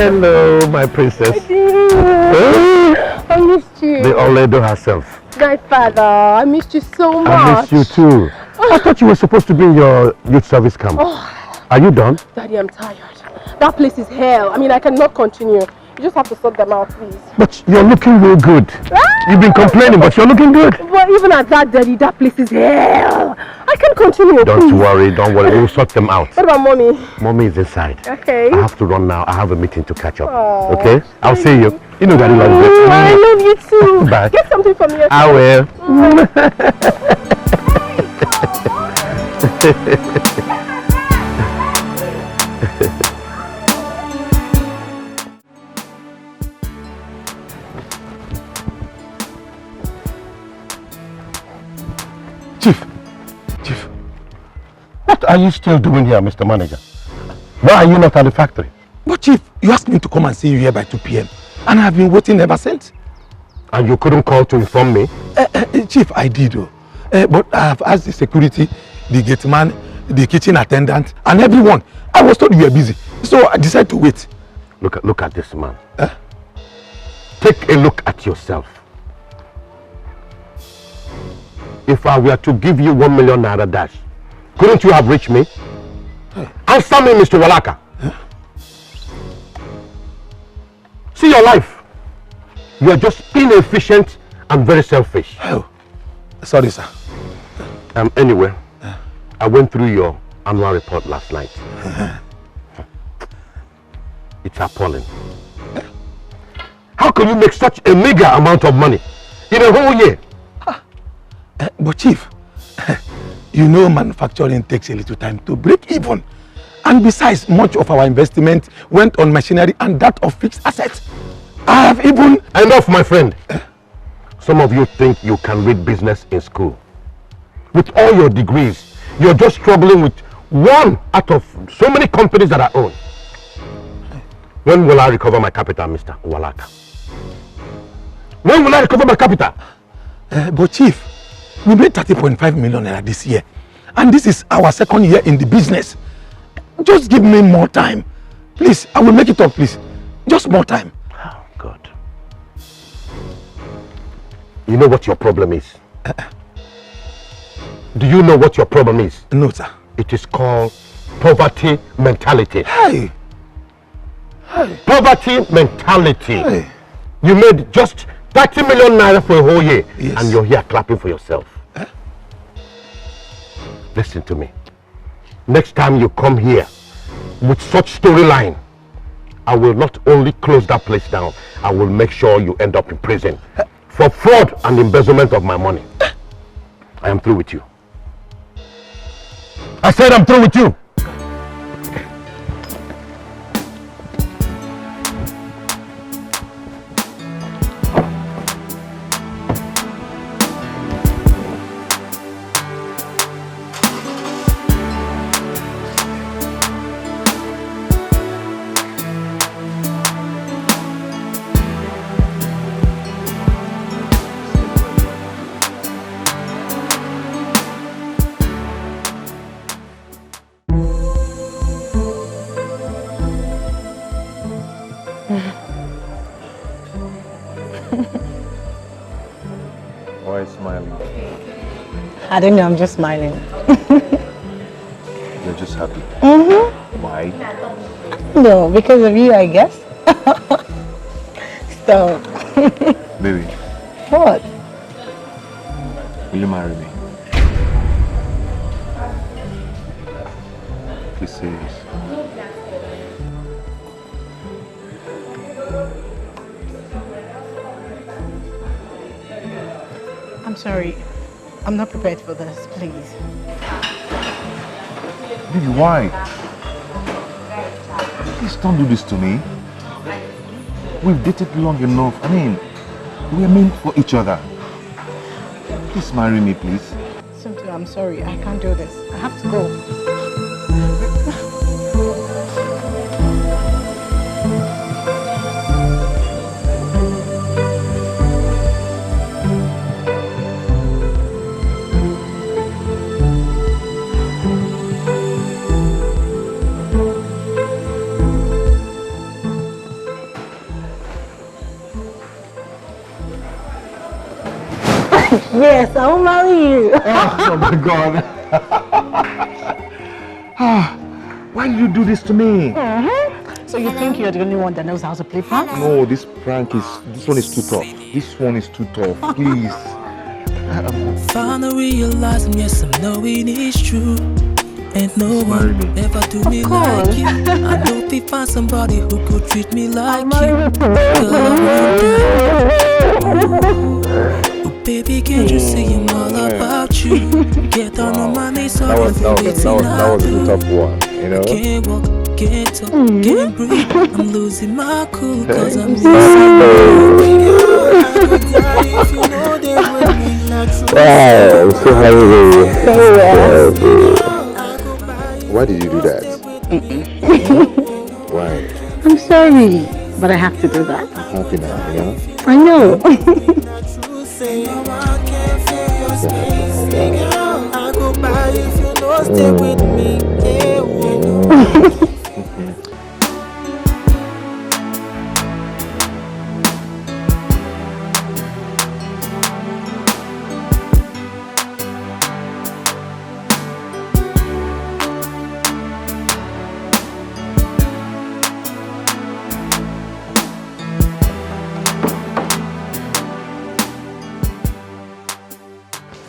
Hello, my princess. I missed you. The old lady herself. My father, I missed you so much. I missed you too. I thought you were supposed to be in your youth service camp. Oh. Are you done? Daddy, I'm tired. That place is hell. I mean, I cannot continue. You just have to sort them out, please. But you're looking real good. You've been complaining, but you're looking good. But even at that, Daddy, that place is hell. I can't continue. Don't worry. We'll sort them out. What about Mommy? Mommy is inside. Okay. I have to run now. I have a meeting to catch up. Aww, okay? I'll see you. You know Daddy loves you. I love you too. Bye. Get something for me. Okay? I will. Chief, what are you still doing here, Mr. Manager? Why are you not at the factory? But Chief, you asked me to come and see you here by 2 p.m. and I've been waiting ever since. And you couldn't call to inform me? Chief, I did though. But I have asked the security, the gate man, the kitchen attendant and everyone. I was told you were busy, so I decided to wait. Look at this man. Take a look at yourself. If I were to give you 1 million naira dash, couldn't you have reached me? Answer me, Mr. Walaka. See your life. You are just inefficient and very selfish. Oh, sorry, sir. Anyway, I went through your annual report last night. It's appalling. How can you make such a meager amount of money in a whole year? But Chief, you know manufacturing takes a little time to break even. And besides, much of our investment went on machinery and that of fixed assets. I have even... Enough, my friend. Some of you think you can read business in school. With all your degrees, you're just struggling with one out of so many companies that I own. When will I recover my capital, Mr. Walaka? When will I recover my capital? But Chief, we made 30.5 million naira this year. And this is our 2nd year in the business. Just give me more time. Please, I will make it up, please. Just more time. Oh, God. You know what your problem is? Do you know what your problem is? No, sir. It is called poverty mentality. Hey. Poverty mentality. Hey. You made just 30 million naira for a whole year. Yes. And you're here clapping for yourself. Listen to me. Next time you come here with such storyline, I will not only close that place down, I will make sure you end up in prison for fraud and embezzlement of my money. I am through with you. I said I'm through with you. I don't know, I'm just smiling. You're just happy? Mm-hmm. Why? No, because of you, I guess. Stop. Baby. What? Will you marry me? Please say yes. I'm sorry. I'm not prepared for this, please. Baby, why? Please don't do this to me. We've dated long enough. I mean, we are meant for each other. Please marry me, please. Simply, I'm sorry. I can't do this. I have to go. Yes, I will marry you. Oh my God. Why did you do this to me? So you think you're the only one that knows how to play pranks? No, this one is too tough. This one is too tough. Please. Finally realizing, yes, I'm knowing it's true. Ain't no one ever do me like you. I know if we find somebody who could treat me like you. Girl, oh, baby, can't you see I'm all about you? Get down on my knees, so that was a tough one, you know? I can't walk, can't talk, can't breathe. I'm losing my cool cause I'm missing you. I could die if you know they with me. Wow, I'm so happy. Why did you do that? Why? I'm sorry, but I have to do that. I'm happy now, you know? I know. I go by if you know stay with me.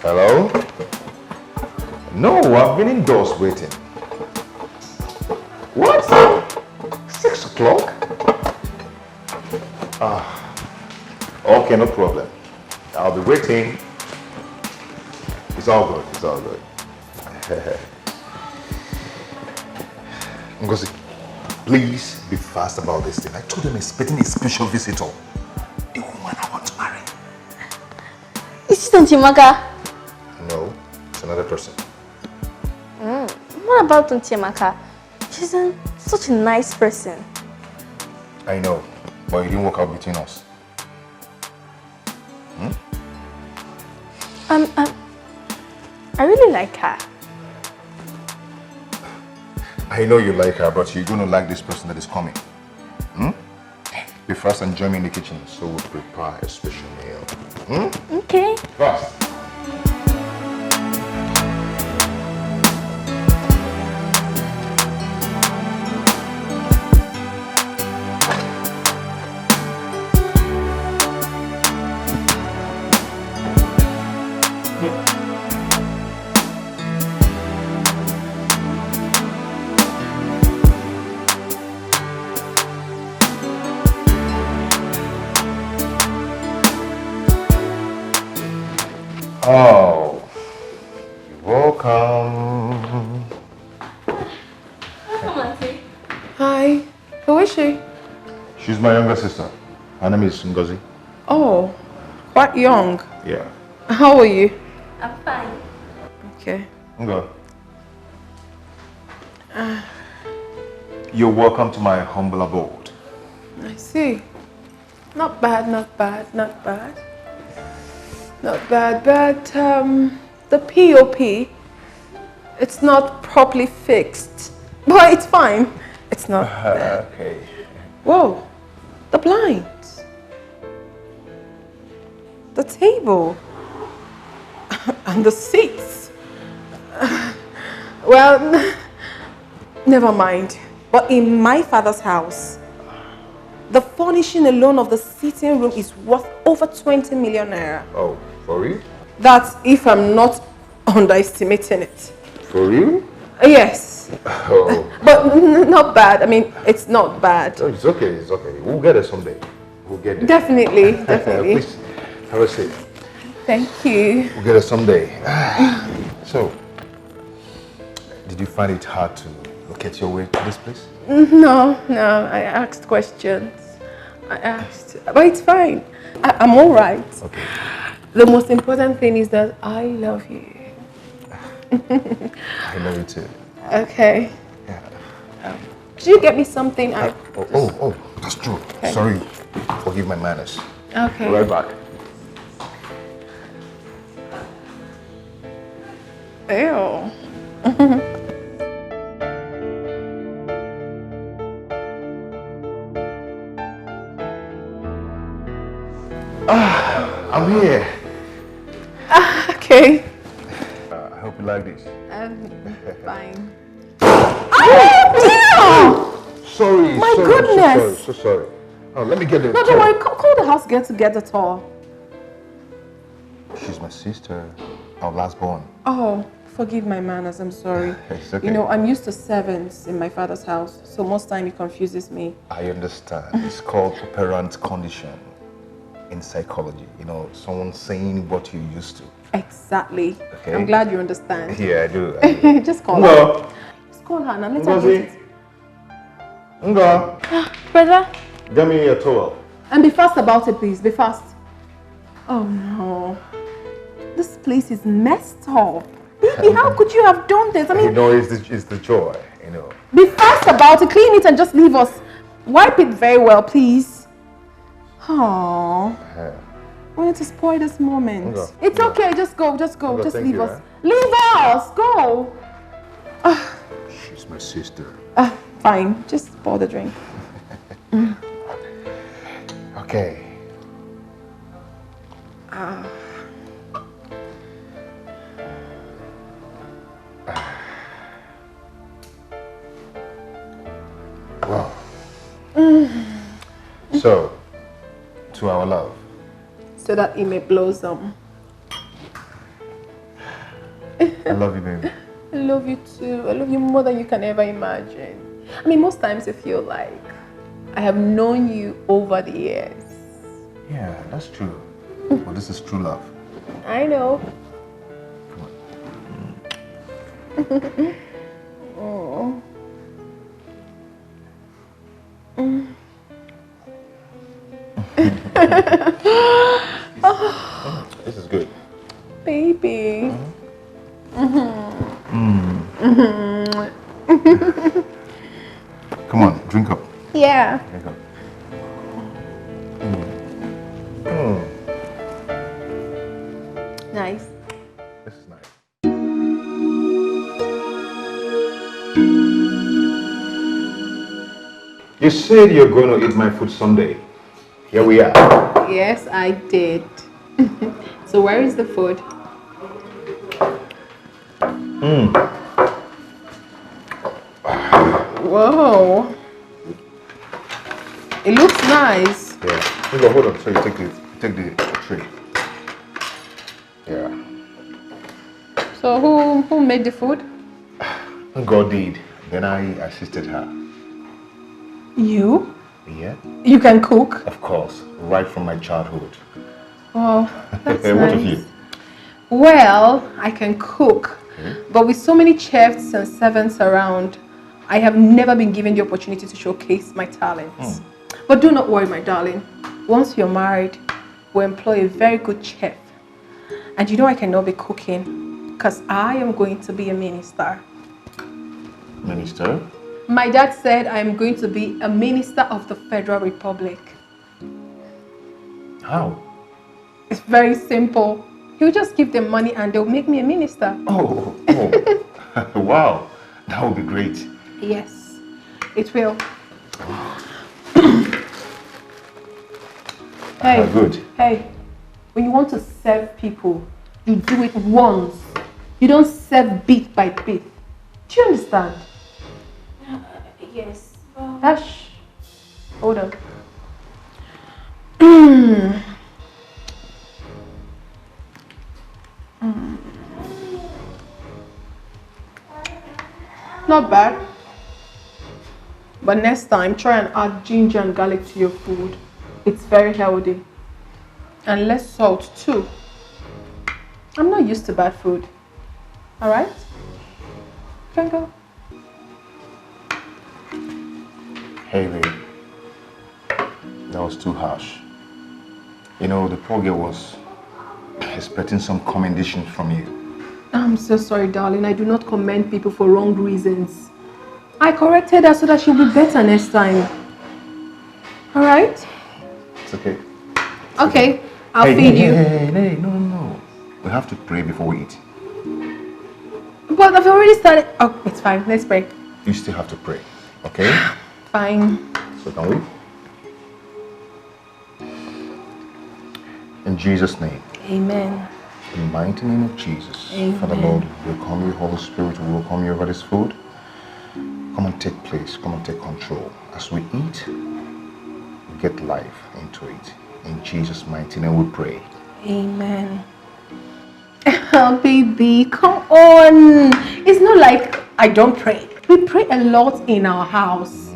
Hello? No, I've been indoors waiting. What? 6 o'clock? Okay, no problem. I'll be waiting. It's all good, it's all good. Ngozi, please be fast about this thing. I told them I'm expecting a special visitor. The woman I want to marry. Is it Ntimaka? No, it's another person. What about Ntimaka? She's such a nice person. I know, but it didn't work out between us. I really like her. I know you like her, but you're going to like this person that is coming. Be fast and join me in the kitchen so we'll prepare a special meal. Okay. Fast. Oh, you're welcome. Welcome, Auntie. Hi. Who is she? She's my younger sister. Her name is Ngozi. Oh, quite young. Yeah. How are you? I'm fine. Okay. Ngo. You're welcome to my humble abode. I see. Not bad, not bad, not bad. Not bad, but the POP, it's not properly fixed. But it's fine. It's not bad. Okay. Whoa, the blinds. The table. And the seats. Well, never mind. But in my father's house, the furnishing alone of the sitting room is worth over 20 million naira. Oh, for real? That's if I'm not underestimating it. For real? Yes. Oh. But not bad. I mean, it's not bad. No, it's okay, it's okay. We'll get it someday. We'll get it. Definitely, definitely. Please, have a seat. Thank you. We'll get it someday. So, did you find it hard to locate your way to this place? No, I asked questions. I asked. But it's fine. I'm all right. Okay. The most important thing is that I love you. I love you too. Okay. Yeah. Did you get me something? Oh, that's true. Okay. Sorry. Forgive my manners. Okay. Right back. Ew. I'm here. like this? Fine. Oh, dear! Sorry, My sorry, goodness! So sorry. Oh, let me get the No, don't worry. Call the house girl to get the towel. She's my sister, our last born. Oh, forgive my manners. I'm sorry. It's okay. You know, I'm used to servants in my father's house, so most time it confuses me. I understand. It's called operant condition in psychology. You know, someone saying what you're used to. Exactly. Okay. I'm glad you understand. Yeah, I do. Just call her. Just call her now. Let her get it. Nga, Brother? get me a towel. And be fast about it, please. Be fast. Oh no. This place is messed up. Baby, how could you have done this? I mean, You know, it's the joy, you know. be fast about it. Clean it and just leave us. Wipe it very well, please. Oh. I wanted to spoil this moment. Nga. It's okay. Just go. Just Nga, just thank leave you, us. Leave us. Go. She's my sister. Fine. Just pour the drink. Okay. Wow. So, to our love. So that it may blossom. I love you, baby. I love you too. I love you more than you can ever imagine. I mean, most times I feel like I have known you over the years. Yeah, that's true. But this is true love. I know. Oh. This is good. Baby. Come on, drink up. Yeah. Drink up. Nice. This is nice. You said you're going to eat my food someday. Here we are. Yes, I did. So where is the food? Whoa. It looks nice. Yeah. Hold on. So you take the tray. Yeah. So who made the food? God did. Then I assisted her. You? Yeah. You can cook? Of course. Right from my childhood. Oh, that's What nice. of you? Well, I can cook, but with so many chefs and servants around, I have never been given the opportunity to showcase my talents. But do not worry, my darling. Once you're married, we'll employ a very good chef. And you know I cannot be cooking because I am going to be a minister. Minister? My dad said I am going to be a minister of the Federal Republic. How? It's very simple. He'll just give them money and they'll make me a minister. Oh. Wow. That would be great. Yes, it will. Hey, Good. hey, when you want to serve people, you do it once. You don't serve bit by bit. Do you understand? Yes. Hush. Hold on. Not bad. But next time, try and add ginger and garlic to your food. It's very healthy. And less salt too. I'm not used to bad food. Alright? Can go. Hey, babe. That was too harsh. You know, the poor girl was expecting some commendation from you. I'm so sorry, darling. I do not commend people for wrong reasons. I corrected her so that she'll be better next time. Alright? It's okay. Okay, I'll feed you. Hey, no. We have to pray before we eat. But I've already started. Oh, it's fine. Let's break. You still have to pray, okay? Fine. So can we? In Jesus' name. Amen. In the mighty name of Jesus. Amen. Father Lord, we welcome you. Holy Spirit, we welcome you over this food. Come and take place. Come and take control. As we eat, get life into it. In Jesus' mighty name we pray. Amen. Oh, baby, come on. It's not like I don't pray. We pray a lot in our house.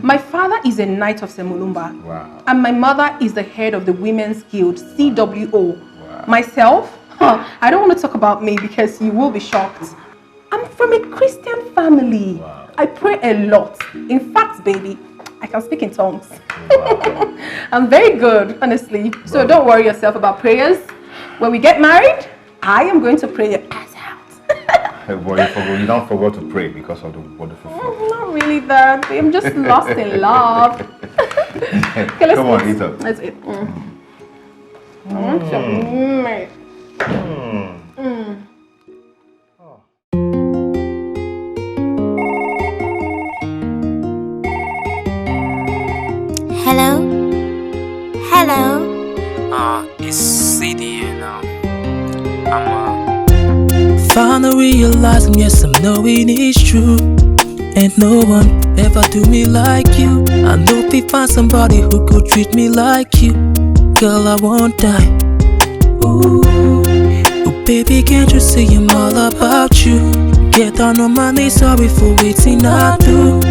My father is a knight of Semulumba. Wow. And my mother is the head of the Women's Guild, CWO. Wow. Myself, I don't want to talk about me because you will be shocked. I'm from a Christian family. Wow. I pray a lot. In fact, baby, I can speak in tongues. Wow. I'm very good, honestly. So Wow. don't worry yourself about prayers. When we get married, I am going to pray your ass out. Hey boy, you don't forget to pray because of the wonderful food. Not really that. I'm just lost in love. Okay, let's Come on, eat up. Let's eat. Hello? Hello? It's CD now. Finally realizing, yes, I'm knowing it's true. Ain't no one ever do me like you. I know if we find somebody who could treat me like you, girl, I won't die. Ooh, oh, baby, can't you see I'm all about you? Get down on my knees, sorry for waiting I do.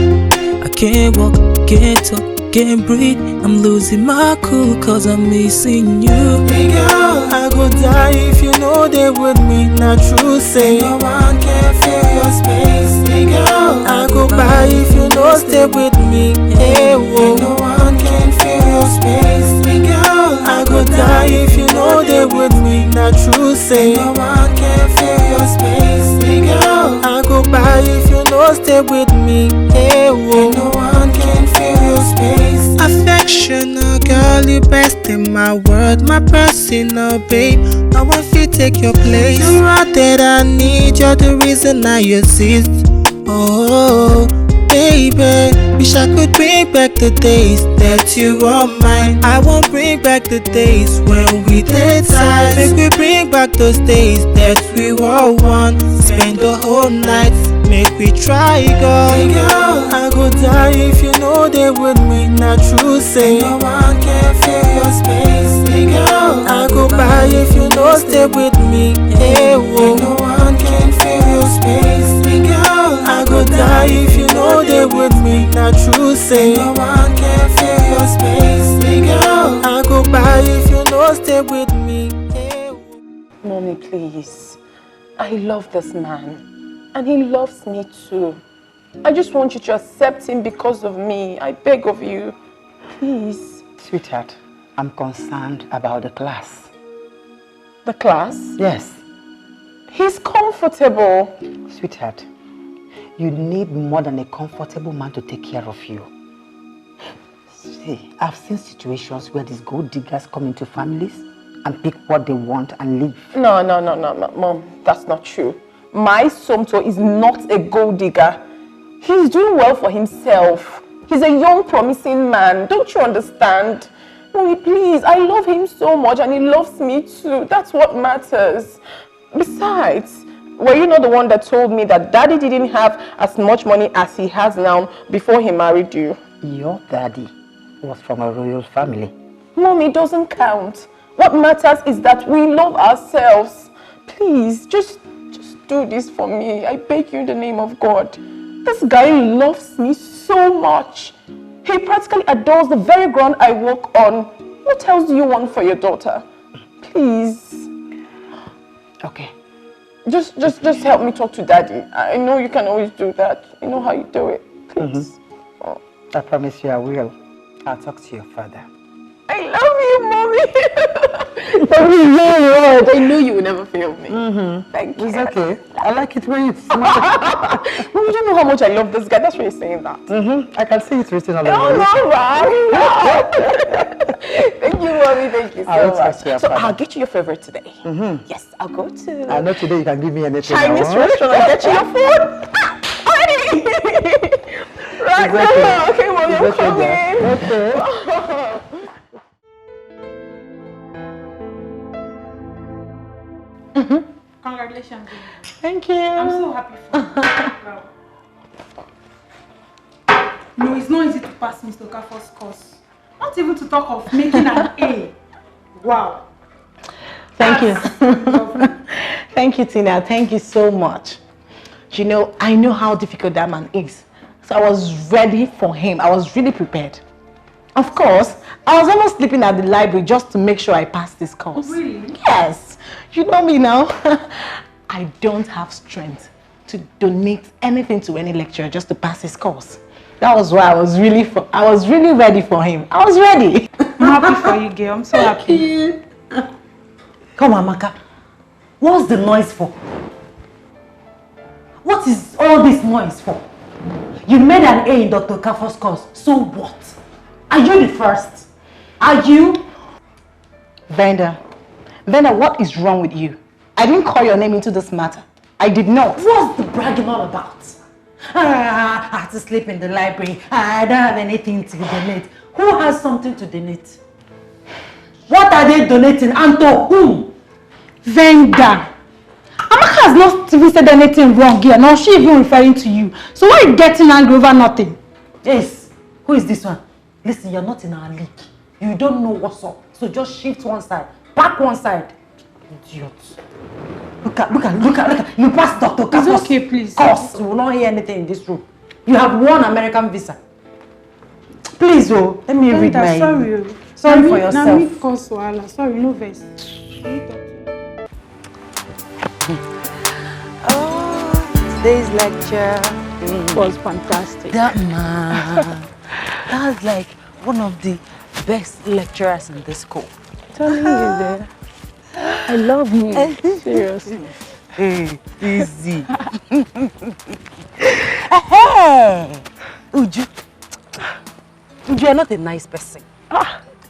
I can't walk, can't talk, can't breathe. I'm losing my cool cause I'm missing you. Hey girl, I go die if you know they with me. Not true, say no one can fill your space. Hey girl, I go by if you know stay with me. Hey whoa, no one can fill your space. Hey girl, I go die if you know they with me. Not true, say no one can fill your space. Hey girl, I go by if you know stay with me. Hey whoa, no one can fill your space. Affectional girl, you best in my world, my personal babe. No one fit take your place. You're out that I need, you're the reason I exist. Oh, baby, wish I could bring back the days that you were mine. I won't bring back the days when we did time. Make we bring back those days that we were one. Spend the whole night, make we try, girl. Hey girl, I go die if you know they with me. Not true, say no one can fill your space. Hey girl, I go by if you know stay with me. Hey whoa, no one can fill your space. Hey girl, I go die if you know they with me. Not true, say no one can fill your space. Hey girl, I go by if you know stay with me. Hey whoa. Mommy, please. I love this man. And he loves me too. I just want you to accept him because of me. I beg of you. Please. Sweetheart, I'm concerned about the class. The class? Yes. He's comfortable. Sweetheart, you need more than a comfortable man to take care of you. See, I've seen situations where these gold diggers come into families and pick what they want and leave. No, Mom. That's not true. My Somto is not a gold digger. He's doing well for himself. He's a young, promising man. Don't you understand? Mommy, please. I love him so much and he loves me too. That's what matters. Besides, were you not the one that told me that Daddy didn't have as much money as he has now before he married you? Your daddy was from a royal family. Mommy, it doesn't count. What matters is that we love ourselves. Please, just do this for me. I beg you in the name of God. This guy loves me so much. He practically adores the very ground I walk on. What else do you want for your daughter? Please. Okay. Just help me talk to Daddy. I know you can always do that. You know how you do it. Please. Oh. I promise you I will. I'll talk to your father. I love you, Mommy. I knew you would never fail me. Thank you. It's okay. I like it when you smile. You don't know how much I love this guy. That's why you're saying that. I can see it written all over. Oh, no, right? Thank you, Mommy. Thank you so much. So I'll get you your favorite today. Yes, I'll go to I know today you can give me anything. Chinese restaurant and get you your food. Right now. Okay, Mommy, I'm coming. Congratulations. Thank you. I'm so happy for you. Wow. No, it's not easy to pass Mr. Okafor's course. Not even to talk of making an A. Wow. Thank you. Thank you, Tina. Thank you so much. You know, I know how difficult that man is. So I was ready for him. I was really prepared. Of course, I was almost sleeping at the library just to make sure I passed this course. Really? Yes. You know me now. I don't have strength to donate anything to any lecturer just to pass his course. That was why I was really ready for him. I was ready. I'm happy for you, girl. I'm so happy. Come on, Amaka. What's the noise for? What is all this noise for? You made an A in Dr. Okafor's course. So what? Are you the first? Are you? Venda, what is wrong with you? I didn't call your name into this matter. I did not. What's the bragging all about? I had to sleep in the library. I don't have anything to donate. Who has something to donate? What are they donating and to whom? Venda. Amaka has not even said anything wrong here, nor she even referring to you. So why are you getting angry over nothing? Yes. Who is this one? Listen, you're not in our league. You don't know what's up. So just shift one side. Back one side. Idiot. Look at. You passed Dr. Okafor's It's okay, please. course. You will not hear anything in this room. You have one American visa. Please, oh, let me read my... Sorry for yourself. Sorry, no verse. Today's lecture was fantastic. That man, that's like one of the best lecturers in this school. Telling you there. I love him. Seriously. Hey, easy. Hey, Uju, you are not a nice person.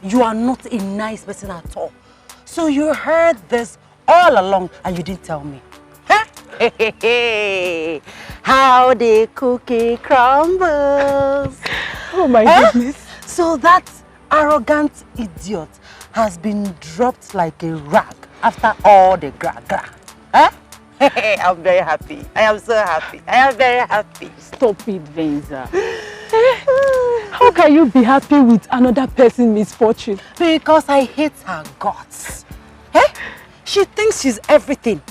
You are not a nice person at all. So you heard this all along and you didn't tell me. Huh? Hey, how the cookie crumbles. Oh my goodness. So that arrogant idiot has been dropped like a rag after all the gra-gra. Huh? I'm very happy. I am so happy. I am very happy. Stop it, Venza. How can you be happy with another person's misfortune? Because I hate her guts. She thinks she's everything.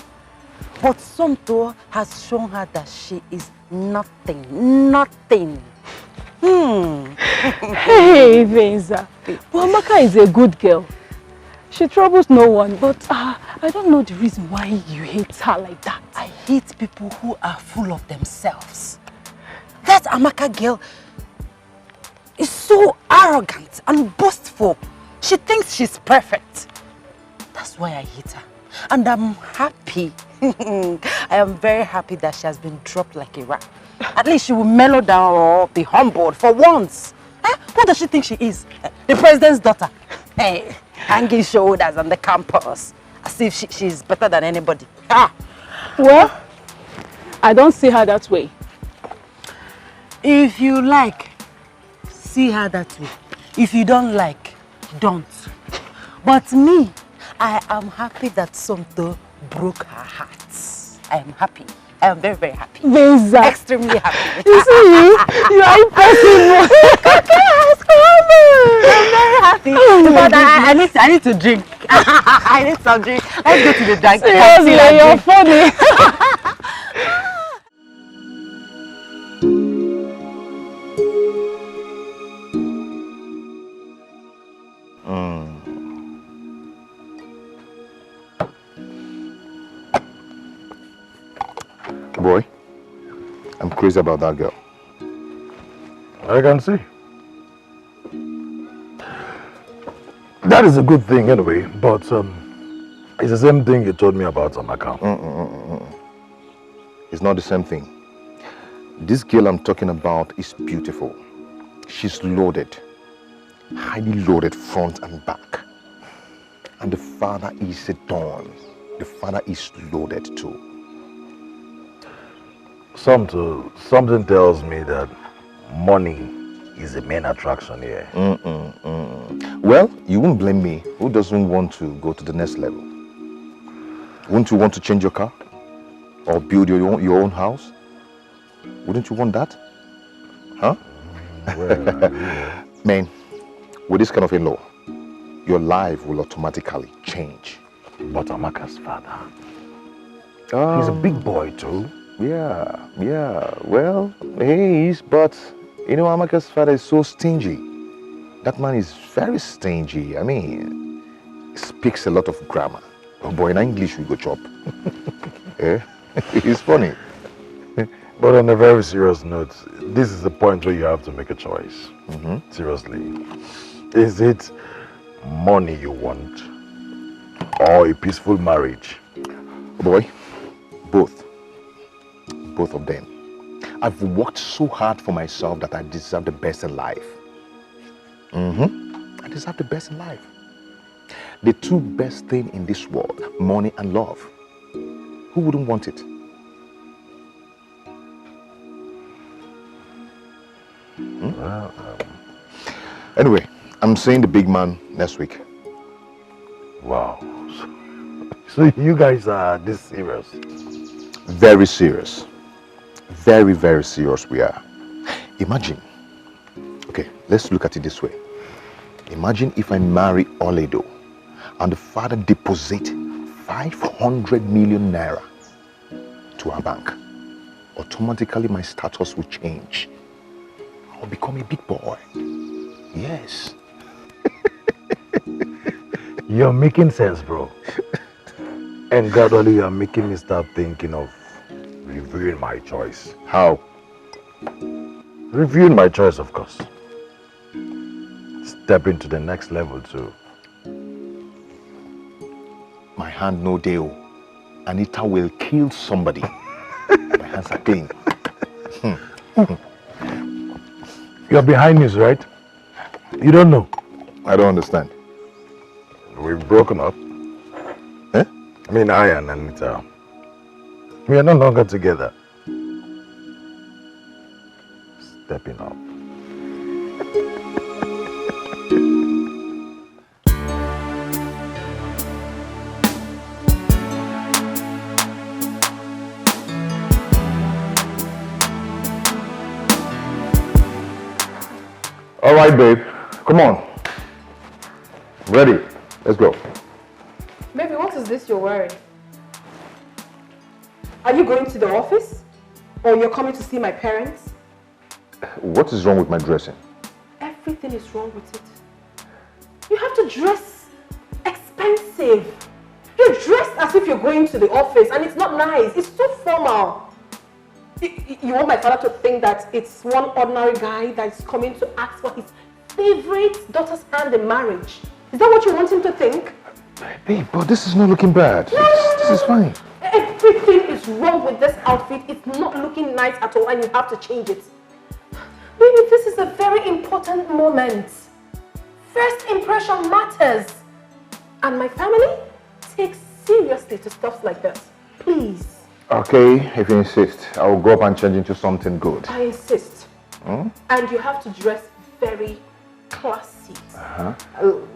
But Somto has shown her that she is nothing. Nothing. Hey, Venza. Well, Amaka is a good girl. She troubles no one, but I don't know the reason why you hate her like that. I hate people who are full of themselves. That Amaka girl is so arrogant and boastful. She thinks she's perfect. That's why I hate her. And I'm happy. I am very happy that she has been dropped like a rat. At least she will mellow down or be humbled for once. What does she think she is? The president's daughter. Hey, hanging shoulders on the campus. As if she's better than anybody. Well, I don't see her that way. If you like, see her that way. If you don't like, don't. But me, I am happy that Somto broke her heart. I am happy. I am very, very happy. Venza. Extremely happy. You see you are impossible. I'm very happy. But I need to drink. I need some drink. Let's go to the drink. Seriously, you're funny. Boy, I'm crazy about that girl. I can see. That is a good thing anyway, but it's the same thing you told me about Amaka. It's not the same thing. This girl I'm talking about is beautiful. She's loaded. Highly loaded front and back. And the father is a don. The father is loaded too. Something tells me that money is the main attraction here. Well, you won't blame me. Who doesn't want to go to the next level? Wouldn't you want to change your car? or build your own house? Wouldn't you want that? Huh? Well, Man, with this kind of a law, your life will automatically change. But Amaka's father, he's a big boy too. Yeah. Well, he is, but you know, Amaka's father is so stingy. That man is very stingy. I mean, he speaks a lot of grammar. Oh boy, in English we go chop. Yeah? It's funny. But on a very serious note, this is the point where you have to make a choice. Seriously. Is it money you want or a peaceful marriage? Boy, both. Both of them. I've worked so hard for myself that I deserve the best in life. I deserve the best in life. The two best things in this world, money and love. Who wouldn't want it? Well, Anyway, I'm seeing the big man next week. wow. So you guys are this serious? Very serious. Very, very serious we are. Imagine. Okay, let's look at it this way. Imagine if I marry Oledo and the father deposit 500 million naira to our bank. Automatically my status will change. I'll become a big boy. Yes. You're making sense, bro. And gradually you're making me start thinking of reviewing my choice. How? Reviewing my choice, of course. Stepping to the next level too. My hand no deal. Anita will kill somebody. My hands are clean. You're behind news, right? You don't know. I don't understand. We've broken up. Eh? I mean, I and Anita. We are no longer together. Stepping up. All right, babe. Come on. Ready. Let's go. Baby, what is this you're wearing? Are you going to the office? Or you're coming to see my parents? What is wrong with my dressing? Everything is wrong with it. You have to dress expensive. You're dressed as if you're going to the office and it's not nice. It's too formal. You want my father to think that it's one ordinary guy that's coming to ask for his favorite daughter's hand in marriage. Is that what you want him to think? Babe, but this is not looking bad. This is fine. Everything is wrong with this outfit. It's not looking nice at all and you have to change it. Baby, this is a very important moment. First impression matters. And my family takes seriously to stuff like this. Please. Okay, if you insist, I will go up and change into something good. I insist. And you have to dress very classy.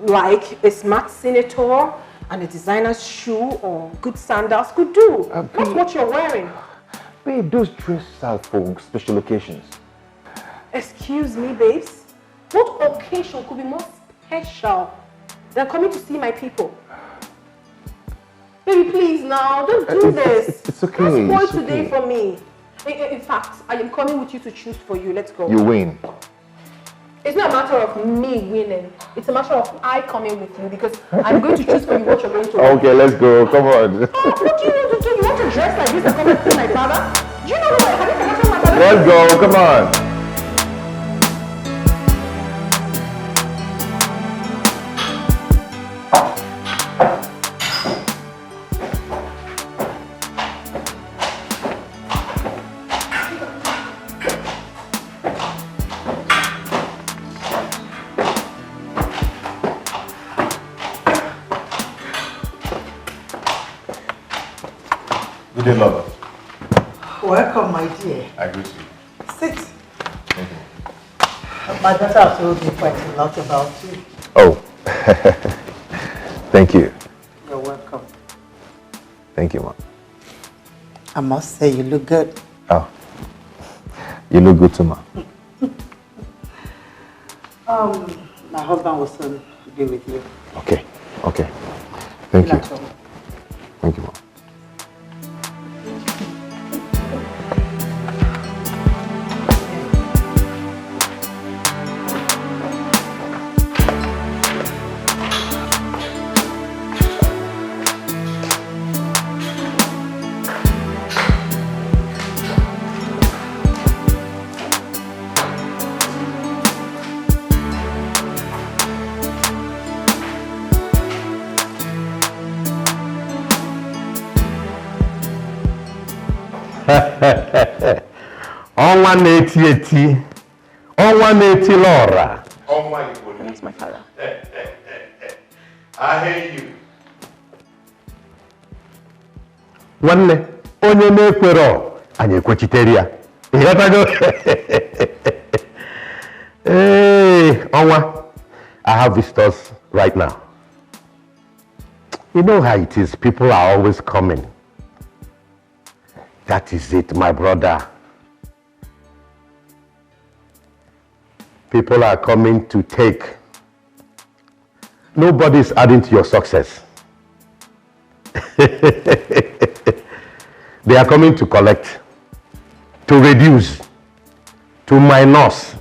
Like a smart senator and a designer's shoe or good sandals could do. That's what you're wearing. Babe, those dresses are for special occasions. Excuse me, babes. What occasion could be more special than coming to see my people? Baby, please now, don't do this. It's okay. Don't spoil today for me. In fact, I am coming with you to choose for you. Let's go. You win. It's not a matter of me winning. It's a matter of I coming with you because I'm going to choose for you what you're going to do. Okay, let's go. Come on. What do you want to do? You want to dress like this and come and see my father? Do you know what? Have you forgotten my father? Let's go. Come on. Good day, lover. Welcome, my dear. I greet you. Sit. Thank you. My daughter has told me quite a lot about you. Oh, thank you. You're welcome. Thank you, Mom. I must say you look good. Oh, you look good too, ma. My husband will soon be with you. Okay. Thank you. Thank you, ma. Ọnwa na-eti eti, ọnwa na-eti lọra. That's my father. I hear you. Nwanne, onye na-ekwero, anyị ekwechitere ya. Ịghọtago? Hey, Ọnwa, I have visitors right now. You know how it is, people are always coming. That is it, my brother. People are coming to take. Nobody is adding to your success. They are coming to collect, to reduce, to minus,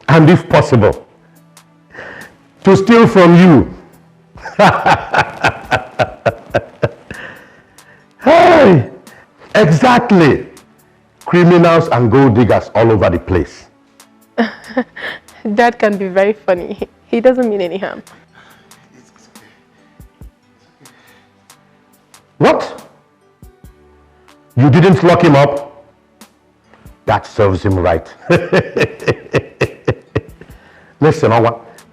and if possible, to steal from you. Hey! Exactly. Criminals and gold diggers all over the place. Dad can be very funny. He doesn't mean any harm. What? You didn't lock him up? That serves him right. Listen,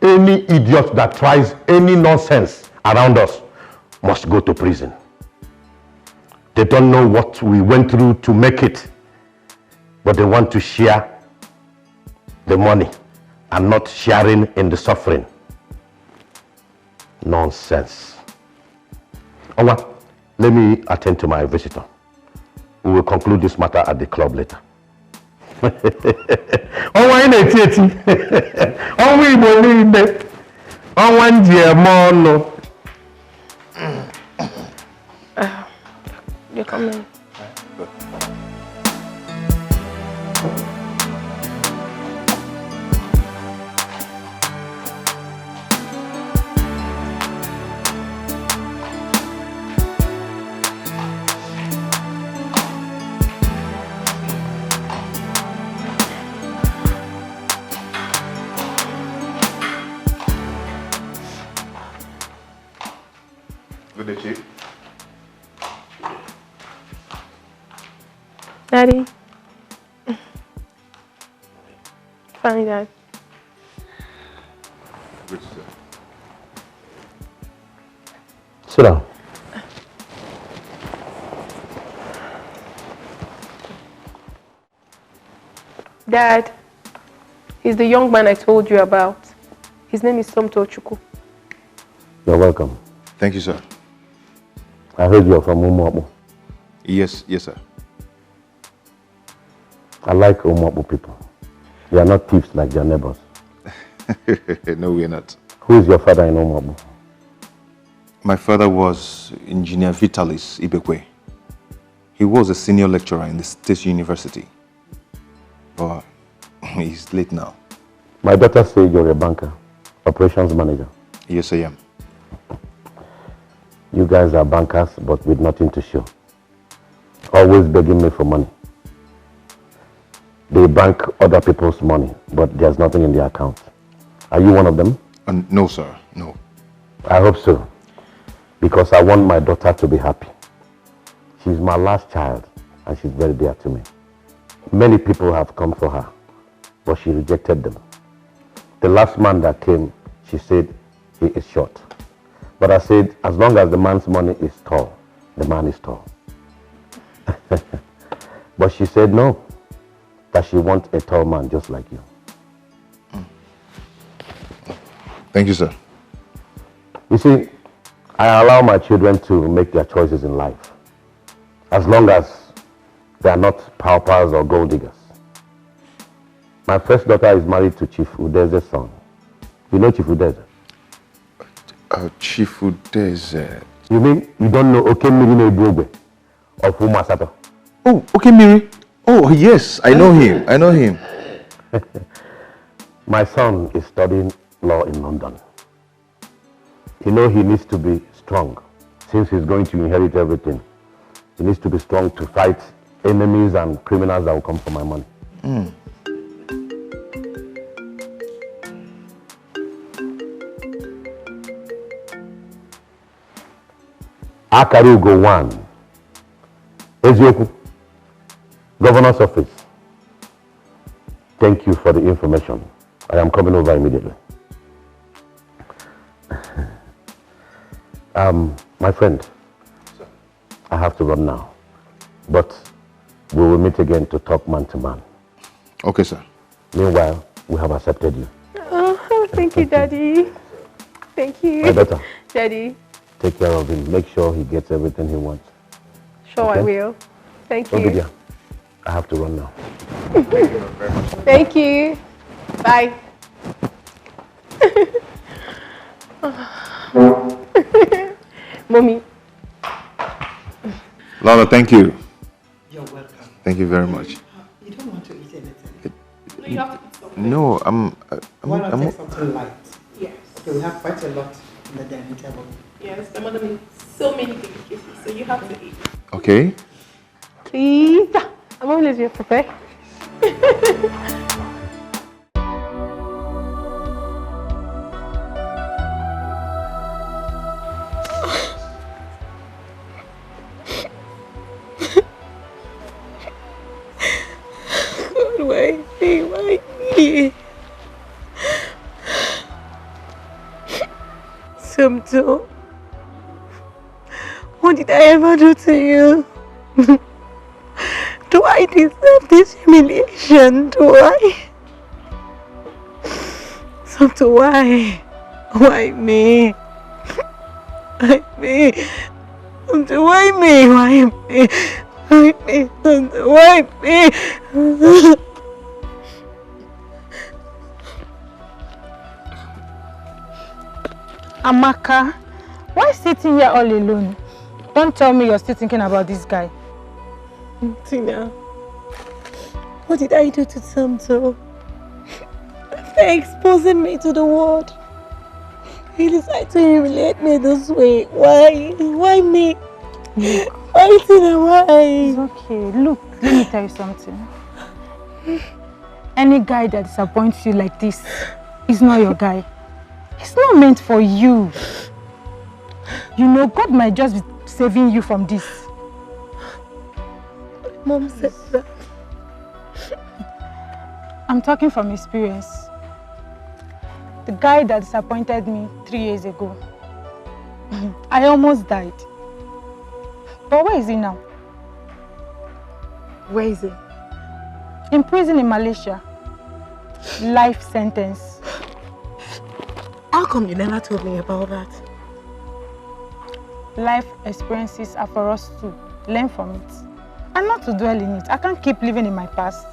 any idiot that tries any nonsense around us must go to prison. They don't know what we went through to make it, but they want to share the money and not sharing in the suffering. Nonsense. Owa, let me attend to my visitor. We will conclude this matter at the club later. Owa ina-eti-eti. Owa Igbo niile. Owa njiemonu. You're coming. Good day, Chief. Daddy. Funny, Dad. Good, sir. Sit down. Dad, he's the young man I told you about. His name is Somto Chukwu. You're welcome. Thank you, sir. I heard you're from Umuabu. Yes, sir. I like Umuabu people. They are not thieves like their neighbors. No, we're not. Who is your father in Umuabu? My father was Engineer Vitalis Ibekwe. He was a senior lecturer in the State University. But he's late now. My daughter said you're a banker, operations manager. Yes, I am. You guys are bankers, but with nothing to show. Always begging me for money. They bank other people's money, but there's nothing in their account. Are you one of them? No, sir. No. I hope so, because I want my daughter to be happy. She's my last child, and she's very dear to me. Many people have come for her, but she rejected them. The last man that came, she said he is short. But I said, as long as the man's money is tall, the man is tall. But she said no, that she wants a tall man just like you. Thank you, sir. You see, I allow my children to make their choices in life, as long as They are not paupers or gold diggers. My first daughter is married to Chief Udeze's son. You know Chief Udeze? Chief Udeze. You mean you don't know Okemiri Nebogwe of Umasato? Oh, Okemiri. Oh, yes, I know him. I know him. My son is studying law in London. You know he needs to be strong since he's going to inherit everything. He needs to be strong to fight enemies and criminals that will come for my money. Akarugo 1. Ezioku, Governor's Office. Thank you for the information. I am coming over immediately. My friend, I have to run now, but we will meet again to talk man to man. Okay, sir. Meanwhile, we have accepted you. Oh, thank you, Daddy. Thank you. My daughter. Daddy. Take care of him. Make sure he gets everything he wants. Sure, okay? I will. Thank you. Obidia, I have to run now. Thank you. Bye. Mommy. Lola, thank you. You're welcome. Thank you very much. You don't want to eat anything? No, you have to eat something. No, Why not take something light? Yes. Okay, we have quite a lot in the dining table. Yes, my mother made so many delicacies, so you have to eat. Okay. Please. I'm always here to prepare. God, why me? Why me? Somto, what did I ever do to you? Do I deserve this humiliation? Do I? Somto, why? Why me? Why me? Somto, why me? Why me? Why me? Somto, why me? Amaka, why sitting here all alone? Don't tell me you're still thinking about this guy. Tina, what did I do to Samto? After exposing me to the world, he decided to humiliate me this way. Why? Why me? Look. Why, Tina? Why? It's okay. Look, let me tell you something. Any guy that disappoints you like this is not your guy. It's not meant for you. You know, God might just be saving you from this. Mom said that. I'm talking from experience. The guy that disappointed me 3 years ago, I almost died. But where is he now? Where is he? In prison in Malaysia. Life sentence. How come you never told me about that? Life experiences are for us to learn from it. And not to dwell in it. I can't keep living in my past.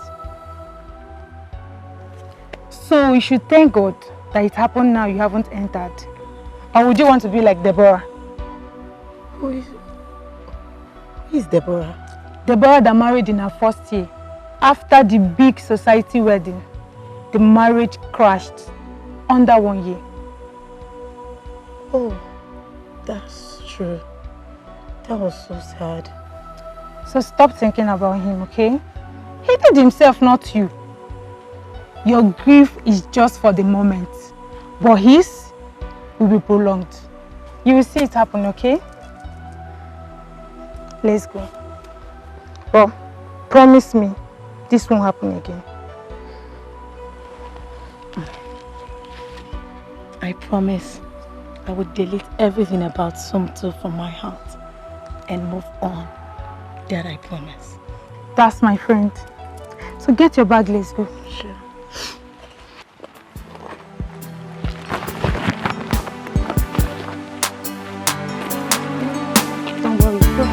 So we should thank God that it happened now you haven't entered. Or would you want to be like Deborah? Who is Deborah? Deborah that married in her first year. After the big society wedding, the marriage crashed under 1 year. Oh, that's true. That was so sad. So stop thinking about him, okay? He did himself, not you. Your grief is just for the moment, but his will be prolonged. You will see it happen, okay? Let's go. But promise me, this won't happen again. I promise I would delete everything about Somto from my heart and move on. That I promise. That's my friend. So get your bag, let's go. Sure. Don't worry, go.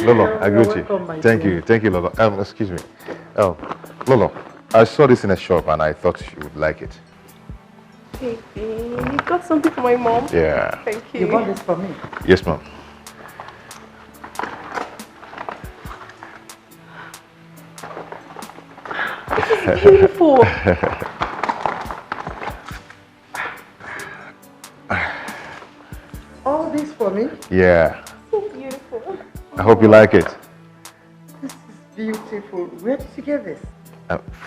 Lolo, I greet you. Thank you, Lolo. Excuse me. Lolo, I saw this in a shop and I thought you would like it. Baby, you got something for my mom? Yeah. Thank you. You bought this for me? Yes, ma'am. This is beautiful. All this for me? Yeah. So beautiful. I hope you like it. This is beautiful. Where did you get this?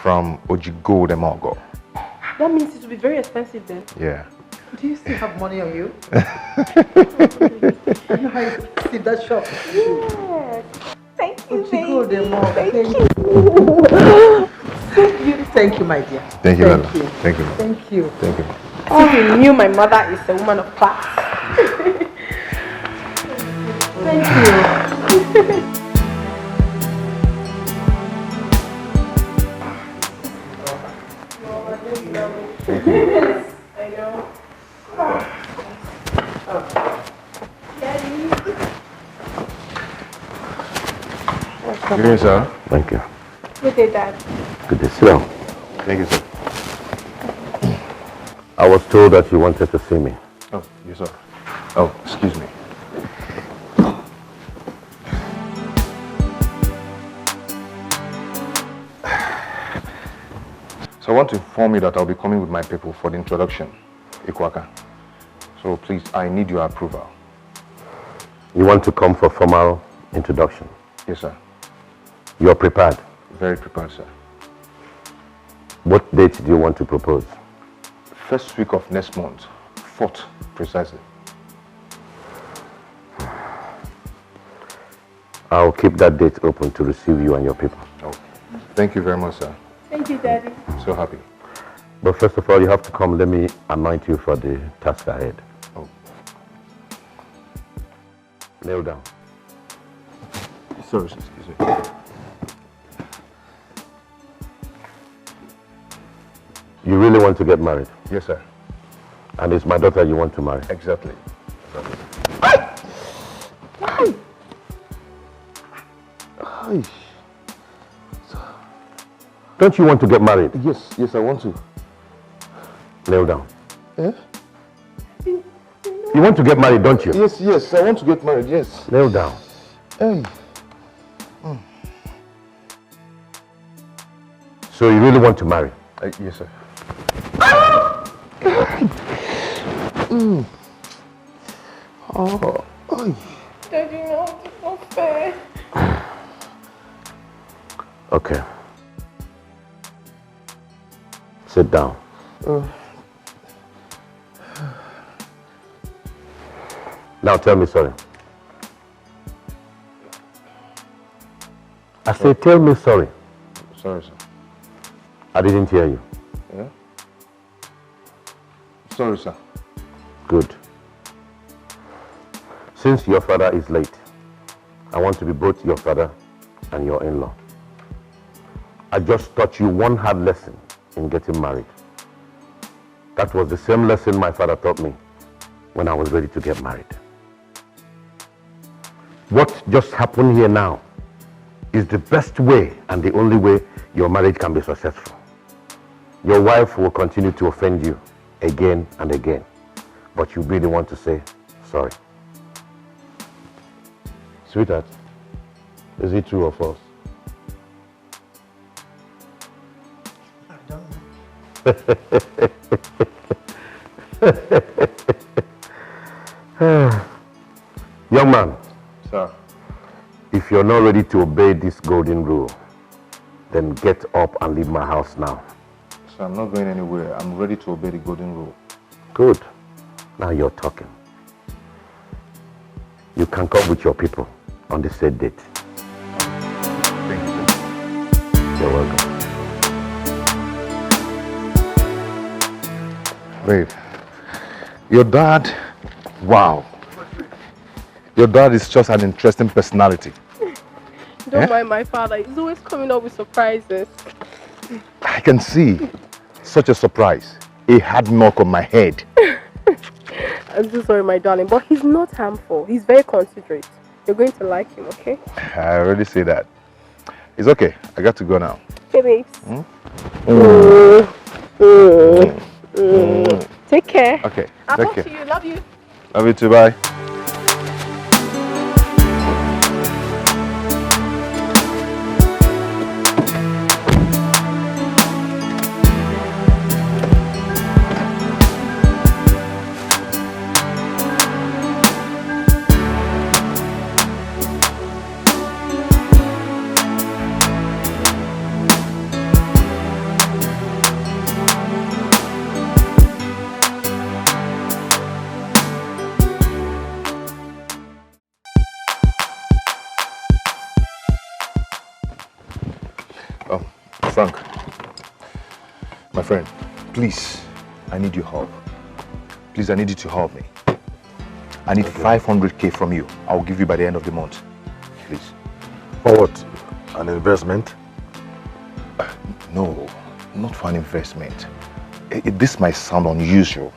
From Ojigo de Mogo. That means it will be very expensive then. Yeah. Do you still have money on you? I know how you see that shop. Yes. Thank you, Ojigo de baby. Mogo. Thank you. So beautiful. Thank you, my dear. Thank you, Lolo. Thank you. Thank you. Thank you. I think you knew my mother is a woman of class. Thank you. Yes, I know. Good day, sir. Thank you. Good day, Dad. Good day, sit down. Thank you, sir. I was told that you wanted to see me. Oh, yes, sir. Oh, excuse me. So I want to inform you that I'll be coming with my people for the introduction, Ikwaka. So please, I need your approval. You want to come for formal introduction? Yes, sir. You're prepared? Very prepared, sir. What date do you want to propose? First week of next month, 4th, precisely. I'll keep that date open to receive you and your people. Oh, thank you very much, sir. Thank you, Daddy. So happy. But first of all, you have to come. Let me anoint you for the task ahead. Oh. Kneel down. Sorry, excuse me. You really want to get married? Yes, sir. And it's my daughter you want to marry? Exactly. Don't you want to get married? Yes, yes, I want to. Kneel down. Eh? You want to get married, don't you? Yes, yes, I want to get married, yes. Kneel down. Hey. So you really want to marry? Yes, sir. Oh. Daddy, no, it's not fair. Okay. Sit down. Now tell me sorry. I say tell me sorry. Sorry, sir. I didn't hear you. Yeah? Sorry, sir. Good. Since your father is late, I want to be both your father and your in-law. I just taught you one hard lesson in getting married. That was the same lesson my father taught me when I was ready to get married. What just happened here now is the best way and the only way your marriage can be successful. Your wife will continue to offend you again and again, but you really want to say sorry. Sweetheart, is it true or false? I don't know. Young man. Sir. If you're not ready to obey this golden rule, then get up and leave my house now. Sir, I'm not going anywhere. I'm ready to obey the golden rule. Good. Now you're talking. You can come with your people on the said date. Thank you, sir. You're welcome. Babe, your dad, wow. Your dad is just an interesting personality. Don't mind my father. He's always coming up with surprises. I can see such a surprise. A hard knock on my head. I'm so sorry, my darling, but he's not harmful. He's very considerate. You're going to like him, okay? I already say that. It's okay. I got to go now. Okay, babes. Take care. Okay. I'll take talk care. to you. Love you. Love you too. Bye. Frank, my friend, please, I need your help. Please, I need you to help me. I need 500k from you. I'll give you by the end of the month. Please. For what? An investment? No, not for an investment. This might sound unusual,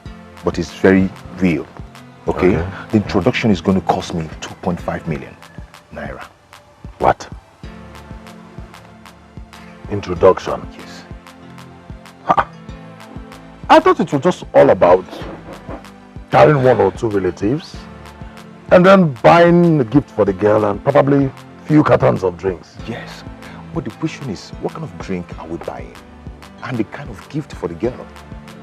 but it's very real. Okay? The introduction is going to cost me 2.5 million naira. What? Introduction? Yes. I thought it was just all about carrying one or two relatives and then buying a gift for the girl and probably a few cartons of drinks. Yes, but the question is, what kind of drink are we buying? And the kind of gift for the girl?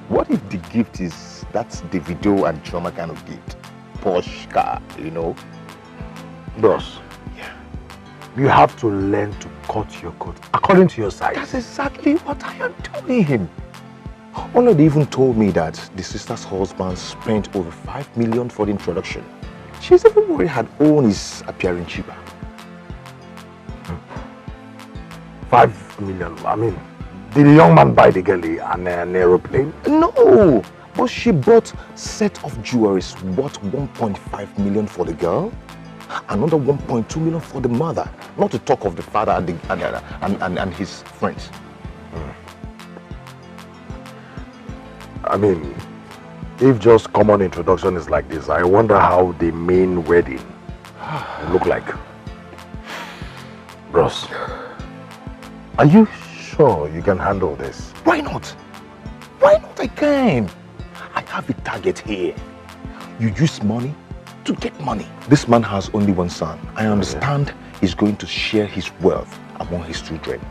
What if the gift is, that's the video and drama kind of gift? Porsche car, you know? Bros, you have to learn to cut your coat according to your size. That's exactly what I am doing. Olade even told me that the sister's husband spent over 5 million for the introduction. She's even worried her own is appearing cheaper. 5 million, I mean, did the young man buy the girl an aeroplane? No, but she bought set of jewelries worth 1.5 million for the girl, another 1.2 million for the mother, not to talk of the father and his friends. I mean, if just common introduction is like this, I wonder how the main wedding will look like. Bros, are you sure you can handle this? Why not? Why not? I can. I have a target here. You use money to get money. This man has only one son. I understand he's going to share his wealth among his children.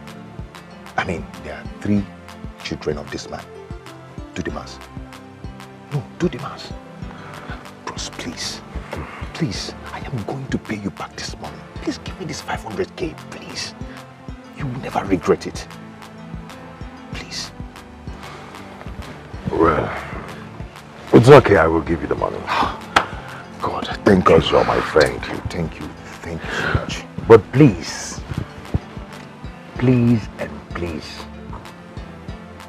I mean, there are 3 children of this man. Do the math. No, do the math. Bros, please. Please, I am going to pay you back this money. Please give me this 500k, please. You will never regret it. Please. Well, it's okay, I will give you the money. God, thank you. Because you're my friend. Thank you so much. But please, please and please,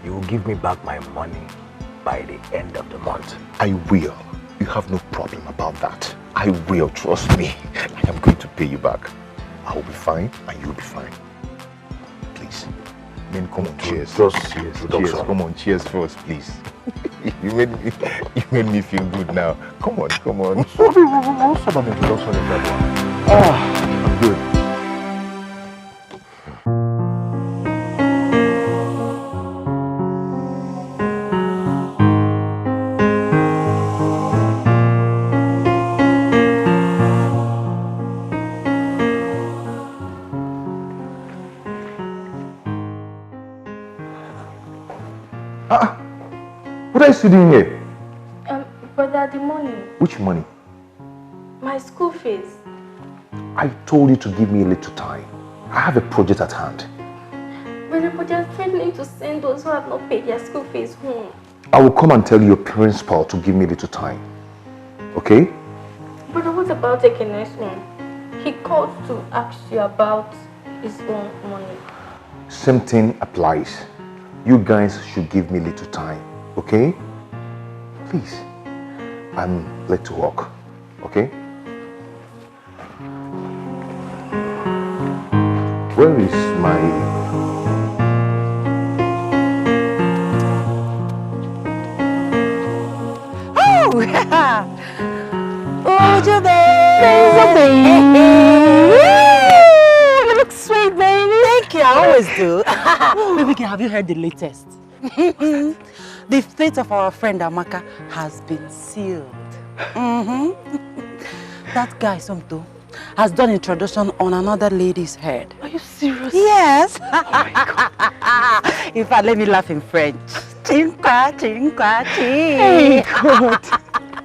you will give me back my money by the end of the month. I will. You have no problem about that. I will, trust me. I am going to pay you back. I will be fine and you will be fine. Please. Then come on, cheers. Cheers. Come on, cheers first, please. You made me feel good now. Come on. What sort of introduction is that one? I'm good. What are you doing here? Brother, the money. Which money? My school fees. I told you to give me a little time. I have a project at hand. Brother, but they're threatening to send those who have not paid their school fees home. I will come and tell your principal to give me a little time. Okay? Brother, what about the next one? He called to ask you about his own money. Same thing applies. You guys should give me a little time. Okay? Please. I'm late to work. Okay? Where is my... Oh, Joe, baby. always do. Baby girl, have you heard the latest? The fate of our friend Amaka has been sealed. That guy, Somto, has done introduction on another lady's head. Are you serious? Yes. Oh my God. In fact, let me laugh in French. Chinkwa, chinkwa, chink. Hey, God.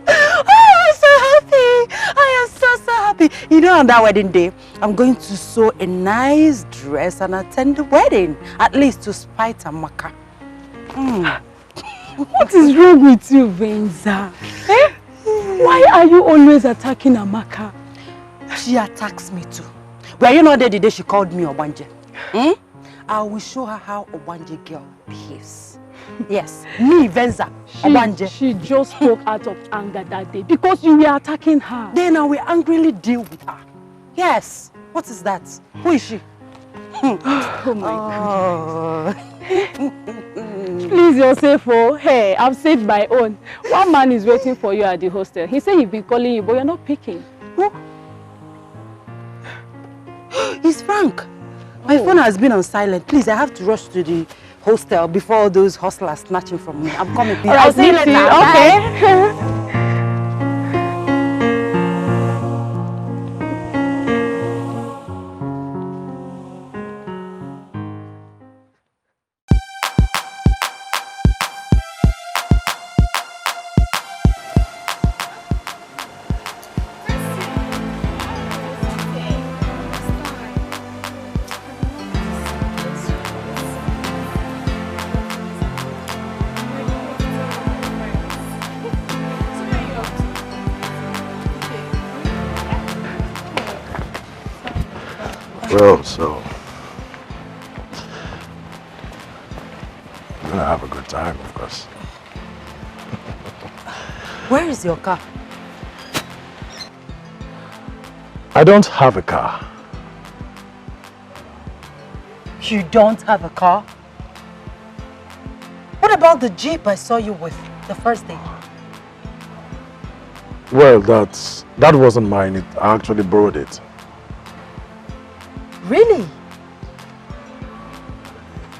I'm so happy. I am so happy. You know, on that wedding day, I'm going to sew a nice dress and attend the wedding. At least to spite Amaka. What is wrong with you, Venza? Eh? Why are you always attacking Amaka? She attacks me too. Were you not there the day she called me Obanje? I will show her how Obanje girl behaves. Yes, me, Venza, Obanje. She just spoke out of anger that day because you were attacking her. Then I will angrily deal with her. Yes. What is that? Who is she? Oh my God. Please, yourself, oh. Hey, I've saved my own. One man is waiting for you at the hostel. He said he's been calling you, but you're not picking. Who? It's Frank. My phone has been on silent. Please, I have to rush to the hostel before all those hustlers snatching from me. I'm coming. Please. I'll see you later. Okay. Well, so I'm gonna have a good time, of course. Where is your car? I don't have a car. You don't have a car? What about the Jeep I saw you with the first day? Well, that wasn't mine. I actually borrowed it. Really?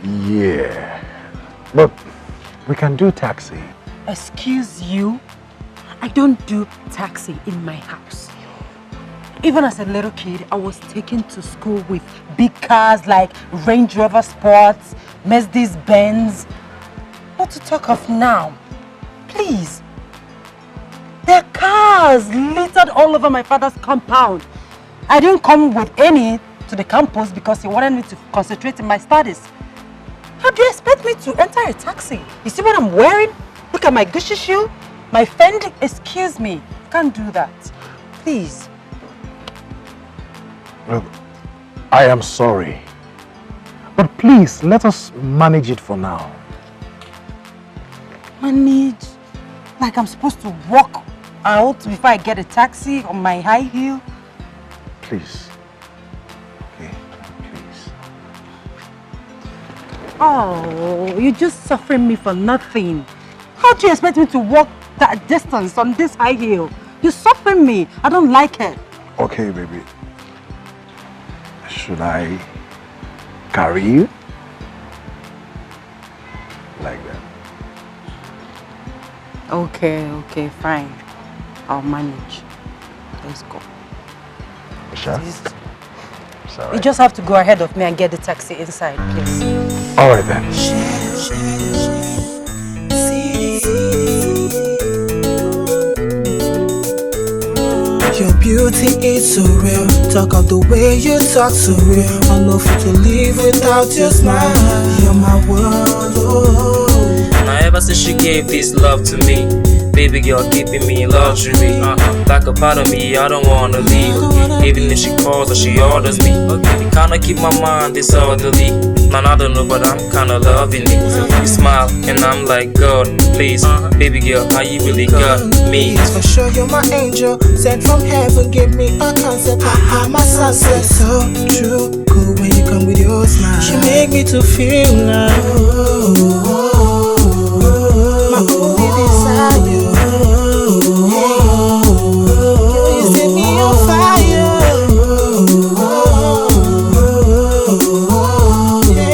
Yeah. But we can do taxi. Excuse you? I don't do taxi in my house. Even as a little kid, I was taken to school with big cars like Range Rover Sports, Mercedes Benz. Not to talk of now. Please. There are cars littered all over my father's compound. I didn't come with any to the campus because he wanted me to concentrate in my studies. How do you expect me to enter a taxi? You see what I'm wearing? Look at my Gucci shoe, my Fendi. Excuse me, can't do that. Please. Look, I am sorry. But please, let us manage it for now. Manage? Like I'm supposed to walk out before I get a taxi on my high heel? Please. Okay, please. Oh, you're just suffering me for nothing. How do you expect me to walk that distance on this high heel? You're suffering me. I don't like it. Okay, baby. Should I carry you? Like that. Okay, fine. I'll manage. Let's go. Sure? Sorry. You just have to go ahead of me and get the taxi inside, please. All right then. Your beauty is so real. Talk of the way you talk so real. I'm not fit to live without your smile. You're my world. Oh. Now ever since she gave this love to me, baby girl keeping me in luxury. Like a part of me, I don't wanna leave. Even if she calls or she orders me, it kinda keep my mind disorderly. Man, I don't know, but I'm kinda loving it. You smile, and I'm like, God, please, baby girl, how you really got me? For sure, you're my angel, sent from heaven. Give me a concept, my sunset. So true, cool when you come with your smile. You make me to feel like my only desire. You set me on fire. Yeah.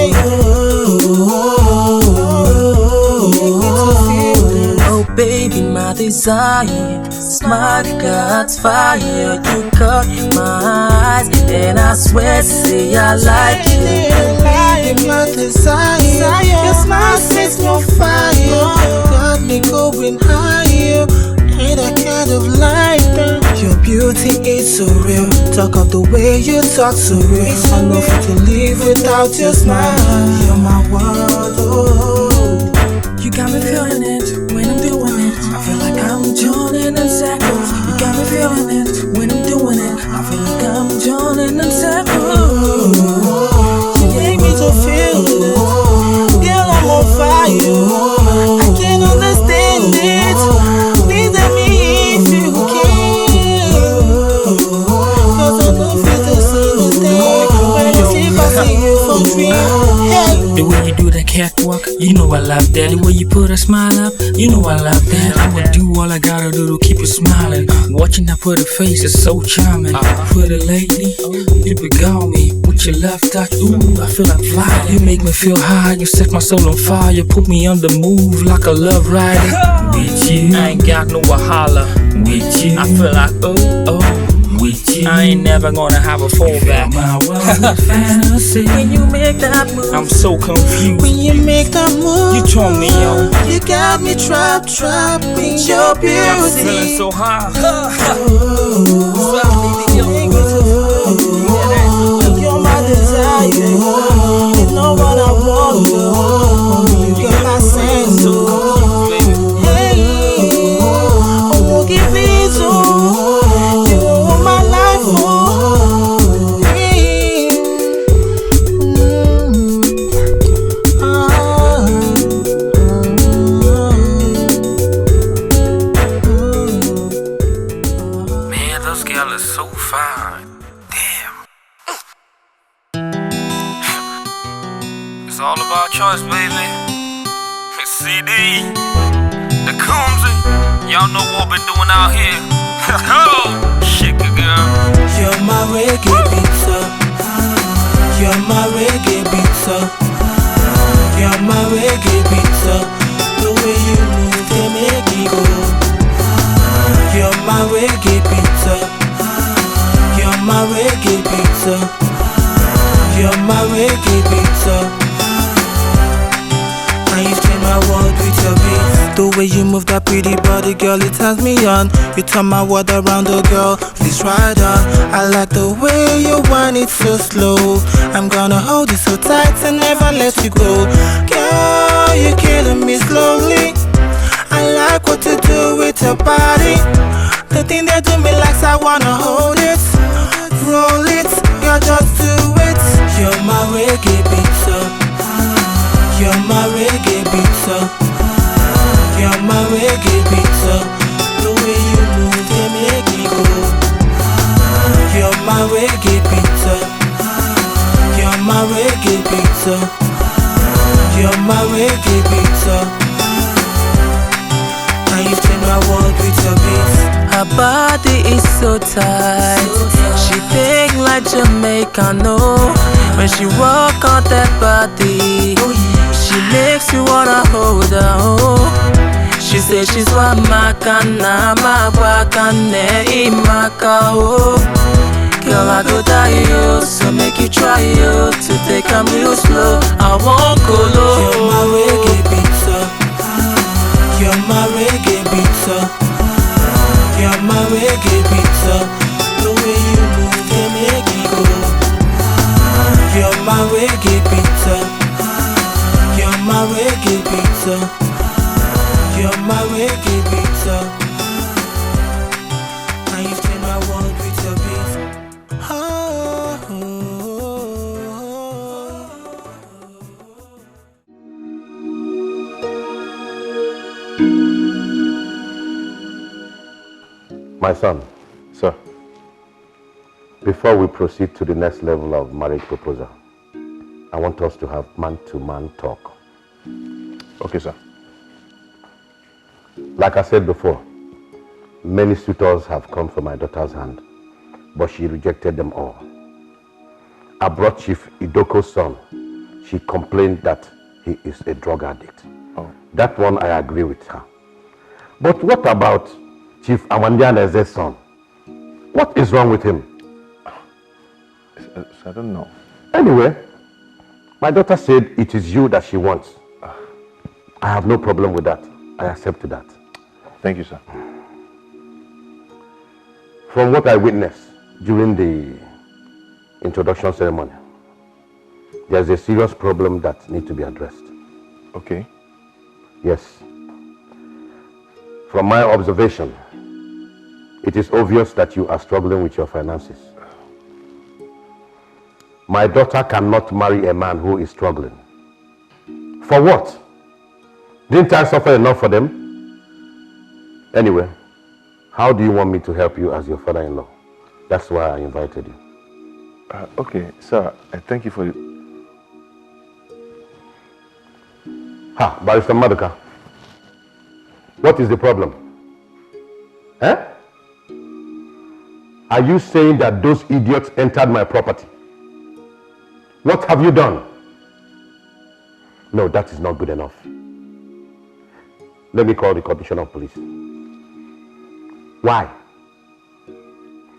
desire. Smart got fire. You caught my eyes, and I swear, say I like you. My desire, your smile sets no fire. Got me going higher. Ain't that kind of life that your beauty is so real. Talk of the way you talk so real. I know if to live without your smile. You're my world, oh. You got me feeling it when I'm doing it. I feel like I'm joining in circles. You got me feeling it when I'm doing it. I feel like I'm joining in circles. You make me to feel it. Girl, I'm on fire. I can't understand it. Please let me if you can. Cause I know feel the same thing. When I sleep, I see you for dream. The way you do that catwalk, you know I love that. The way you put a smile up, you know I love that. I would do all I gotta do to keep you smiling. Watching that pretty face is so charming. Pretty lady, you beguile me with your love touch. Ooh, I feel like flying. You make me feel high, you set my soul on fire. You put me on the move like a love rider. With you, I ain't got no wahala. With you, I feel like oh. With you, I ain't never gonna have a fallback. My world fantasy. When you make that move, I'm so confused. When you make that move, you turn me on. You got me trapped in your beauty. I'm feeling so high. You're my desire. You know what I want. You got my sense. Hey, oh, give it to. It's all about choice, baby. CD, the Coomsy. Y'all know what we're doing out here. Shit, good girl. You're my reggae pizza. You're my reggae pizza. You're my reggae pizza. The way you move, they make me go. You're my reggae pizza. You're my reggae pizza. You're my reggae pizza. And you change my world with your beat. The way you move that pretty body, girl, it turns me on. You turn my world around, the girl, please ride on. I like the way you whine it so slow. I'm gonna hold you so tight and never let you go. Girl, you're killing me slowly. I like what you do with your body. The thing that do me like I wanna hold it. Roll it, girl, just do it. You're my reggae pizza. You're my reggae pizza. You're my reggae pizza. The way you move, they make me go. You're my reggae pizza. You're my reggae pizza. You're my reggae pizza. And you change my world with your beats. Her body is so tight. She big like Jamaica, no. When she walk on that body, she makes you wanna hold her, oh. She says she's wa makana, mawakane imaka, oh. Girl, I go die, yo, so make you try, yo, to take a real slow. I won't go low. You're my reggae pizza. You're my reggae pizza. You're my reggae pizza. The way you move, they make me go. You're my reggae pizza. You're my reggae pizza. You're my reggae pizza. And you change my world with your beats. My son. Sir. Before we proceed to the next level of marriage proposal, I want us to have man-to-man talk. Okay, sir. Like I said before, many suitors have come from my daughter's hand, but she rejected them all. I brought Chief Idoko's son. She complained that he is a drug addict. Oh. That one I agree with her. But what about Chief Amandiane's son? What is wrong with him? I don't know. Anyway, my daughter said it is you that she wants. I have no problem with that. I accept that. Thank you, sir. From what I witnessed during the introduction ceremony, there's a serious problem that needs to be addressed. Okay. Yes. From my observation, it is obvious that you are struggling with your finances. My daughter cannot marry a man who is struggling. For what? Didn't I suffer enough for them? Anyway, how do you want me to help you as your father-in-law? That's why I invited you. Okay, sir, thank you for it. Barrister Maduka, what is the problem? Eh? Are you saying that those idiots entered my property? What have you done? No, that is not good enough. Let me call the Commissioner of Police. Why?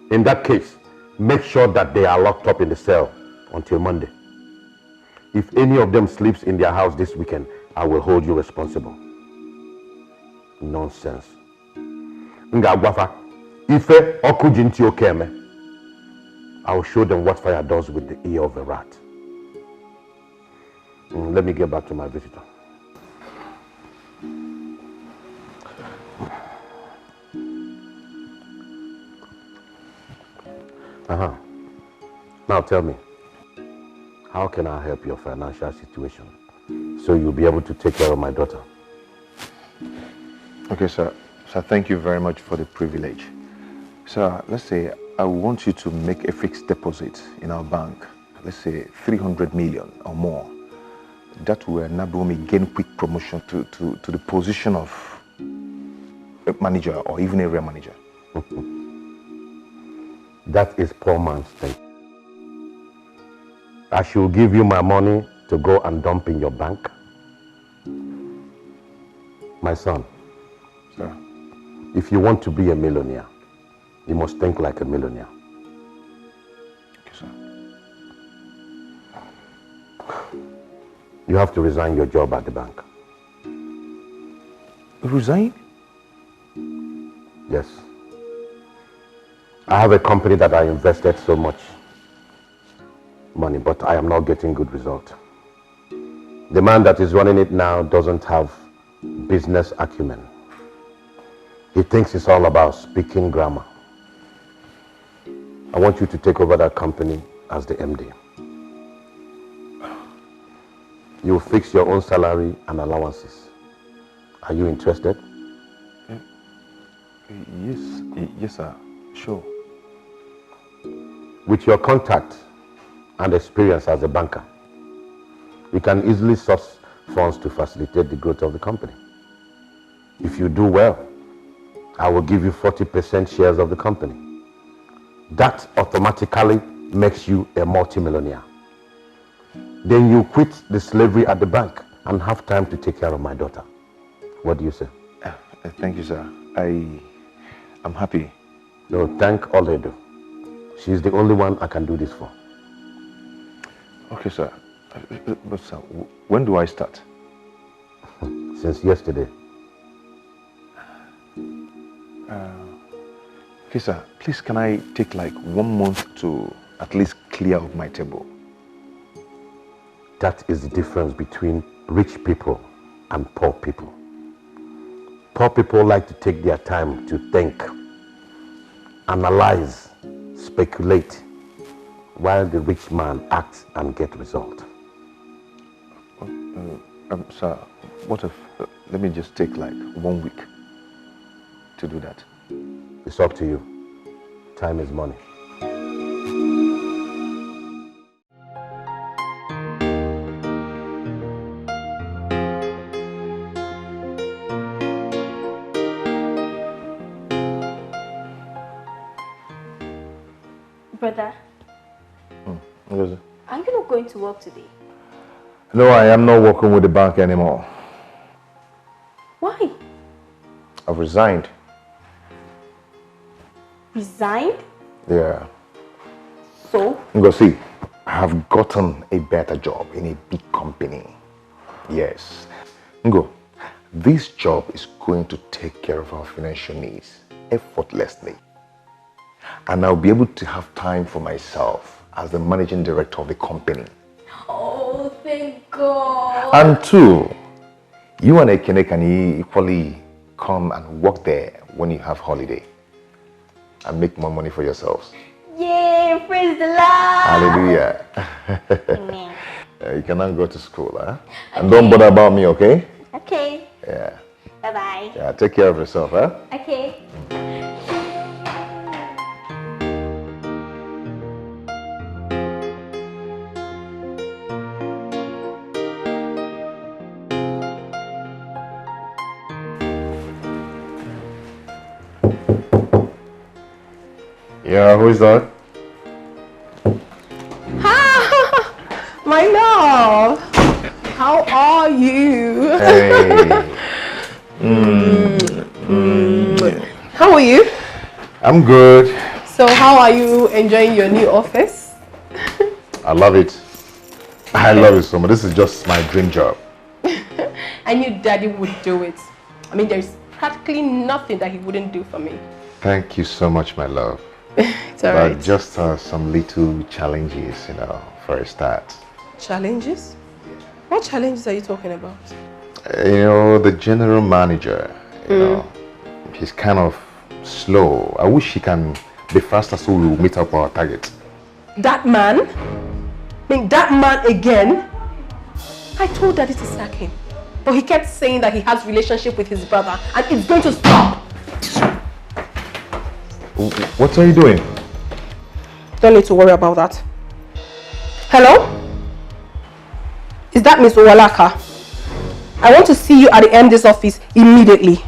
In that case, make sure that they are locked up in the cell until Monday. If any of them sleeps in their house this weekend, I will hold you responsible. Nonsense. Ngagwafa, ife okujinti okeme. I will show them what fire does with the ear of a rat. Let me get back to my visitor. Now tell me, how can I help your financial situation so you'll be able to take care of my daughter? Okay, sir. Sir, thank you very much for the privilege. Sir, let's say I want you to make a fixed deposit in our bank. Let's say 300 million or more. That will enable me gain quick promotion to the position of a manager or even area manager. That is poor man's thing. I should give you my money to go and dump in your bank. My son, sir, if you want to be a millionaire, you must think like a millionaire. Okay, sir. You have to resign your job at the bank. Resign? Yes. I have a company that I invested so much money, but I am not getting good result. The man that is running it now doesn't have business acumen. He thinks it's all about speaking grammar. I want you to take over that company as the MD. You fix your own salary and allowances. Are you interested? Yes, sir. Sure. With your contact and experience as a banker, you can easily source funds to facilitate the growth of the company. If you do well, I will give you 40% shares of the company. That automatically makes you a multimillionaire. Then you quit the slavery at the bank and have time to take care of my daughter. What do you say? Thank you, sir. I'm happy. No, thank Oledo. She's the only one I can do this for. Okay, sir. But sir, when do I start? Since yesterday. Okay, sir. Please, can I take like 1 month to at least clear up my table? That is the difference between rich people and poor people. Poor people like to take their time to think, analyze, speculate, while the rich man acts and gets result. Sir, what if, let me just take like 1 week to do that? It's up to you. Time is money. Brother, What is it? are you not going to work today? No, I am not working with the bank anymore. Why? I've resigned. Resigned? Yeah. So? Go see, I have gotten a better job in a big company. Yes. Go. This job is going to take care of our financial needs effortlessly. And I'll be able to have time for myself as the managing director of the company. Oh, thank God. And two, you and Ekene can equally come and work there when you have holiday and make more money for yourselves. Yay, praise the Lord. Hallelujah. Amen. You can now go to school, huh? Okay. And don't bother about me, okay? Okay. Yeah. Bye-bye. Yeah, take care of yourself, huh? Okay. Yeah, who is that? My love, how are you? Hey. How are you? I'm good. So how are you enjoying your new office? I love it. I love it so much. This is just my dream job. I knew Daddy would do it. I mean, there's practically nothing that he wouldn't do for me. Thank you so much, my love. It's all right. Just some little challenges, for a start. Challenges? What challenges are you talking about? The general manager, he's kind of slow. I wish he can be faster so we'll meet up our target. That man? I mean, that man again? I told Daddy to sack him. But he kept saying that he has relationship with his brother and it's going to stop. What are you doing? Don't need to worry about that. Hello? Is that Miss Owalaka? I want to see you at the MD's office immediately.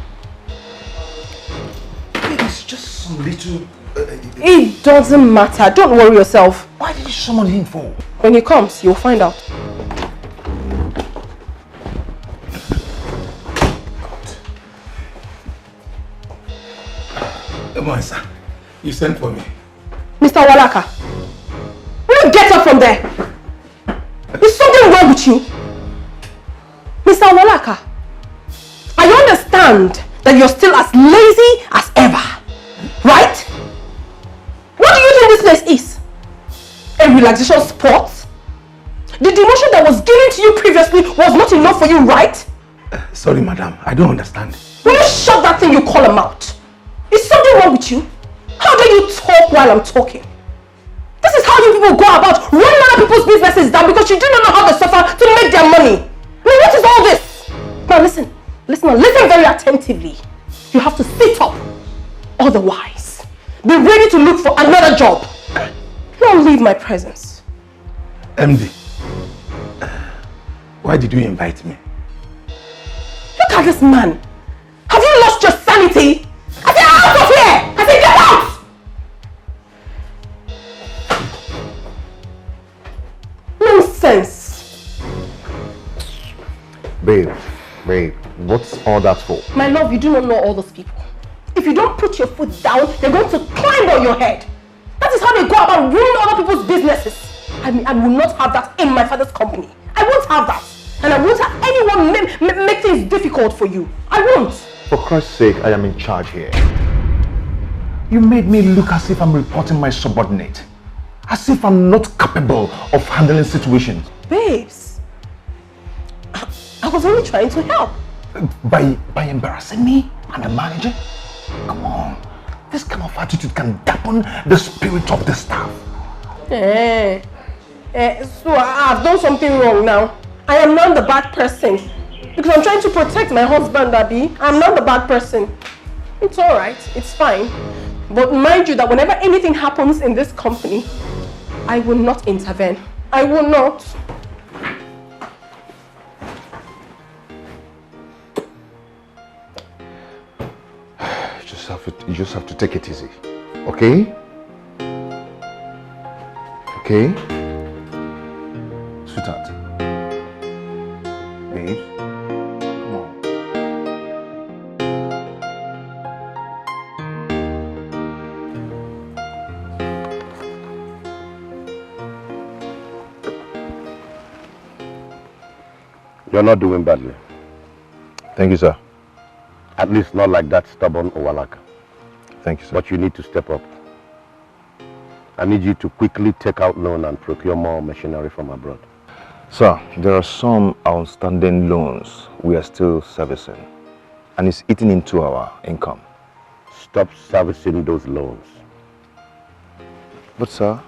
It's just some little... It doesn't matter. Don't worry yourself. Why did you summon him for? When he comes, you'll find out. Come on, sir. You sent for me. Mr. Owalaka, will you get up from there? Is something wrong with you? Mr. Owalaka, I understand that you're still as lazy as ever, right? What do you think this place is? A relaxation spot? The demotion that was given to you previously was not enough for you, right? Sorry, madam. I don't understand. Will you shut that thing you call a mouth? Is something wrong with you? How do you talk while I'm talking? This is how you people go about running other people's businesses down because you do not know how they suffer to make their money. I mean, what is all this? Now listen very attentively. You have to sit up. Otherwise, be ready to look for another job. Now leave my presence. MD, why did you invite me? Look at this man. Have you lost your sanity? I said out of here! I said get out! Nonsense. Babe, what's all that for? My love, you do not know all those people. If you don't put your foot down, they're going to climb on your head. That is how they go about ruining other people's businesses. I mean, I will not have that in my father's company. I won't have that. And I won't have anyone make things difficult for you. I won't. For Christ's sake, I am in charge here. You made me look as if I'm reporting my subordinate. As if I'm not capable of handling situations. Babes, I was only trying to help. By embarrassing me and the manager? Come on. This kind of attitude can dampen the spirit of the staff. So I've done something wrong now. I am not the bad person. Because I'm trying to protect my husband, Abby. I'm not the bad person. It's alright, it's fine. But mind you that whenever anything happens in this company, I will not intervene. I will not. You just have to take it easy. Okay? Okay? Sweetheart. Babe. Come on. You're not doing badly. Thank you, sir. At least not like that stubborn Owalaka. Thank you, sir. But you need to step up. I need you to quickly take out loan and procure more machinery from abroad. Sir, there are some outstanding loans we are still servicing, and it's eating into our income. Stop servicing those loans. But sir,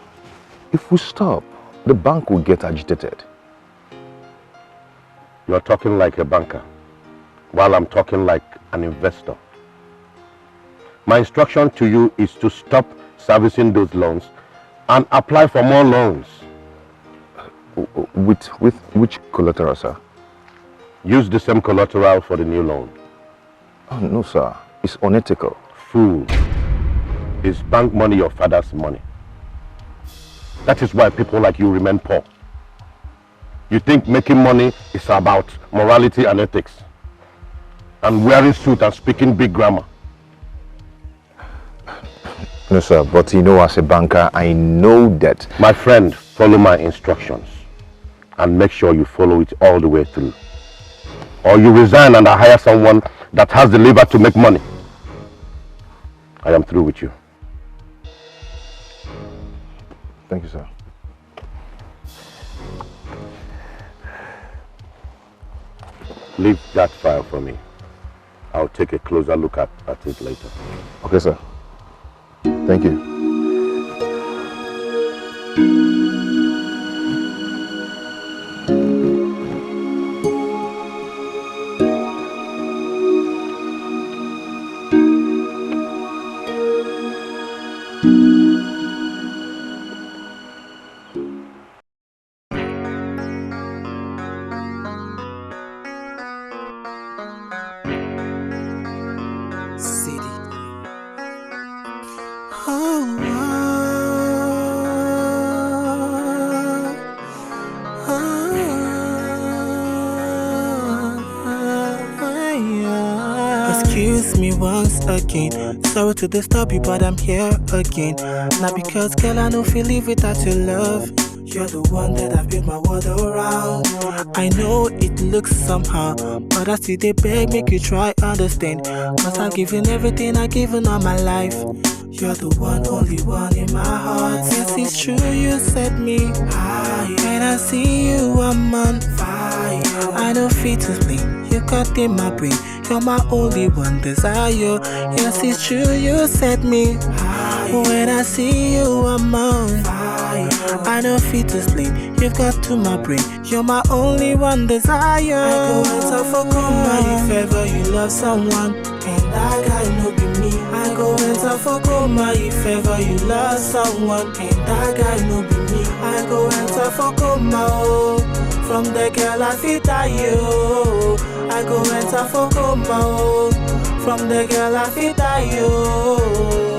if we stop, the bank will get agitated. You're talking like a banker, while I'm talking like an investor. My instruction to you is to stop servicing those loans and apply for more loans. With which collateral, sir? Use the same collateral for the new loan. Oh, no, sir. It's unethical. Fool. Is bank money your father's money? That is why people like you remain poor. You think making money is about morality and ethics, and wearing suit and speaking big grammar. No, sir, but you know, as a banker, I know that... My friend, follow my instructions and make sure you follow it all the way through. Or you resign and I hire someone that has the liver to make money. I am through with you. Thank you, sir. Leave that file for me. I'll take a closer look at it later. Okay, sir. Thank you. Again. Sorry to disturb you, but I'm here again. Not because, girl, I don't feel live without your love. You're the one that I've built my world around. I know it looks somehow, but I see they beg, make you try understand. Cause I've given everything, I've given all my life. You're the one, only one in my heart. Yes, it's true, you set me high. When I see you, I'm on fire. I don't feel to sleep, you got in my brain. You're my only one desire. Yes, it's true, you set me high. When I see you, I'm on fire. I don't feel to sleep, you've got to my brain. You're my only one desire. I go enter for coma if ever you love someone, and that guy no be me. I go enter for coma if ever you love someone, and that guy no be me. I go enter for coma, oh. From the girl I fit die, yo. I go enter for coma, oh. From the girl I fit die, yo.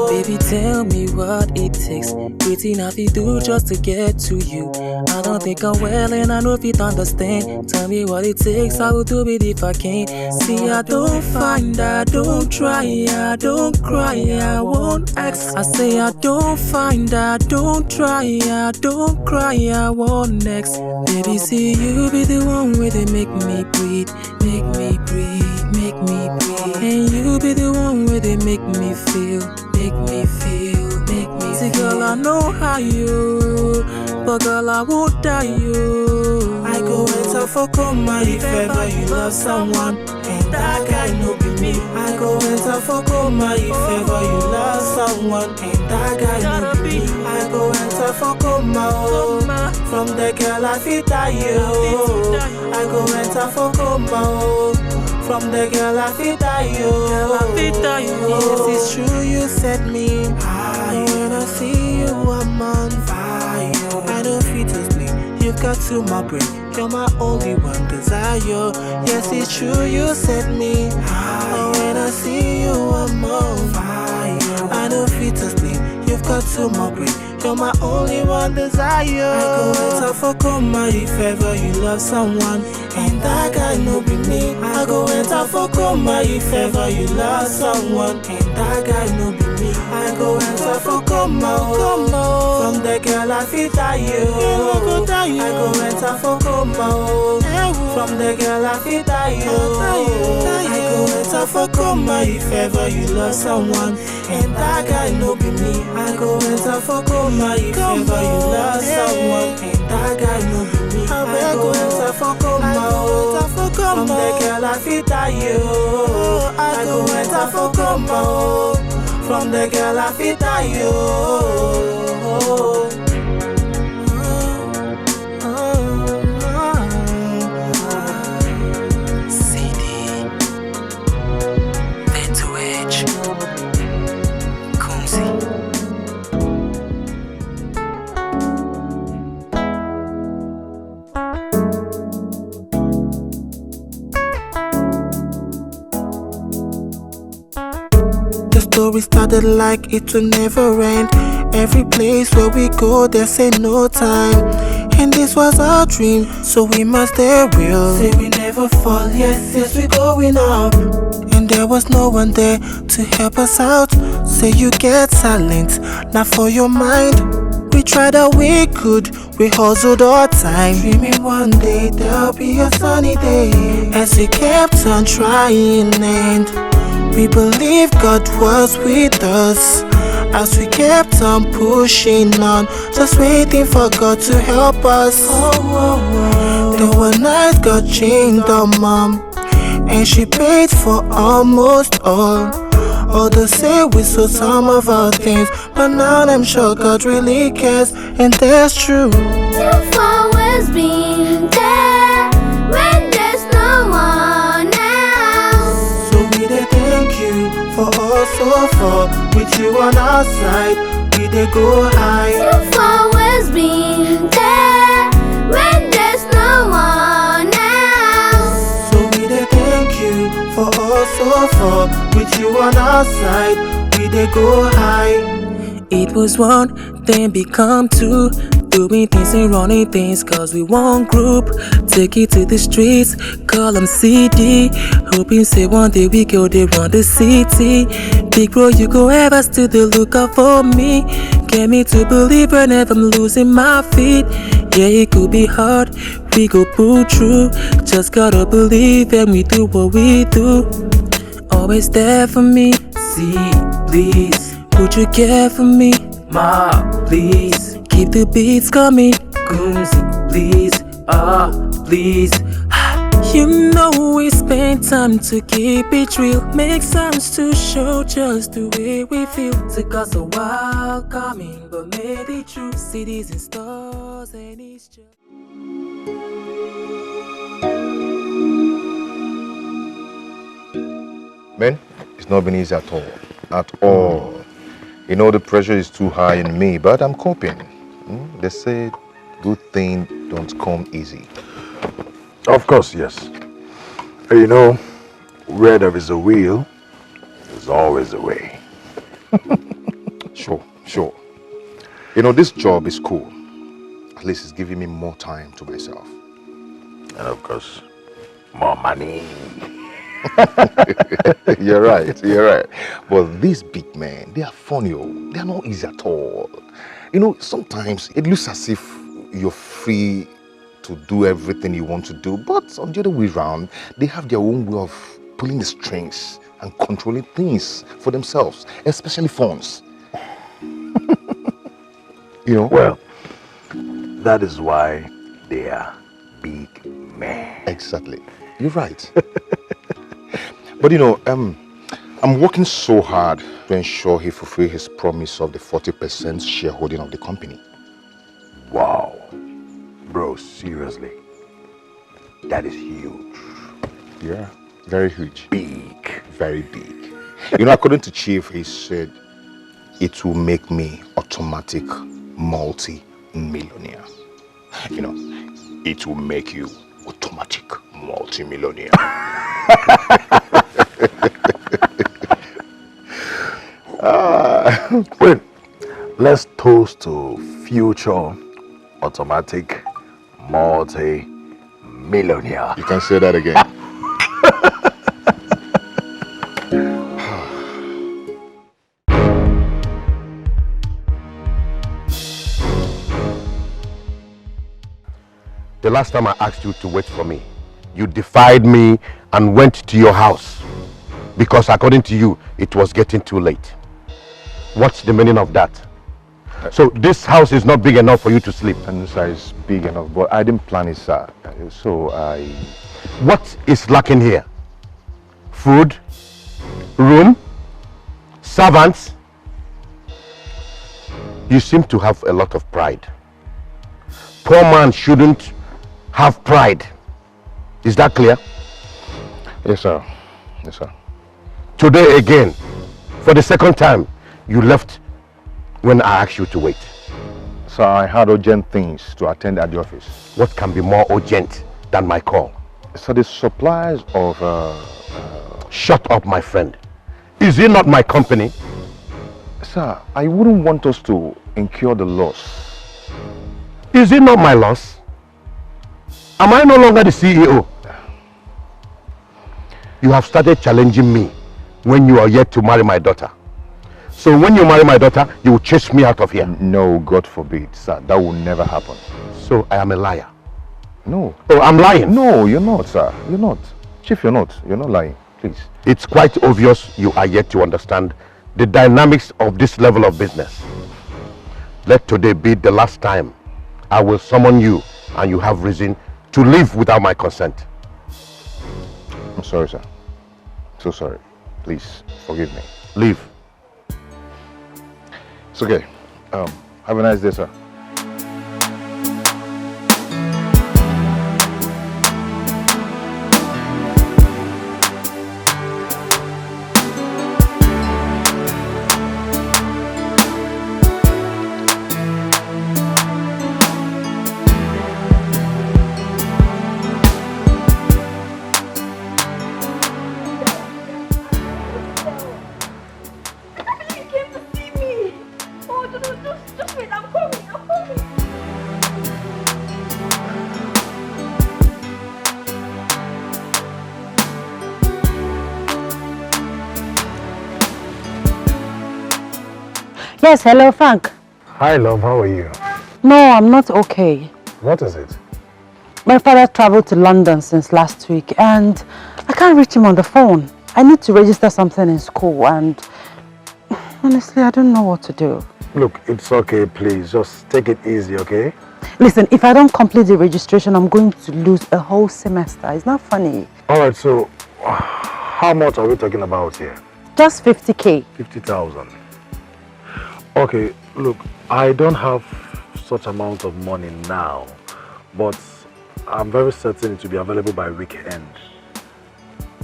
Baby, tell me what it takes. Waiting I fi do just to get to you. I don't think I'm well and I know if you understand. Tell me what it takes, I will do it if I can. See, I don't find, I don't try, I don't cry, I won't ask. I say I don't find, I don't try, I don't cry, I won't next. Baby, see, you be the one where they make me breathe, make me breathe, make me breathe. And you be the one where they make me feel, make me feel, make me see, girl, I know how you, but girl, I won't die you. I go enter for coma if ever you love someone, and that guy no be me. I go enter for coma if ever you love someone, and that guy no be me. I go enter for coma, oh. From the girl I fit die, yo. I go enter for coma, oh. From the girl I fit die, yo. Yes, it's true, you set me high. When I see you, I'm on fire. I don't feel to sleep, you've got to my brain. You're my only one desire. Yes, it's true, you set me high. When I see you, I'm on fire. I don't feel to sleep, you've got to my brain. You're my only one desire. I go enter for coma if ever you love someone, and that guy no be me. I go enter for coma if ever you love someone, and that guy no be me. I go enter for for coma, oh. From the girl I fit die you. I go enter for coma, oh. From the girl I fit die you. I go enter for coma if ever you love someone and that guy no be me. I go enter for coma if ever you love someone and that guy no be me. I go enter for coma, oh. From the girl I fit die you. I go enter for coma, oh. From the girl I fit die you. Story started like it will never end. Every place where we go, they say no time. And this was our dream, so we must stay real. Say we never fall, yes, we going up. And there was no one there to help us out. Say you get silent, not for your mind. We tried all we could, we hustled all time. Dreaming one day there'll be a sunny day. As we kept on trying and we believe God was with us as we kept on pushing on, just waiting for God to help us. There were nights God changed our mom, and she paid for almost all. Others say we sold some of our things, but now I'm sure God really cares, and that's true. You've always been there when there's no one else. So we dey thank you for all so far. With you on our side, we dey go high. You've always been there when there's no one else. So we dey thank you for all so far. With you on our side, we dey go high. It was one, then become two. Doing things and running things cause we one group. Take it to the streets, call them CD. Hoping say one day we go they run the city. Big bro, you go ever still the lookout for me. Get me to believe whenever I'm losing my feet. Yeah, it could be hard, we go pull through. Just gotta believe and we do what we do. Always there for me, see, please. Would you care for me, ma, please? Keep the beats coming, Goomsy, please, please. You know we spend time to keep it real. Make sounds to show just the way we feel. Took us a while coming, but made it true. Cities and stars and it's just... Man, it's not been easy at all. At all. You know the pressure is too high in me, but I'm coping. They say good things don't come easy. Of course, yes. You know, where there is a will, there's always a way. Sure. You know, this job is cool. At least it's giving me more time to myself. And of course, more money. You're right. But these big men, they are funny. They are not easy at all. You know, sometimes it looks as if you're free to do everything you want to do, but on the other way around, they have their own way of pulling the strings and controlling things for themselves, especially phones. You know? Well, that is why they are big men. Exactly. You're right. But you know, I'm working so hard to ensure he fulfills his promise of the 40% shareholding of the company. Wow. Bro, seriously. That is huge. Yeah, very huge. Big. Very big. You know, according to Chief, he said it will make me automatic multi-millionaire. You know, it will make you automatic multi-millionaire. Wait, let's toast to future automatic multi-millionaire. You can say that again. The last time I asked you to wait for me, you defied me and went to your house because according to you, it was getting too late. What's the meaning of that? So this house is not big enough for you to sleep? And sir, it's big enough, but I didn't plan it, sir. So I... What is lacking here? Food? Room? Servants? You seem to have a lot of pride. Poor man shouldn't have pride. Is that clear? Yes, sir. Yes, sir. Today again, for the second time, you left when I asked you to wait. Sir, I had urgent things to attend at the office. What can be more urgent than my call? So the supplies of... Shut up, my friend. Is it not my company? Sir, I wouldn't want us to incur the loss. Is it not my loss? Am I no longer the CEO? You have started challenging me when you are yet to marry my daughter. So when you marry my daughter, you will chase me out of here. No, God forbid, sir. That will never happen. So I am a liar? No. Oh, I'm lying? No, you're not, sir. You're not. Chief, you're not. You're not lying. Please. It's quite obvious you are yet to understand the dynamics of this level of business. Let today be the last time I will summon you and you have reason to leave without my consent. I'm sorry, sir. So sorry. Please, forgive me. Leave. It's okay. Have a nice day, sir. Yes, hello, Frank. Hi, love. How are you? No, I'm not okay. What is it? My father traveled to London since last week and I can't reach him on the phone. I need to register something in school and honestly, I don't know what to do. Look, it's okay, please. Just take it easy, okay? Listen, if I don't complete the registration, I'm going to lose a whole semester. It's not funny. Alright, so how much are we talking about here? Just 50K. 50,000. Okay, look, I don't have such amount of money now, but I'm very certain it will be available by weekend.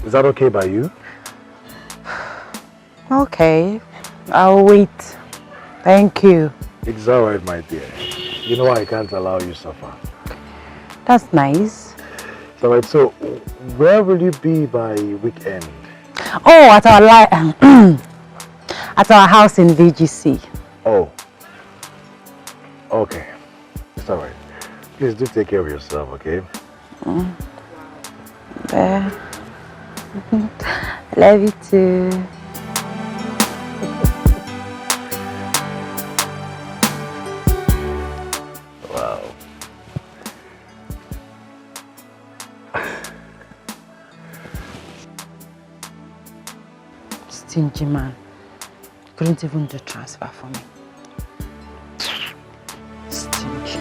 Is that okay by you? Okay, I'll wait. Thank you. It's alright, my dear. You know I can't allow you suffer. That's nice. It's alright, so where will you be by weekend? Oh, at our at our house in VGC. Oh. Okay. It's alright. Please do take care of yourself, okay? I love you too. Wow. Stingy man. Couldn't even do transfer for me. Stingy.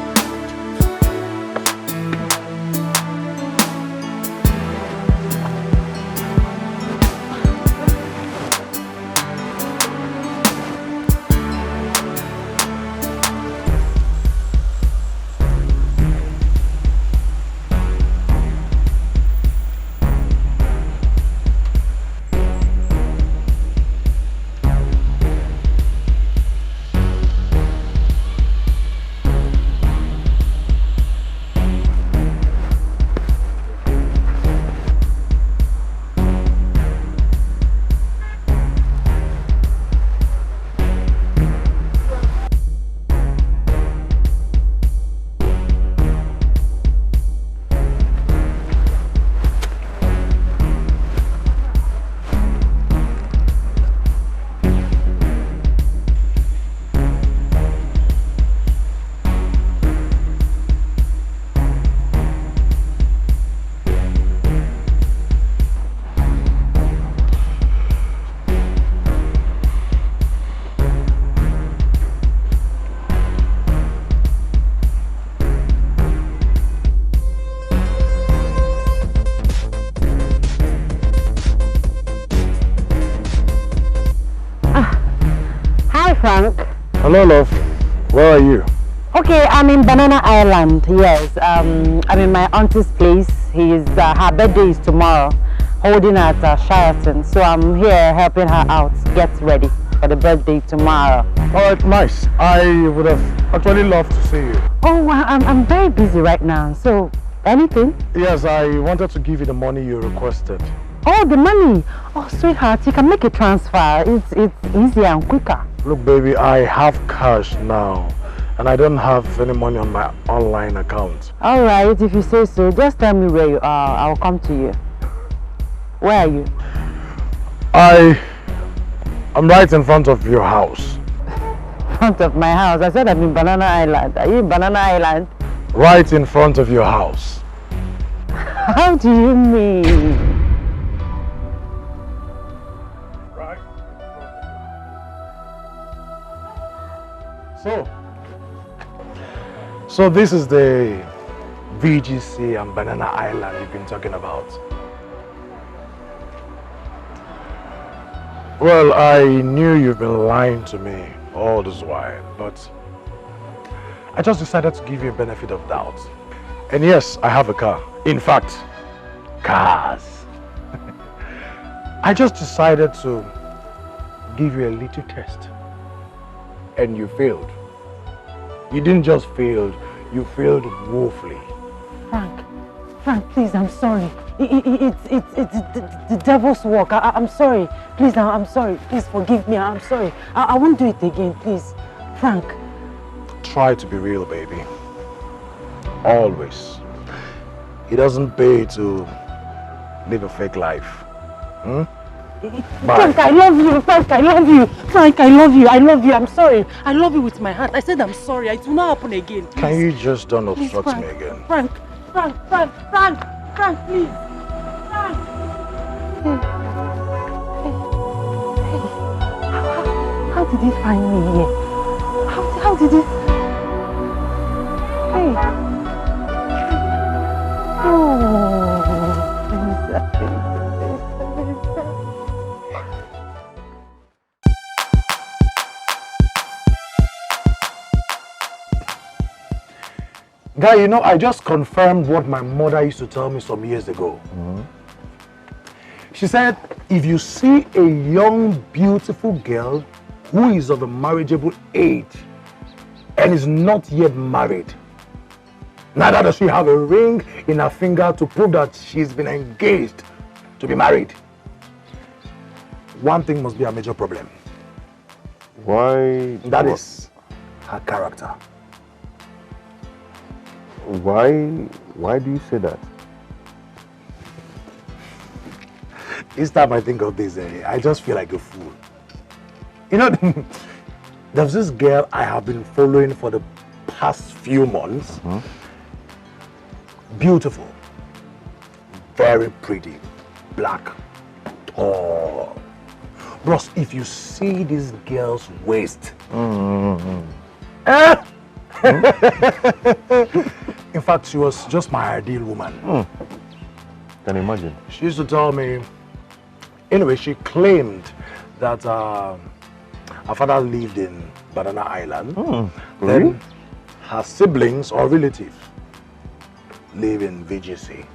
Frank. Hello, love. Where are you? Okay, I'm in Banana Island. Yes, I'm in my auntie's place. Her birthday is tomorrow, holding at Sheraton. So I'm here helping her out, get ready for the birthday tomorrow. Alright, nice. I would have actually loved to see you. Oh, well, I'm very busy right now. So, anything? Yes, I wanted to give you the money you requested. Oh, the money. Oh, sweetheart, you can make a transfer. It's easier and quicker. Look, baby, I have cash now. And I don't have any money on my online account. Alright, if you say so, just tell me where you are. I'll come to you. Where are you? I'm right in front of your house. Front of my house? I said I'm in Banana Island. Are you in Banana Island? Right in front of your house. How do you mean? Right. So this is the VGC and Banana Island you've been talking about. Well, I knew you've been lying to me all this while, but I just decided to give you a benefit of doubt. And yes, I have a car. In fact, cars. I just decided to give you a little test. And you failed. You didn't just fail, you failed woefully. Frank, please, I'm sorry. It's the devil's work. I'm sorry. Please, I'm sorry. Please forgive me. I'm sorry. I won't do it again, please. Frank. Try to be real, baby. Always. It doesn't pay to live a fake life. Hmm? Frank, I love you. Frank, I love you. Frank, I love you. I love you. I'm sorry. I love you with my heart. I said I'm sorry. It will not happen again. Please. Can you just don't obstruct Please, me again? Frank, please. Frank. How did he find me here? How did he? Hey. Guy, you know, I just confirmed what my mother used to tell me some years ago. She said, if you see a young, beautiful girl who is of a marriageable age and is not yet married, neither does she have a ring in her finger to prove that she's been engaged to be married, one thing must be a major problem. Why? That is her character. Why do you say that? Each time I think of this, I just feel like a fool. You know, there's this girl I have been following for the past few months. Beautiful, very pretty, black, tall. Bros, if you see this girl's waist, in fact, she was just my ideal woman. Can you imagine? She used to tell me, anyway, she claimed that her father lived in Banana Island. Really? Then her siblings or relatives live in VGC.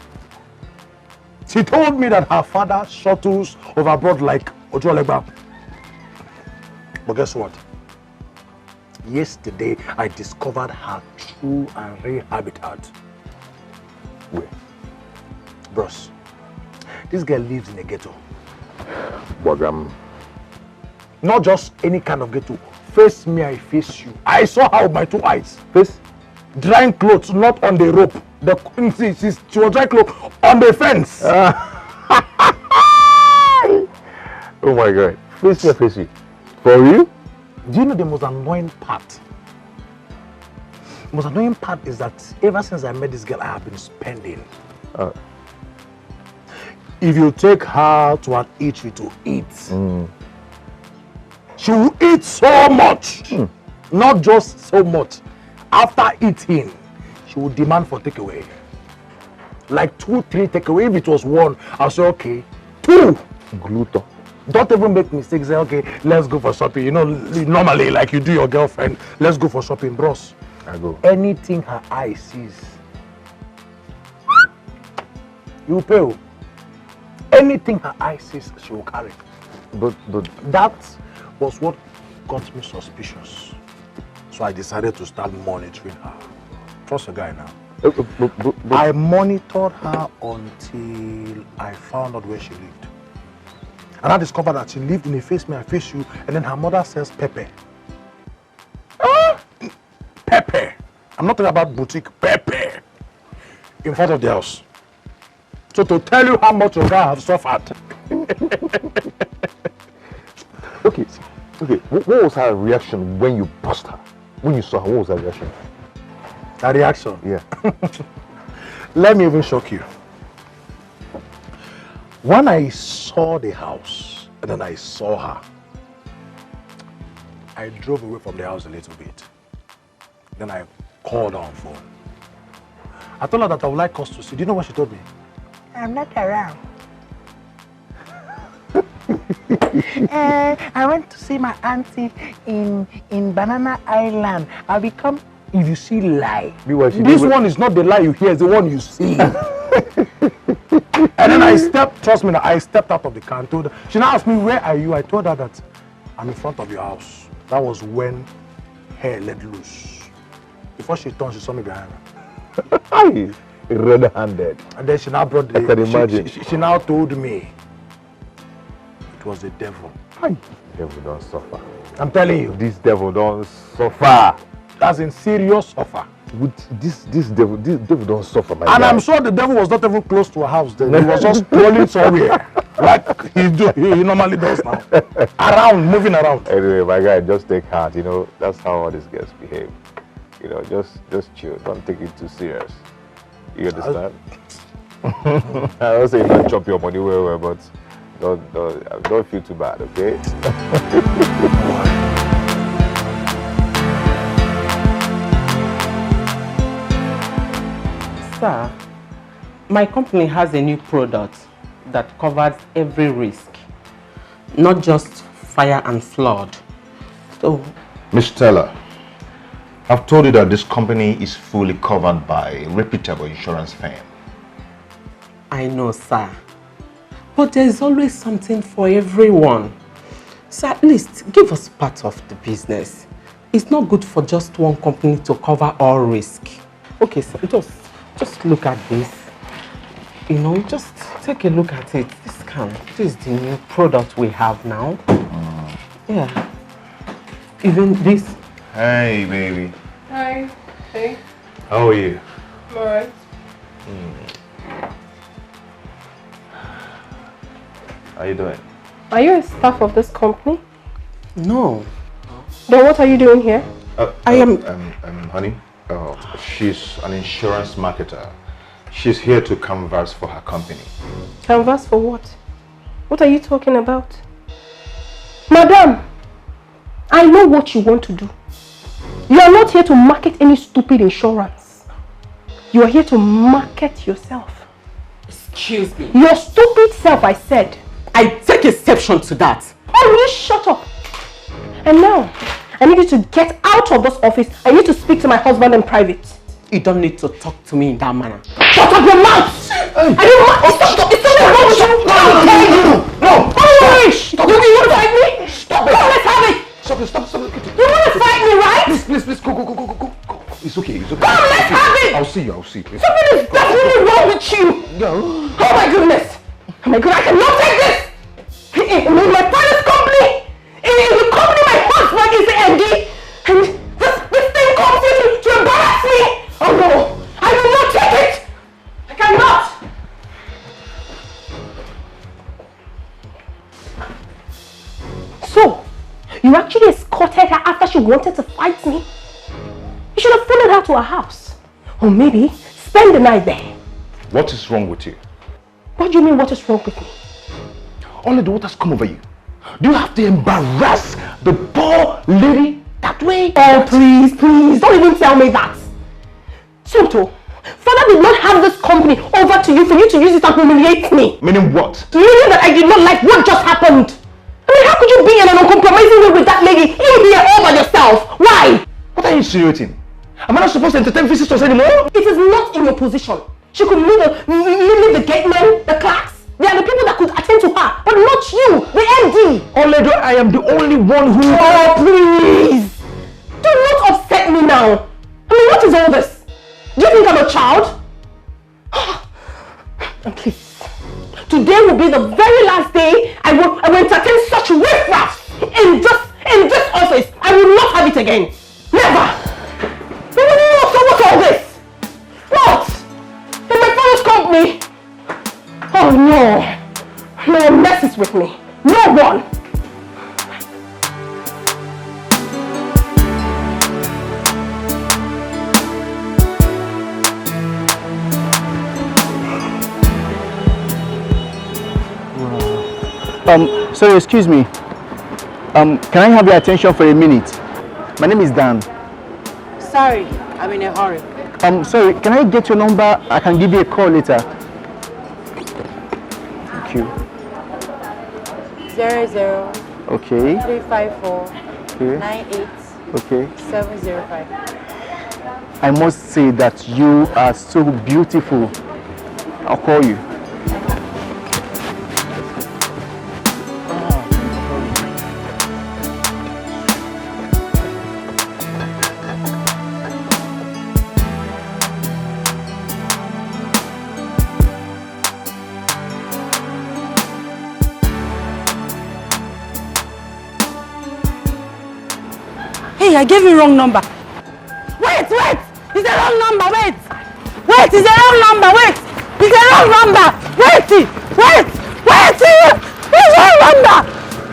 She told me that her father shuttles over abroad like Ojolegba. But guess what? Yesterday, I discovered her true and real habitat. Where? Bros, this girl lives in a ghetto. Not just any kind of ghetto. Face me, I face you. I saw her with my two eyes. Face? Drying clothes, not on the rope. She was drying clothes on the fence. Oh my God. Face me, face you. For you? Do you know the most annoying part? The most annoying part is that ever since I met this girl, I have been spending. If you take her to an eatery to eat, she will eat so much. Not just so much. After eating, she will demand for takeaway. Like 2, 3 takeaway. If it was one, I'll say, okay, 2. Gluto. Don't even make mistakes. Say, okay, let's go for shopping. You know, normally, like you do your girlfriend, let's go for shopping, bros. I go. Anything her eye sees, you pay. Anything her eye sees, she will carry. But that was what got me suspicious. So I decided to start monitoring her. Trust the guy now. I monitored her until I found out where she lived. And I discovered that she lived in a face me, I face you, and then her mother sells pepper. Pepper. I'm not talking about boutique, pepper. In front of the house. So to tell you how much your guy has suffered. Okay. What was her reaction when you bust her? When you saw her, what was her reaction? Her reaction? Yeah. Let me even shock you. When I saw the house and then I saw her, I drove away from the house a little bit. Then I called her on phone. I told her that I would like us to see. Do you know what she told me? I'm not around. I went to see my auntie in Banana Island. I'll become, if you see lie. This one is not the lie you hear, it's the one you see. And then I stepped out of the car and told her. She now asked me, where are you? I told her that I'm in front of your house. That was when hair let loose. Before she turned, she saw me behind her. Red-handed. And then she now brought the... I can imagine. She now told me it was the devil. The devil don't suffer. I'm telling you. This devil don't suffer. That's in serious suffer. This devil don't suffer, my And guy. I'm sure the devil was not even close to her house then. He was just rolling somewhere. Like he normally does now. Moving around. Anyway, my guy, just take heart. You know, that's how all these girls behave. You know, just chill. Don't take it too serious. You understand? I don't say you don't chop your money well, but don't feel too bad, okay? Sir, my company has a new product that covers every risk, not just fire and flood. So, Miss Stella, I've told you that this company is fully covered by a reputable insurance firm. I know, sir. But there is always something for everyone. So at least give us part of the business. It's not good for just one company to cover all risk. Okay, sir, just look at this. You know, just take a look at it. This is the new product we have now. Yeah. Even this. Hey, baby. Hi. Hey. How are you? I'm alright. How you doing? Are you a staff of this company? No. Then what are you doing here? I am... honey, she's an insurance marketer. She's here to canvass for her company. Canvas for what? What are you talking about? Madam, I know what you want to do. You are not here to market any stupid insurance. You are here to market yourself. Excuse me. Your stupid self, I said. I take exception to that. Oh, will you shut up? And now, I need you to get out of this office. I need to speak to my husband in private. You don't need to talk to me in that manner. Shut up your mouth! Are you mad? It's something wrong with you! No! Stop! You want to fight me? Stop it! Let's have it! Stop. You want to fight me, right? Please, go. It's okay. Come, let's have it! I'll see you. Please. Something is definitely wrong with you! No. Oh my goodness! Oh my god, I cannot take this! In my father's company! In the company my husband is the MD! And this thing comes here to embarrass me! Oh no! I will not take it! I cannot! So, you actually escorted her after she wanted to fight me? You should have followed her to her house. Or maybe spend the night there. What is wrong with you? What do you mean, what is wrong with me? Only the waters come over you. Do you have to embarrass the poor lady that way? Oh, please, don't even tell me that. Suitor, Father did not have this company over to you for you to use it and humiliate me. Meaning what? Meaning that I did not like what just happened. could you be in an uncompromising way with that lady? You here all by yourself. Why? What are you insinuating? Am I not supposed to entertain visitors anymore? It is not in your position. She could leave the gate men, the clerks. They are the people that could attend to her, but not you, the MD. Oledo, I am the only one who... Oh, please! Do not upset me now. I mean, what is all this? Do you think I'm a child? And please, today will be the very last day I will entertain such riffraff in this office. I will not have it again. Never! What's all this? What? In my father's company? Oh no! No one messes with me. No one! Sorry, excuse me. Can I have your attention for a minute? My name is Dan. Sorry, I'm in a hurry. Sorry, can I get your number? I can give you a call later. Thank you. 00. Okay. 354. Okay. 98. Okay. 705. I must say that you are so beautiful. I'll call you. Hey, I gave you wrong number. Wait! It's the wrong number, wait! It's the wrong number, wait! It's the wrong number! Wait! It's the wrong number!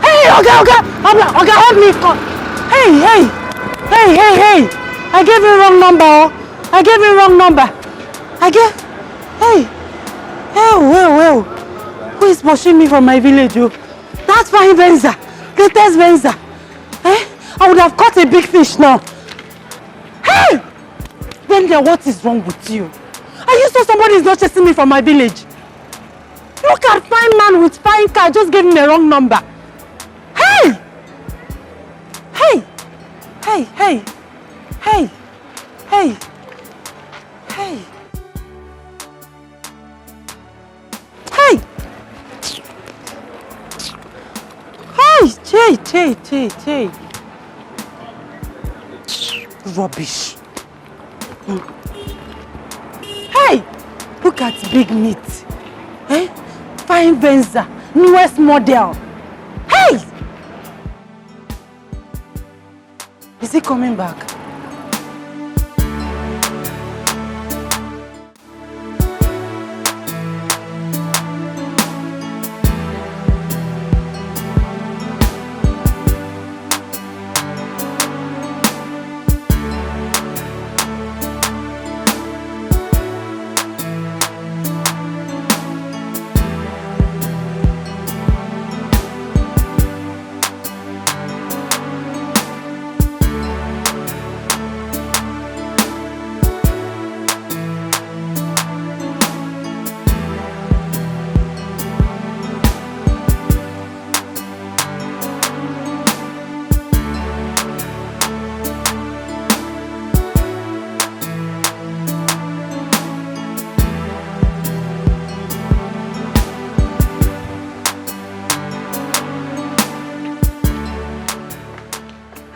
Hey, okay, help me call. Hey! I gave you wrong number, Well. Who is pushing me from my village, oh? That's fine, Venza. Latest Venza. I would have caught a big fish now. Hey! Brenda, what is wrong with you? Are you sure somebody is not chasing me from my village? Look at fine man with fine car, just gave me a wrong number. Hey! Hey! Hey! Rubbish. Hey! Look at big meat. Fine Venza, newest model. Hey! Is he coming back?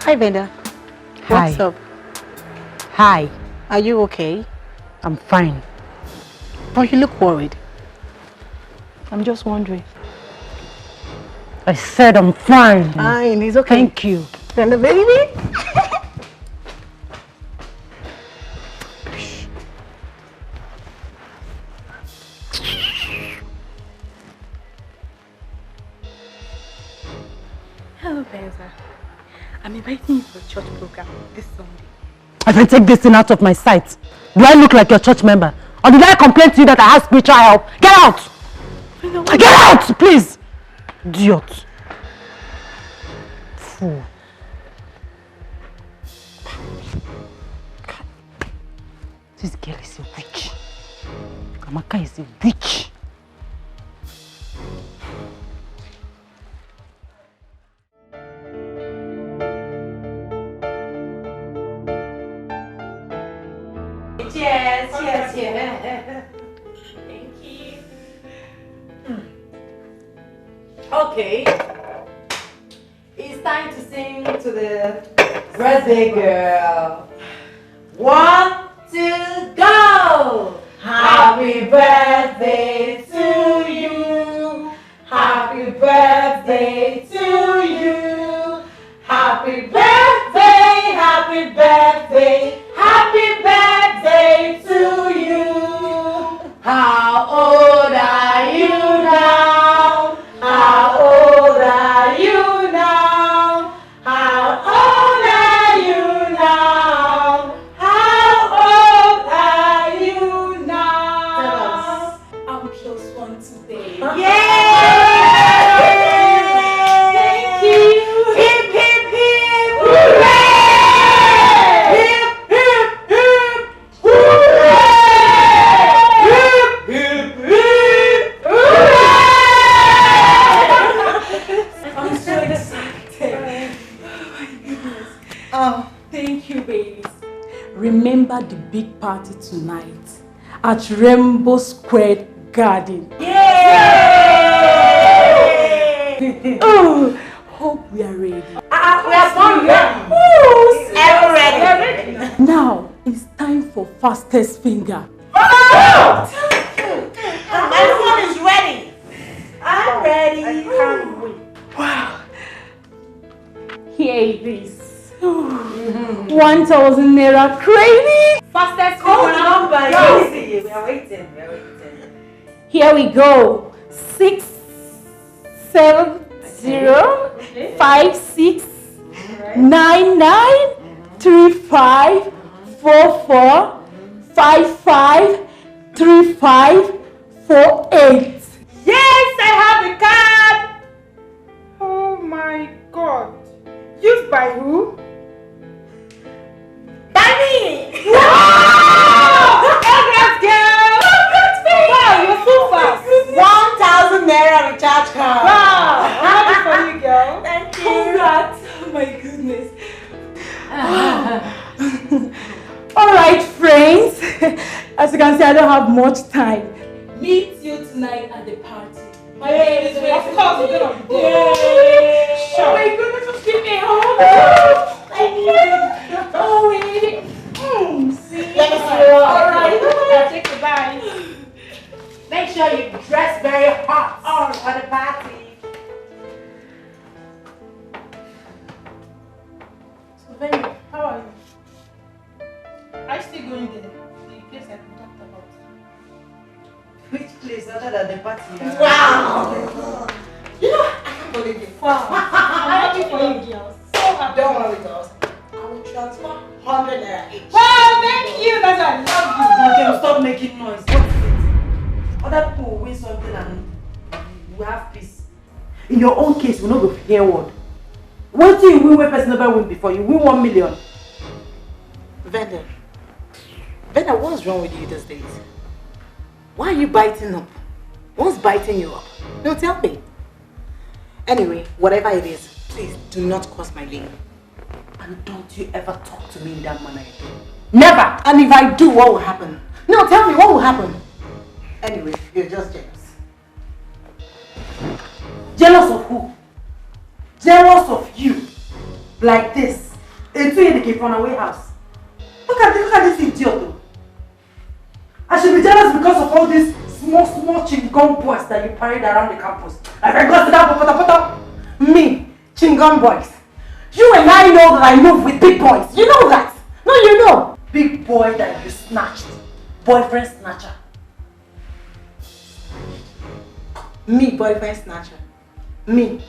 Hi, Venda. Hi. What's up? Hi. Are you okay? I'm fine. But you look worried. I'm just wondering. I said I'm fine. Fine, it's okay. Thank you. Venda, baby. Hello, Benza. I'm inviting you for a church program this Sunday. I can take this thing out of my sight. Do I look like your church member? Or did I complain to you that I have spiritual help? Get out! Get out, please! Idiot. Fool. This girl is a witch. Amaka is a witch. Okay. It's time to sing to the birthday girl. 1, 2, go! Happy birthday to you. Happy birthday to you. Happy birthday, happy birthday, happy birthday to you. How old are you now? How old are you now? How old are you now? How old are you now? Tell us. I'm +1 today. Yay! Thank you. Hip, hip, hip. Hooray! Hip, hip, hip. Hooray! Hip, hip, hip. Hooray! I'm so excited. Oh, thank you, babies. Remember the big party tonight at Rainbow Square Garden. Yay! Oh, hope we are ready. We are born ready. Ever ready. Now it's time for fastest finger. My phone is ready. I'm ready. I can't wait. Wow. Here it is. 1,000 naira crazy. Fastest Call the number. Go. Easy. We are waiting. We are waiting. Here we go. 6, 7, 0, 5, 6, 9, 9, 3, 5, 4, 4, 5, 5, 3, 5, 4, 8. Yes, I have the card. Oh my God. Used by who? By me. Wow! Congrats, girl. Congrats, baby. Wow, you're so fast. 1,000 naira recharge card. Wow. Happy for you, girl. Thank you. Congrats. Oh my goodness. Alright, friends. As you can see, I don't have much time. Meet you tonight at the party. My name is Of course, we're gonna be there. Sure. Oh my goodness, just give me a hug. Thank you. Oh, wait. See? Let me see. Alright. Take the bag. Make sure you dress very hot for the party. So, Venu, how are you? Are you still going there? The place I talked about. Which place other than the party? Wow! You know, I can't believe it. Wow. I'm happy for you, girls. So happy. Don't worry, girls. I will transfer 100 naira each. Wow, thank you. That's why I love you. Okay, stop making noise. What is it? Other people will win something and we have peace. In your own case, we will not go hear word. What do you win when person never win before? You win 1 million. Venda, what's wrong with you these days? Why are you biting up? What's biting you up? No, tell me. Anyway, whatever it is, please do not cross my lane. And don't you ever talk to me in that manner again. Never! And if I do, what will happen? No, tell me, what will happen? Anyway, you're just jealous. Jealous of who? Jealous of you. Like this. It's in the away house. Look at this idiot though. I should be jealous because of all these small chingum boys that you parade around the campus. Like I got to that pota. Me, chingum boys. You and I know that I move with big boys. You know that. No, you know. Big boy that you snatched. Boyfriend snatcher. Me, boyfriend snatcher. Me.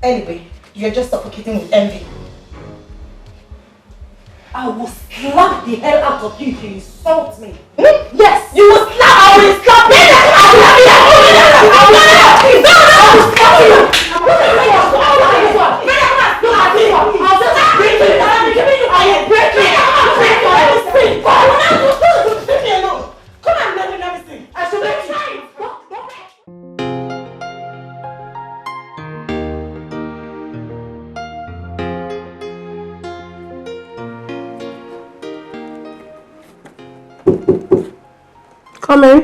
Anyway, you're just suffocating with envy. I will slap the hell out of you if you insult me. Yes, you will slap. I will slap you. Come on, let me see. I should let you. Come in.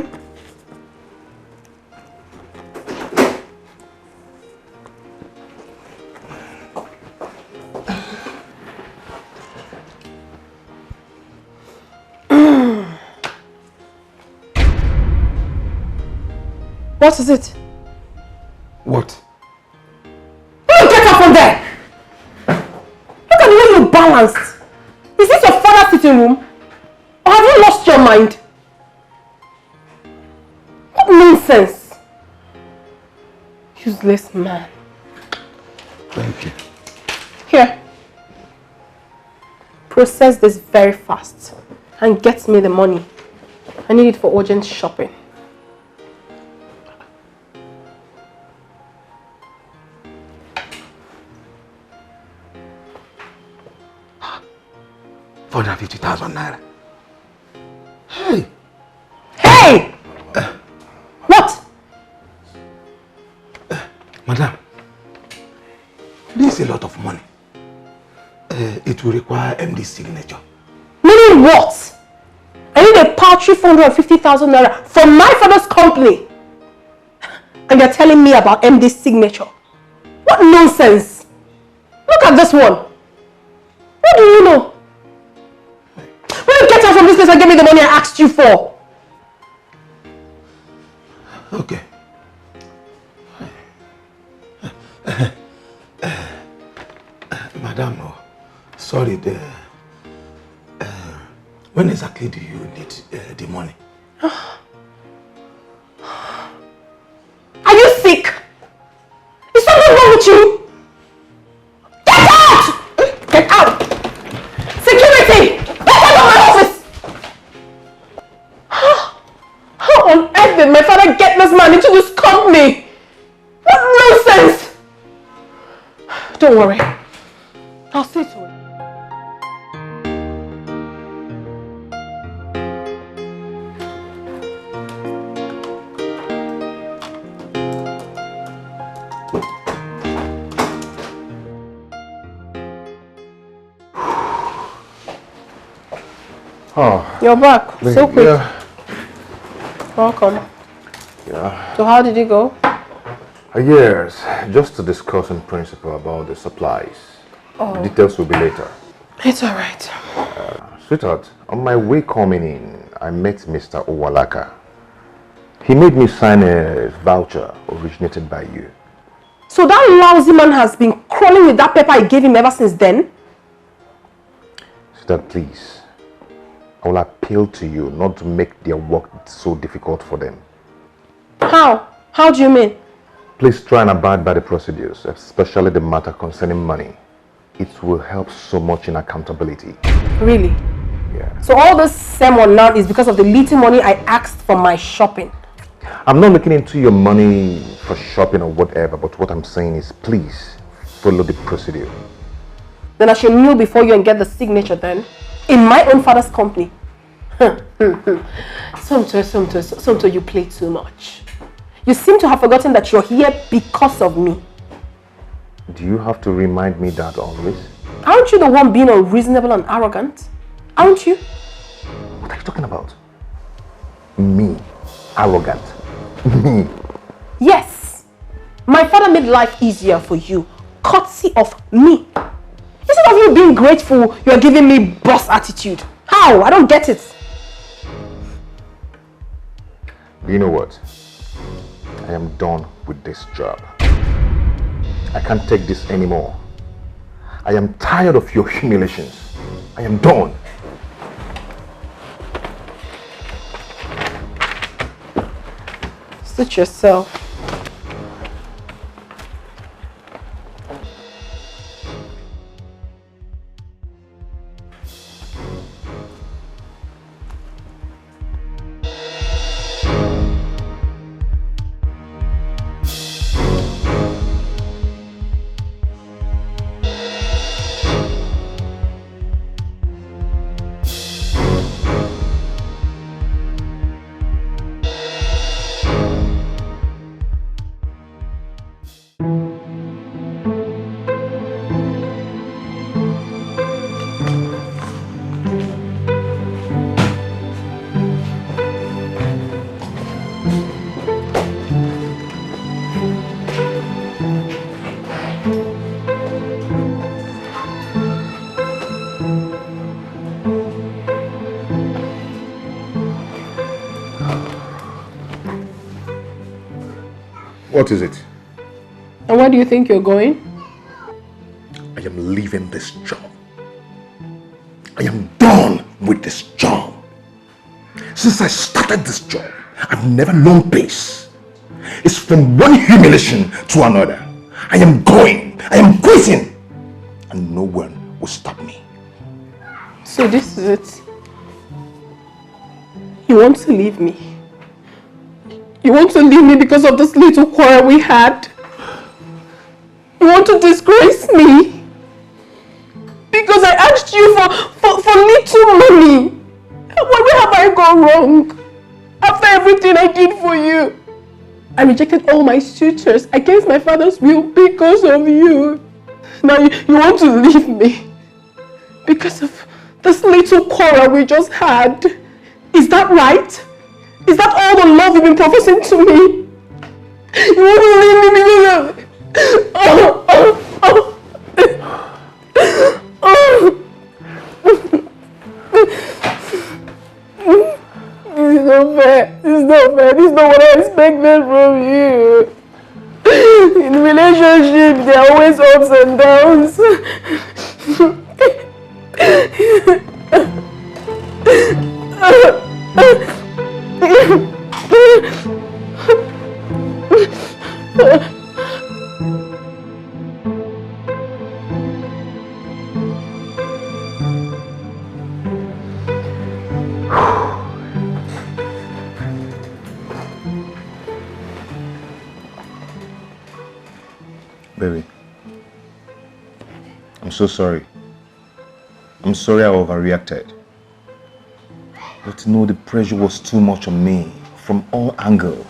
What is it? What? Will you get up from there? Look at the way you're balanced. Is this your father's sitting room? Or have you lost your mind? What nonsense! Useless man. Thank you. Here. Process this very fast and get me the money. I need it for urgent shopping. £450,000. Hey! Hey! What? Madam, this is a lot of money. It will require MD's signature. Meaning what? I need a paltry 450,000 naira from my father's company. And you're telling me about MD's signature. What nonsense! Look at this one. What do you know? Will you get out from this place and give me the money I asked you for? Okay. Madam, sorry, when exactly do you need the money? Are you sick? Is something wrong with you? Get out! Get out! Security! Get out of my office! How on earth did my father get this man into this company? What nonsense! Don't worry. I'll see to it. Oh, you're back. So quick. Yeah. Welcome. Yeah. So how did it go? Yes, just to discuss in principle about the supplies. Oh. The details will be later. It's alright. Sweetheart, on my way coming in, I met Mr. Owalaka. He made me sign a voucher originated by you. So that lousy man has been crawling with that paper I gave him ever since then? Sweetheart, please. I will appeal to you not to make their work so difficult for them. How? How do you mean? Please try and abide by the procedures, especially the matter concerning money. It will help so much in accountability. Really? Yeah. So all this sermon now is because of the little money I asked for my shopping? I'm not looking into your money for shopping or whatever, but what I'm saying is please follow the procedure. Then I should kneel before you and get the signature then? In my own father's company? Somto, you play too much. You seem to have forgotten that you're here because of me. Do you have to remind me that always? Aren't you the one being unreasonable and arrogant? Aren't you? What are you talking about? Me? Arrogant? Me? Yes. My father made life easier for you, courtesy of me. Instead of you being grateful, you're giving me boss attitude. How? I don't get it. Do you know what? I am done with this job. I can't take this anymore. I am tired of your humiliations. I am done. Suit yourself. What is it? And where do you think you're going? I am leaving this job. I am done with this job. Since I started this job, I've never known peace. It's from one humiliation to another. I am going. I am quitting. And no one will stop me. So this is it. You want to leave me? You want to leave me because of this little quarrel we had? You want to disgrace me? Because I asked you for little money. Where have I gone wrong? After everything I did for you. I rejected all my suitors against my father's will because of you. Now you want to leave me because of this little quarrel we just had. Is that right? Is that all the love you've been professing to me? You want to leave me because of... This is not fair. This is not fair. This is not what I expected from you. In relationships, there are always ups and downs. Baby, I'm so sorry. I'm sorry I overreacted. But you know, the pressure was too much on me from all angles.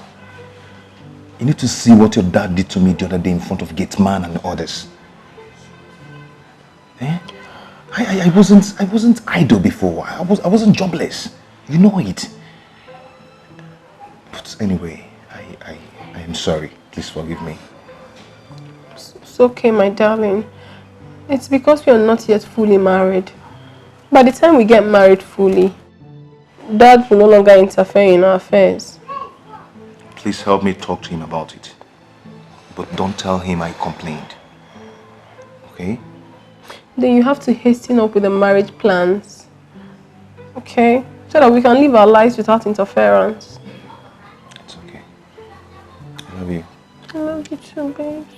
You need to see what your dad did to me the other day in front of gate man and others. Eh? I wasn't idle before. I wasn't jobless. You know it. But anyway, I am sorry. Please forgive me. It's okay, my darling. It's because we are not yet fully married. By the time we get married fully, Dad will no longer interfere in our affairs. Please help me talk to him about it. But don't tell him I complained. Okay? Then you have to hasten up with the marriage plans. Okay? So that we can live our lives without interference. It's okay. I love you. I love you too, babes.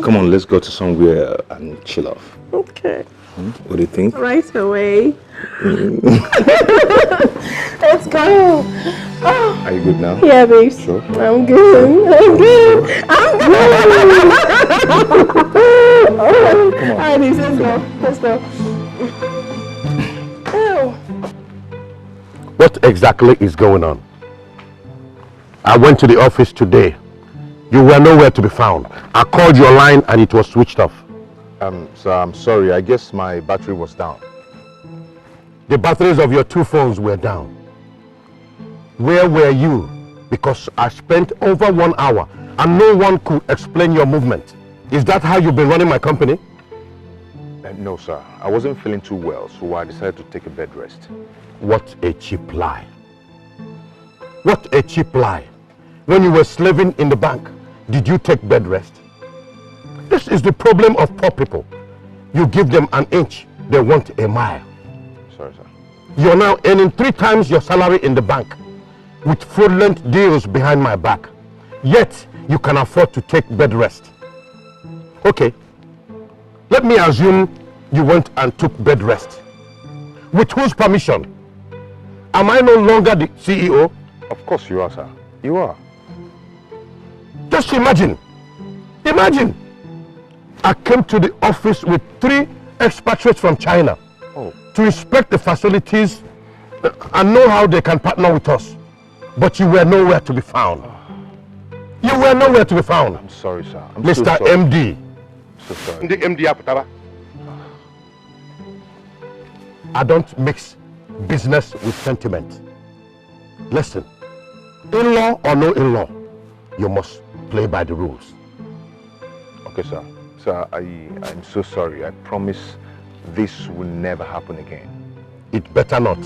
Come on, let's go to somewhere and chill off. Okay. What do you think? Right away. Let's go. Oh. Are you good now? Yeah, babes. Sure. I'm good. I'm good. I'm good. Come on. Alright, let's go. Let's go. Ew. What exactly is going on? I went to the office today. You were nowhere to be found. I called your line and it was switched off. Sir, I'm sorry. I guess my battery was down. The batteries of your two phones were down. Where were you? Because I spent over 1 hour and no one could explain your movement. Is that how you've been running my company? No, sir. I wasn't feeling too well, so I decided to take a bed rest. What a cheap lie. What a cheap lie. When you were slaving in the bank, did you take bed rest? This is the problem of poor people. You give them an inch, they want a mile. Sorry, sir. You're now earning 3 times your salary in the bank with fraudulent deals behind my back. Yet, you can afford to take bed rest. Okay, let me assume you went and took bed rest. With whose permission? Am I no longer the CEO? Of course you are, sir. You are. Just imagine. Imagine. I came to the office with 3 expatriates from China to inspect the facilities and know how they can partner with us. But you were nowhere to be found. You were nowhere to be found. I'm sorry, sir. I'm Mr. so sorry. MD. So sorry. The MD Aputaba. I don't mix business with sentiment. Listen, in-law or no in-law, you must play by the rules. Okay, sir. Sir, I'm so sorry. I promise this will never happen again. It better not.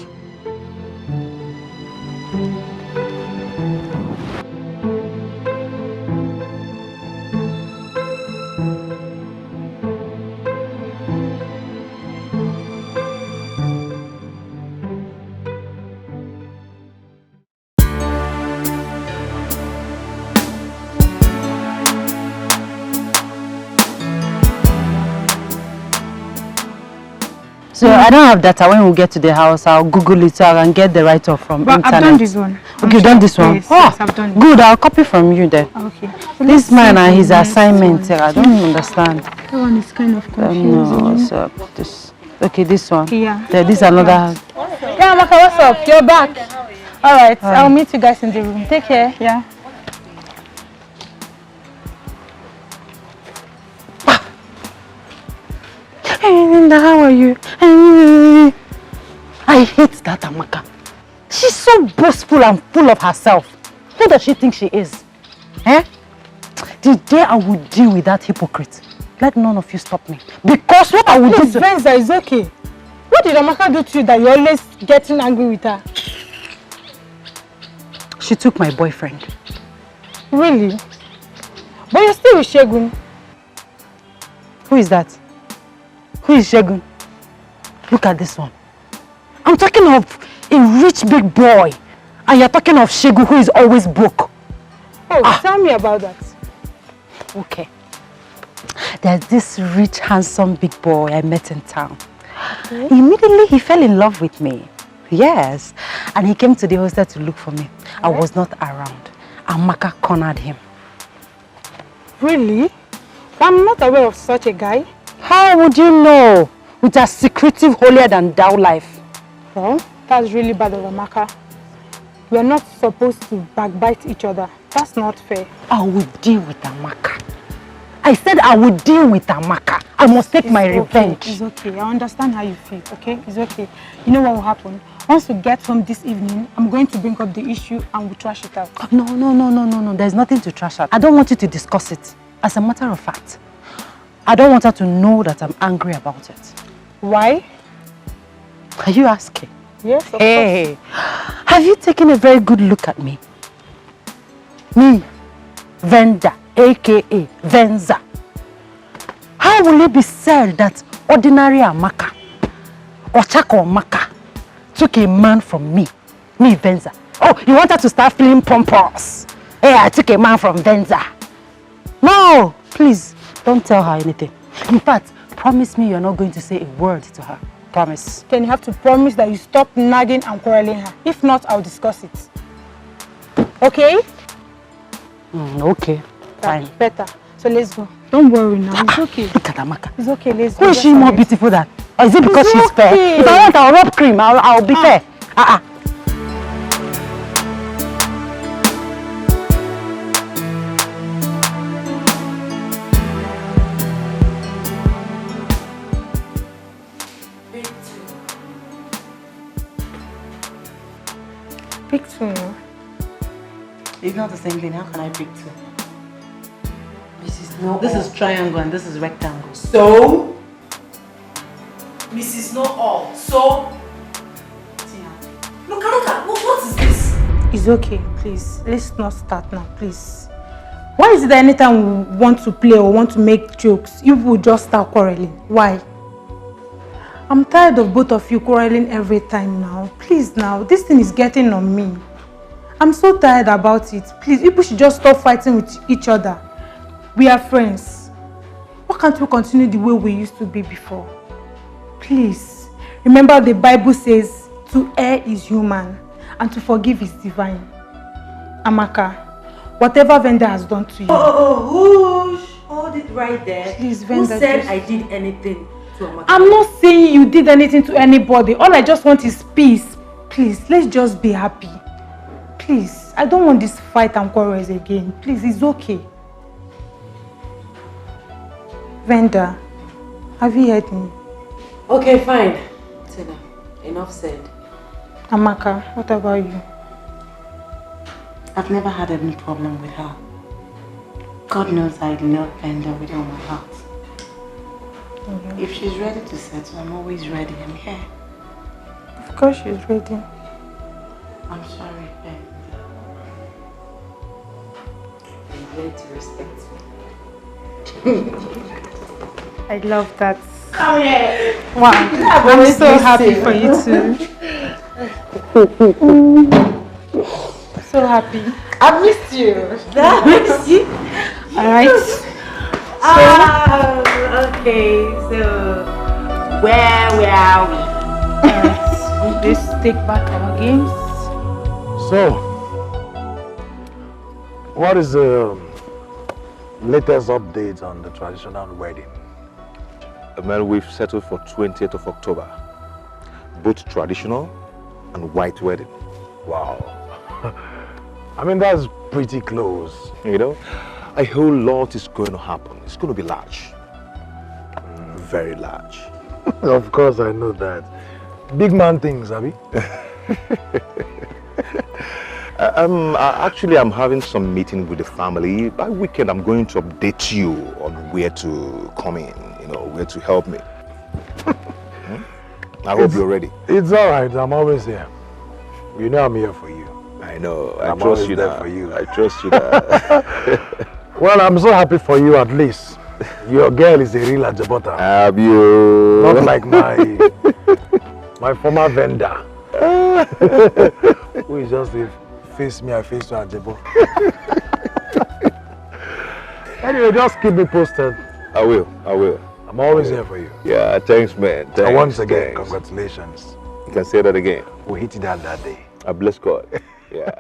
So I don't have data. When we get to the house, I'll Google it so I can get the write-off from internet. I've done this one. Okay, you've done this one? Yes, Oh, yes, I've done it. good. I'll copy from you then. Okay. This man and his assignment, I don't understand. That one is kind of confusing. No, so this. Okay, this one. Yeah. This is another. Yeah, Maka, what's up? You're back. All right. I'll meet you guys in the room. Take care. Yeah. Hey, Linda, how are you? I hate that Amaka. She's so boastful and full of herself. Who does she think she is? Eh? The day I will deal with that hypocrite, let none of you stop me. Because what I will do to... Venza, is okay. What did Amaka do to you that you're always getting angry with her? She took my boyfriend. Really? But you're still with Shegun. Who is that? Who is Shegun? Look at this one. I'm talking of a rich big boy. And you're talking of Shegun who is always broke. Oh, tell me about that. Okay. There's this rich, handsome big boy I met in town. Okay. Immediately he fell in love with me. Yes. And he came to the hostel to look for me. Okay. I was not around. Amaka cornered him. Really? I'm not aware of such a guy. How would you know? With a secretive, holier than thou life. Well, that's really bad of Amaka. We are not supposed to backbite each other. That's not fair. I will deal with Amaka. I said I will deal with Amaka. I must take my revenge. It's okay. I understand how you feel, okay? It's okay. You know what will happen? Once we get home this evening, I'm going to bring up the issue and we'll trash it out. No. There's nothing to trash out. I don't want you to discuss it. As a matter of fact, I don't want her to know that I'm angry about it. Why? Are you asking? Yes, of course. Have you taken a very good look at me? Me, Venda, aka Venza. How will it be said that ordinary Amaka, Ochako Amaka, took a man from me, Venza? Oh, you want her to start feeling pompous? Hey, I took a man from Venza. No, please, don't tell her anything. In fact, promise me you're not going to say a word to her. Promise. Then you have to promise that you stop nagging and quarreling her. If not, I'll discuss it. Okay? Okay, fine. Better. So let's go. Don't worry now. It's okay. Look at Amaka. It's okay. Let's go. Who is she more beautiful than? Or is it because she's fair? If I want, I'll rub cream. I'll be fair. Pick two. It's not the same thing. How can I pick two? This is triangle and this is rectangle. So? Mrs. Know All. So? Look at, what is this? It's okay, please. Let's not start now, please. Why is it that anytime we want to play or want to make jokes, you will just start quarreling? Why? I'm tired of both of you quarreling every time now. Please now, this thing is getting on me. I'm so tired about it. Please, people should just stop fighting with each other. We are friends. Why can't we continue the way we used to be before? Please, remember the Bible says, to err is human and to forgive is divine. Amaka, whatever Venda has done to you. Whoosh! Hold it right there. Please, Who Venda, said I did anything to Amaka? I'm not saying you did anything to anybody. All I just want is peace. Please, let's just be happy. Please, I don't want this fight and quarrels again. Please, it's okay. Venda, have you heard me? Okay, fine. Tina, enough said. Amaka, what about you? I've never had any problem with her. God knows I love Venda with all my heart. If she's ready to settle, I'm always ready. I'm here. Of course she's ready. I'm sorry, Ben. You learn to respect me. I love that. Come here. Wow. I'm so happy for you too. So happy. I missed you. I missed you. Alright. Okay, so where are we? Let's take back our games. So, what is the latest update on the traditional wedding? Man, we've settled for 20th of October. Both traditional and white wedding. Wow. I mean, that's pretty close. You know, a whole lot is going to happen. It's going to be large. Very large. Of course, I know that. Big man things, Abby. Actually, I'm having some meeting with the family. By weekend, I'm going to update you on where to come in, you know, where to help me. I hope you're ready. It's all right. I'm always here. You know I'm here for you. I know. I I'm trust you there that. for you. I trust you that. Well, I'm so happy for you at least. Your girl is a real Ajabota. Have you? Not like my former vendor. Who is just a face me, I face you Ajabo. Anyway, just keep me posted. I will. I'm always here for you. Yeah, thanks, man. Thanks, And once again, thanks. congratulations. You can say that again. We hit it out that day. I bless God. Yeah.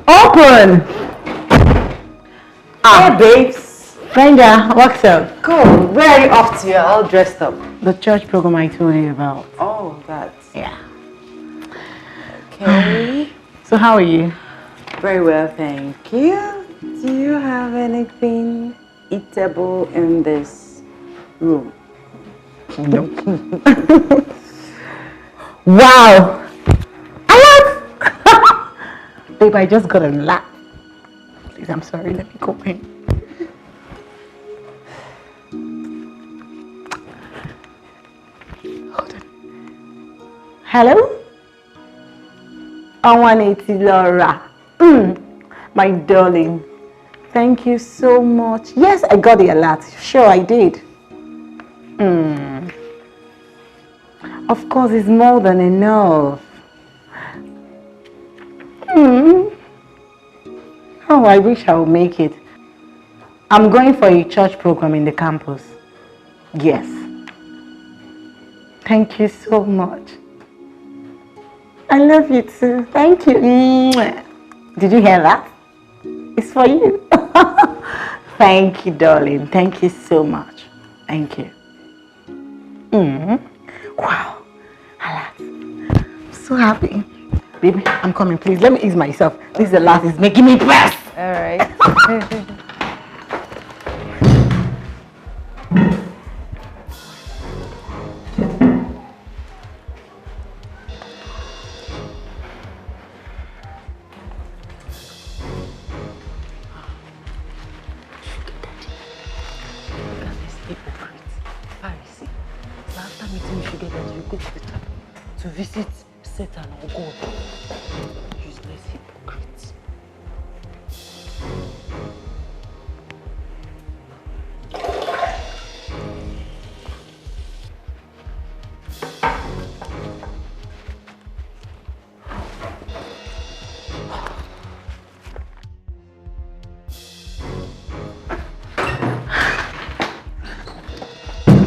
Open! Hey, babes. Brenda, what's up? Cool. Where are you off to? You're all dressed up. The church program I told you about. Oh, that's... Yeah. Okay. So how are you? Very well, thank you. Do you have anything eatable in this room? No. Wow! Babe, I just got a lot. Please, I'm sorry. Let me go in. Hold on. Hello? 180 Laura. My darling. Thank you so much. Yes, I got the alert. Sure, I did. Of course, it's more than enough. Oh, I wish I would make it. I'm going for a church program in the campus. Yes. Thank you so much. I love you too. Thank you. Did you hear that? It's for you. Thank you, darling. Thank you so much. Thank you. Wow. I'm so happy. Baby, I'm coming, please. Let me ease myself. This is the last. It's making me press. All right. To visit Satan or God. Useless hypocrites.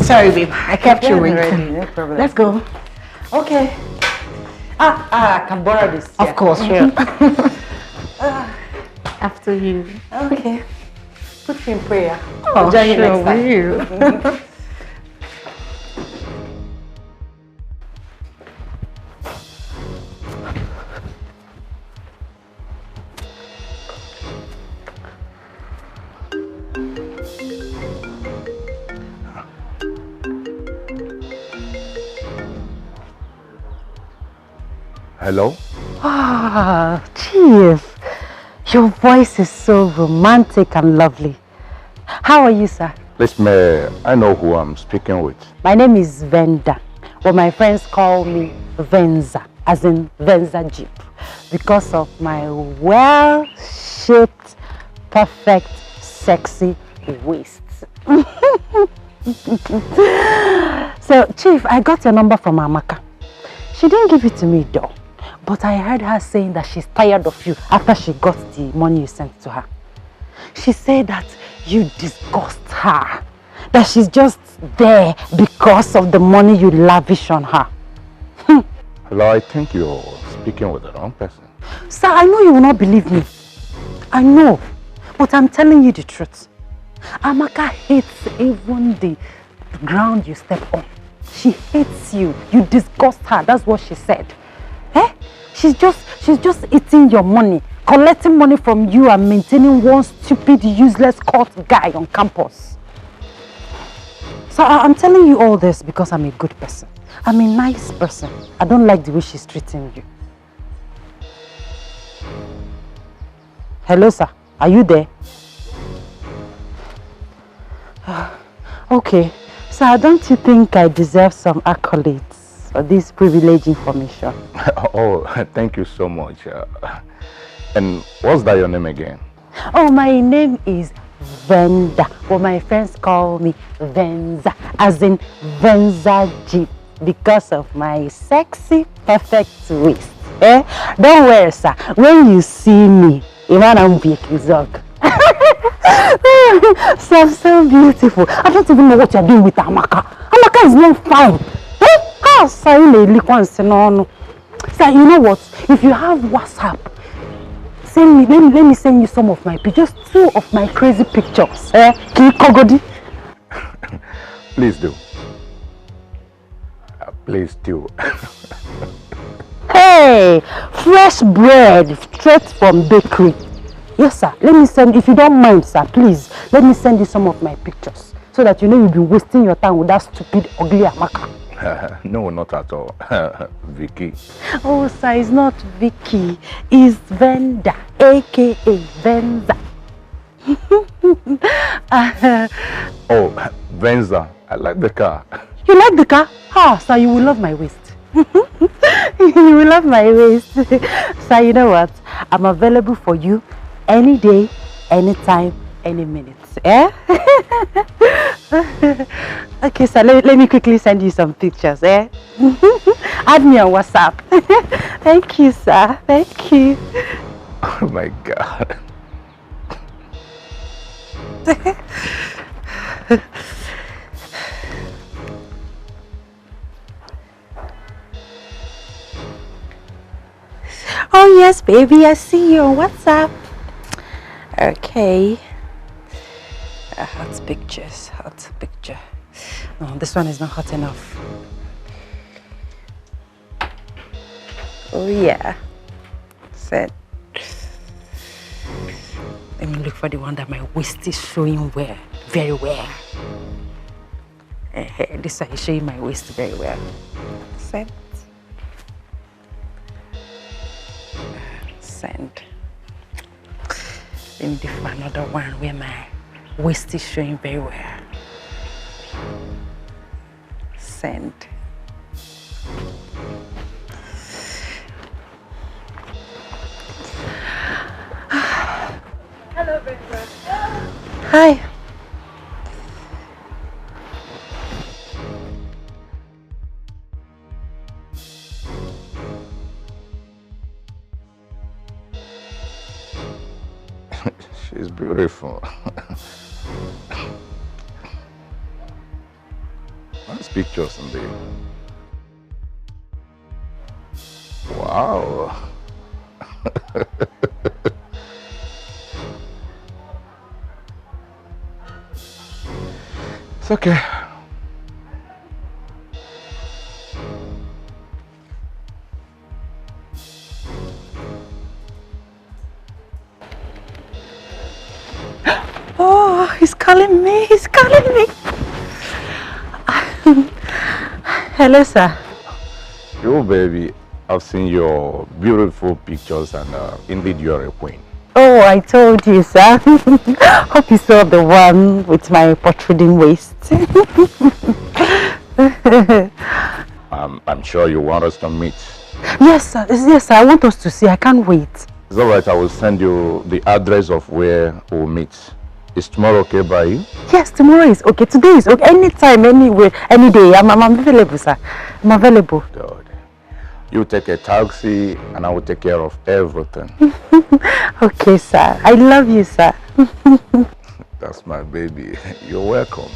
Sorry, babe. I kept you waiting. No problem. Let's go. Okay. I can borrow this. Of course, sure. After you. Okay. Put me in prayer. Oh, Join you sure, next time. will. Hello? Ah, Chief. Your voice is so romantic and lovely. How are you, sir? Listen, I know who I'm speaking with. My name is Venda, but my friends call me Venza, as in Venza Jeep, because of my well-shaped, perfect, sexy waist. So, Chief, I got your number from Amaka. She didn't give it to me though, but I heard her saying that she's tired of you after she got the money you sent to her. She said that you disgust her, that she's just there because of the money you lavish on her. Hello, I think you're speaking with the wrong person. Sir, I know you will not believe me. I know, but I'm telling you the truth. Amaka hates even the ground you step on. She hates you. You disgust her. That's what she said. Eh? She's just eating your money, collecting money from you and maintaining one stupid, useless cult guy on campus. So I'm telling you all this because I'm a good person. I'm a nice person. I don't like the way she's treating you. Hello, sir. Are you there? Okay. Sir, don't you think I deserve some accolades for this privileged information? Oh, thank you so much. And what's that your name again? Oh, my name is Venda, but my friends call me Venza, as in Venza Jeep, because of my sexy, perfect waist. Eh? Don't worry, sir. When you see me, I'm so beautiful. I don't even know what you're doing with Amaka. Amaka is not fine. Eh? Sir, you know what? If you have WhatsApp, let me send you some of my pictures, just 2 of my crazy pictures. Eh? Please do. Please do. Hey, fresh bread straight from bakery. Yes, sir. Let me send, if you don't mind, sir, please, let me send you some of my pictures so that you know you'll be wasting your time with that stupid, ugly Amaka. No, not at all. Vicky. Oh, sir, it's not Vicky. It's Venda, aka Venza. Oh, Venza. I like the car. You like the car? Ah, sir, you will love my waist. You will love my waist. Sir, you know what? I'm available for you any day, anytime, any minute. Eh? Okay, sir, let me quickly send you some pictures. Eh? Add me on WhatsApp. Thank you, sir. Thank you. Oh my God. Oh yes, baby, I see you on WhatsApp. Okay. Hot pictures, hot picture. No, this one is not hot enough. Oh yeah. Set. Let me look for the one that my waist is showing well, very well. This one is showing my waist very well. Set. Send. Let me do another one where my waist is showing very well. Send. Hello, Brenda. Hi. She's beautiful. Nice pictures indeed. Wow. It's okay. Oh, he's calling me. He's calling me. Hello, sir. Yo, baby. I've seen your beautiful pictures and indeed you are a queen. Oh, I told you, sir. Hope you saw the one with my protruding waist. I'm sure you want us to meet. Yes, sir. Yes, sir. I want us to see. I can't wait. It's all right. I will send you the address of where we'll meet. Is tomorrow okay by you? Yes, tomorrow is okay. Today is okay. Anytime, anywhere, any day. I'm available, sir. I'm available. Good. You take a taxi and I will take care of everything. Okay, sir. I love you, sir. That's my baby. You're welcome.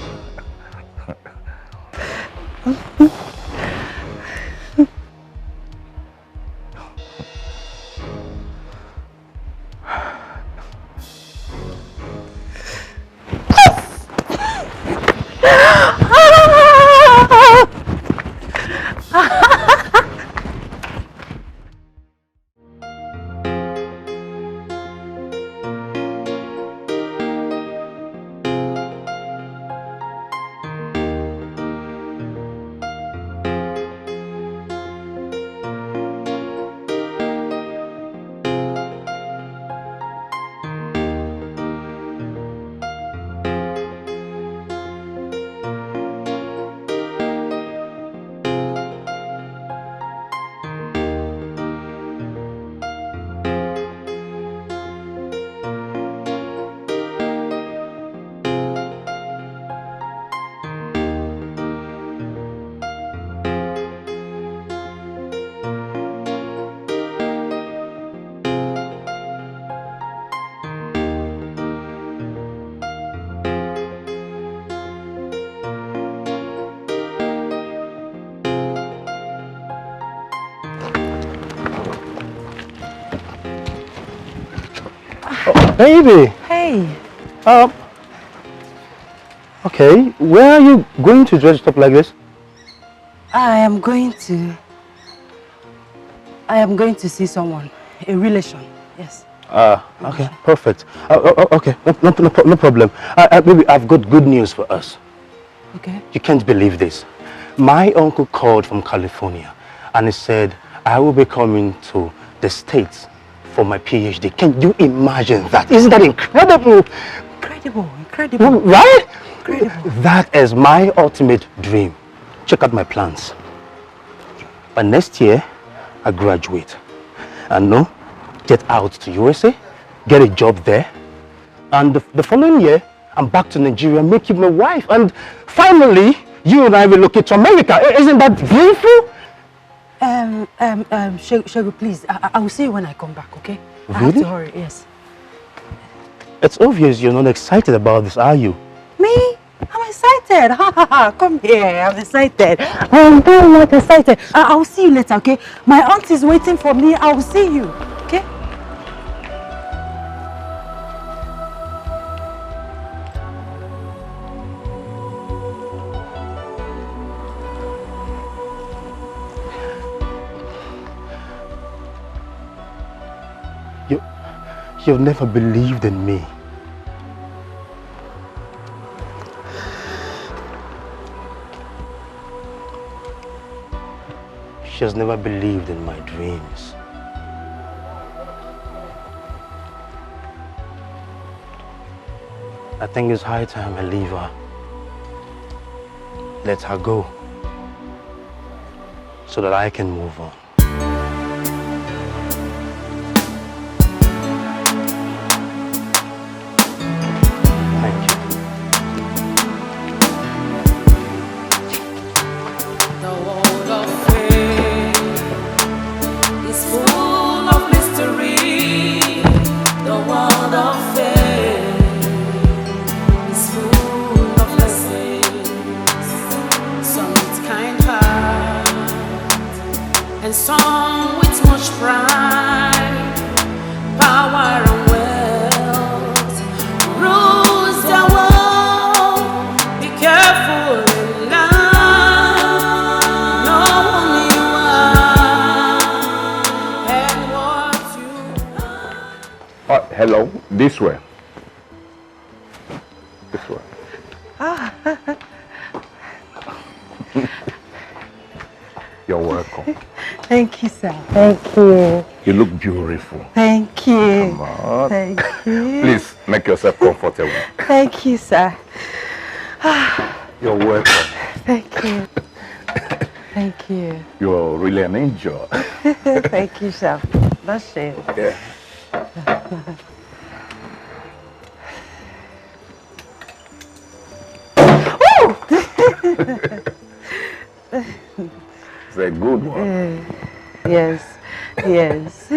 Baby. Hey. Okay, where are you going to dress up like this? I am going to see someone, a relation. Yes. Okay, perfect. Okay, no problem. Baby, I've got good news for us. Okay. You can't believe this. My uncle called from California and he said I will be coming to the States for my PhD. Can you imagine that? Isn't that incredible? Incredible. Right? Incredible. That is my ultimate dream. Check out my plans. By next year, I graduate. And no, get out to USA, get a job there. And the following year, I'm back to Nigeria, make you my wife. And finally, you and I will relocate to America. Isn't that beautiful? Shego, please, I will see you when I come back, okay? Really? I have to hurry, yes. It's obvious you're not excited about this, are you? Me? I'm excited. Come here, I'm excited. I'm very much excited. I'll see you later, okay? My aunt is waiting for me. I'll see you, okay? You've never believed in me. She has never believed in my dreams. I think it's high time I leave her. Let her go so that I can move on. Some with much pride, power and wealth rules the world. Be careful in life, know who you are and what you are. Hello, this way. This way. You're welcome. Thank you, sir. Thank you. You look beautiful. Thank you. Come on. Thank you. Please make yourself comfortable. Thank you, sir. You're welcome. Thank you. Thank you. You're really an angel. Thank you, sir. That's it. Yeah. It's a good one. Yes. Yes.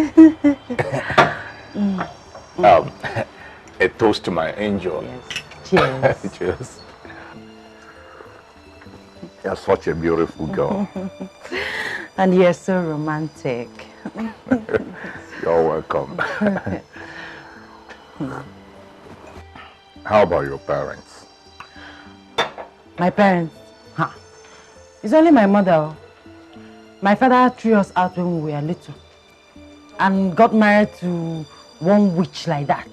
A toast to my angel. Yes. Cheers. Cheers. You're such a beautiful girl. And you're so romantic. You're welcome. How about your parents? My parents? Huh. It's only my mother. My father threw us out when we were little and got married to one witch like that.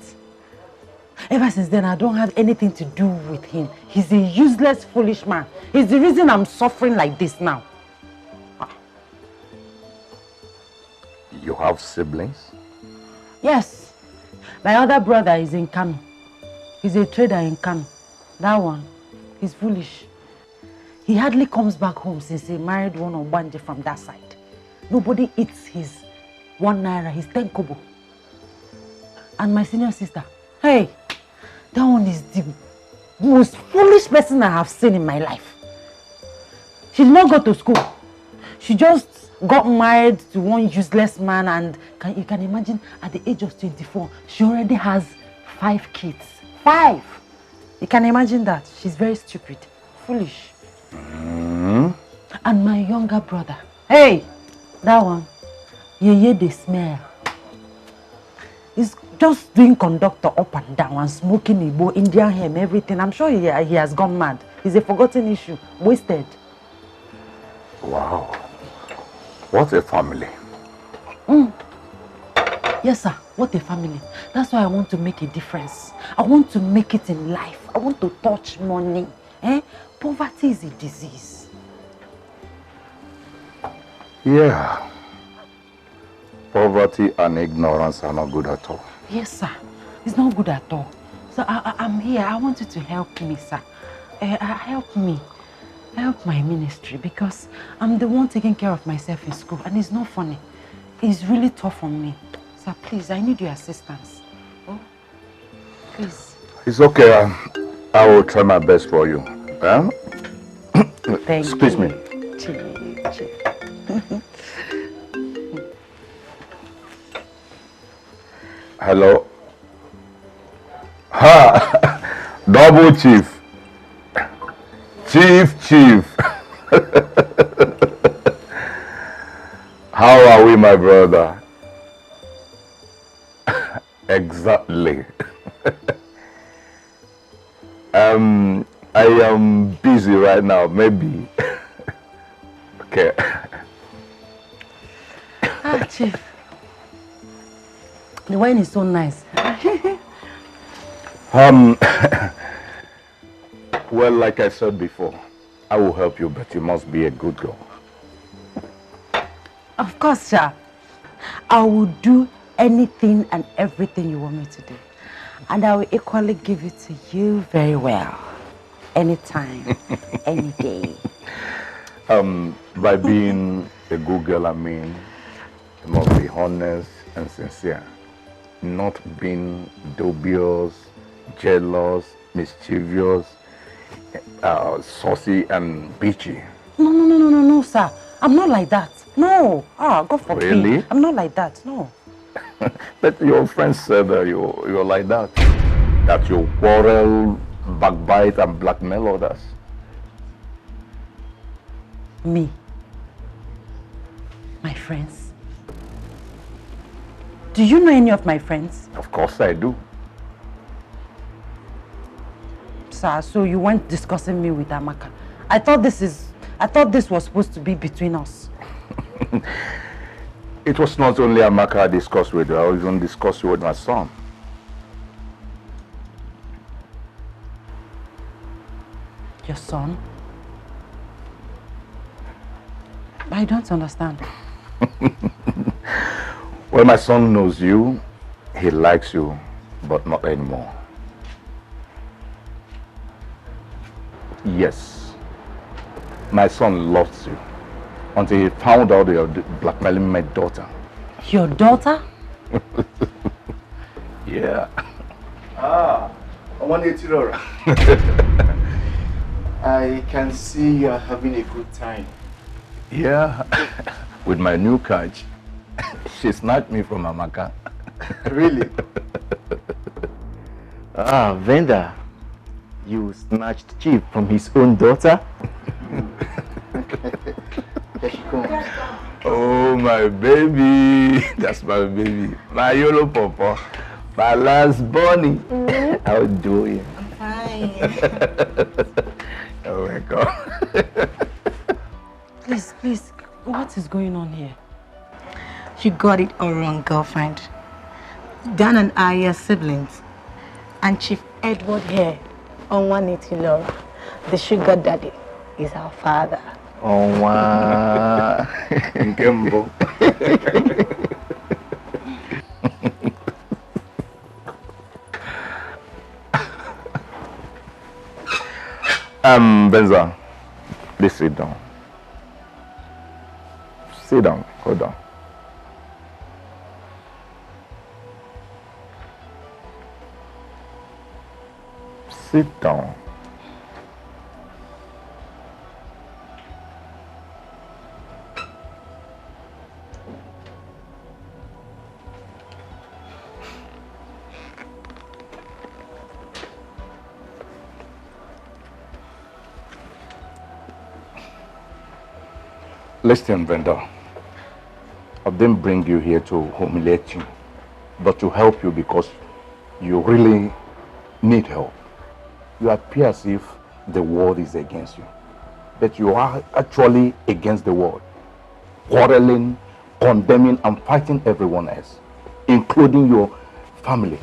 Ever since then, I don't have anything to do with him. He's a useless, foolish man. He's the reason I'm suffering like this now. You have siblings? Yes. My other brother is in Kano. He's a trader in Kano. That one, he's foolish. He hardly comes back home since he married one Obanje from that side. Nobody eats his 1 naira, his 10 kobo. And my senior sister, hey, that one is the most foolish person I have seen in my life. She did not go to school. She just got married to one useless man, and you can imagine at the age of 24, she already has 5 kids. 5! You can imagine that. She's very stupid, foolish. And my younger brother, hey, that one, they smell. He's just doing conductor up and down and smoking Igbo, Indian hemp, everything. I'm sure he has gone mad. It's a forgotten issue, wasted. Wow. What a family. Yes, sir. What a family. That's why I want to make a difference. I want to make it in life. I want to touch money. Poverty is a disease. Yeah. Poverty and ignorance are not good at all. Yes, sir. It's not good at all. So I'm here. I want you to help me, sir. Help me. Help my ministry, because I'm the one taking care of myself in school, and it's not funny. It's really tough on me. Sir, please, I need your assistance. Oh, please. It's okay. I will try my best for you. Thank Excuse you. me. Chief. Hello. Ha! Double chief. Chief. How are we, my brother? Exactly. I am busy right now, maybe. Okay. Chief. The wine is so nice. Well, like I said before, I will help you, but you must be a good girl. Of course, sir. I will do anything and everything you want me to do. And I will equally give it to you very well. Anytime, any day. By being a good girl, I mean, you must be honest and sincere. Not being dubious, jealous, mischievous, saucy and bitchy. No, sir. I'm not like that. No. God forbid. Really? I'm not like that. No. But your friends said that you're like that. That you quarrel, backbite and blackmail others. Me? My friends? Do you know any of my friends? Of course I do. Sir, so you weren't discussing me with Amaka. I thought this was supposed to be between us. It was not only Amaka I discussed with you, I even discussed with my son. Your son? I don't understand. Well, my son knows you. He likes you, but not anymore. Yes. My son loves you until he found out you're blackmailing my daughter. Your daughter? Yeah. Ah, I want you to I can see you're having a good time. Yeah. With my new catch. She snatched me from Amaka. Really? Ah, Venda, you snatched Chief from his own daughter? There she comes. Oh, my baby. That's my baby. My yellow papa. My last bunny. How do you? I'm fine. You're welcome. Please, what is going on here? You got it all wrong, girlfriend. Dan and I are siblings. And Chief Edward here, on one love, the sugar daddy, is our father. Oh, wow. Gembo. Benza, please sit down. Sit down, hold on. Sit down. Listen, Brenda, I didn't bring you here to humiliate you, but to help you because you really need help. You appear as if the world is against you, but you are actually against the world, quarreling, condemning, and fighting everyone else, including your family.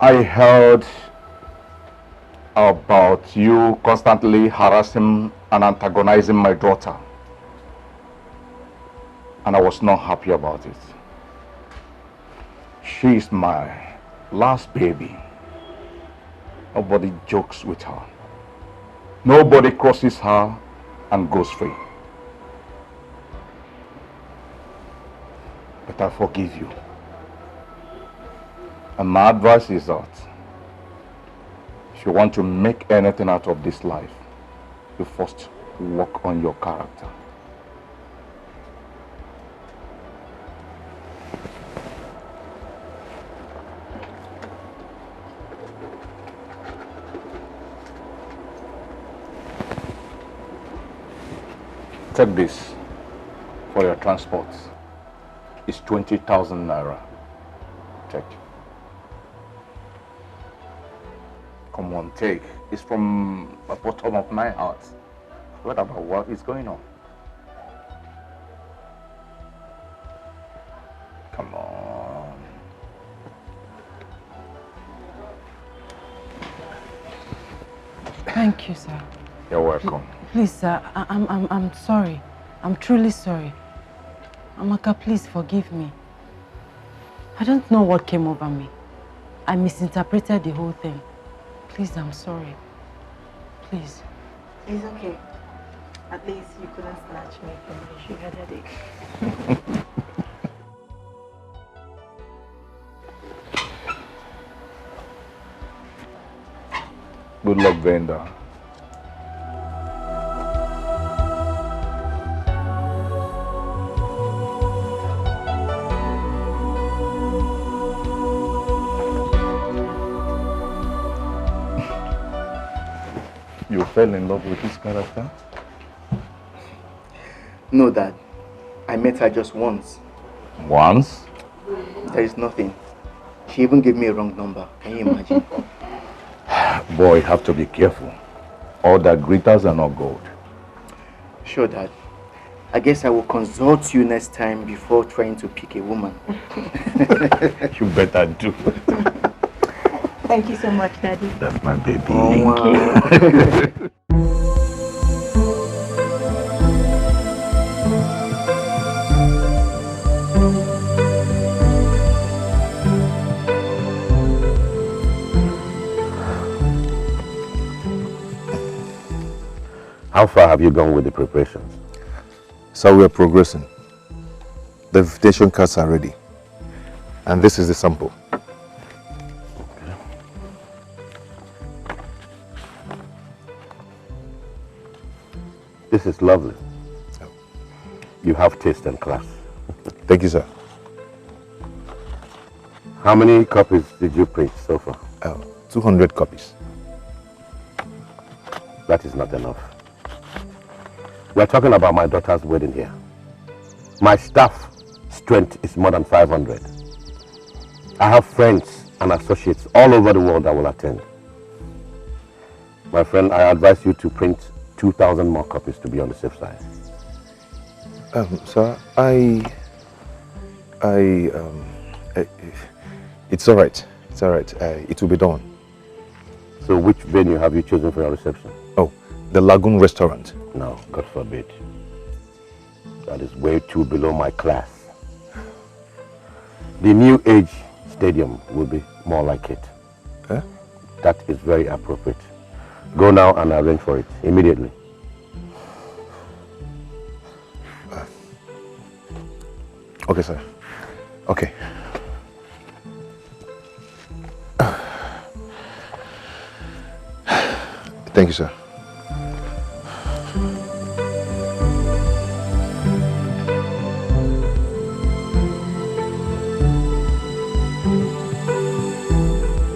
I heard about you constantly harassing and antagonizing my daughter, and I was not happy about it. She is my last baby. Nobody jokes with her. Nobody crosses her and goes free. But I forgive you. And my advice is that if you want to make anything out of this life, you first work on your character. Take this for your transport. It's 20,000 naira. Take. Come on, take. It's from the bottom of my heart. What about what is going on? Come on. Thank you, sir. You're welcome. Please, sir, I'm sorry. I'm truly sorry. Amaka, please forgive me. I don't know what came over me. I misinterpreted the whole thing. Please, I'm sorry. Please. It's okay. At least you couldn't snatch me from the sugar daddy. Good luck, Brenda. You fell in love with this character? No, Dad. I met her just once. Once? There is nothing. She even gave me a wrong number. Can you imagine? Boy, you have to be careful. All that glitters are not gold. Sure, Dad. I guess I will consult you next time before trying to pick a woman. You better do. Thank you so much, Daddy. That's my baby. Oh, Thank you. How far have you gone with the preparations? So we are progressing. The invitation cards are ready. And this is the sample. Okay. This is lovely. You have taste and class. Thank you, sir. How many copies did you print so far? 200 copies. That is not enough. We're talking about my daughter's wedding here. My staff strength is more than 500. I have friends and associates all over the world that will attend. My friend, I advise you to print 2,000 more copies to be on the safe side. Sir, it's all right. It's all right. It will be done. So which venue have you chosen for your reception? Oh, the Lagoon Restaurant. No, God forbid. That is way too below my class. The New Age Stadium will be more like it. Huh? That is very appropriate. Go now and arrange for it immediately. Okay, sir. Okay. Thank you, sir.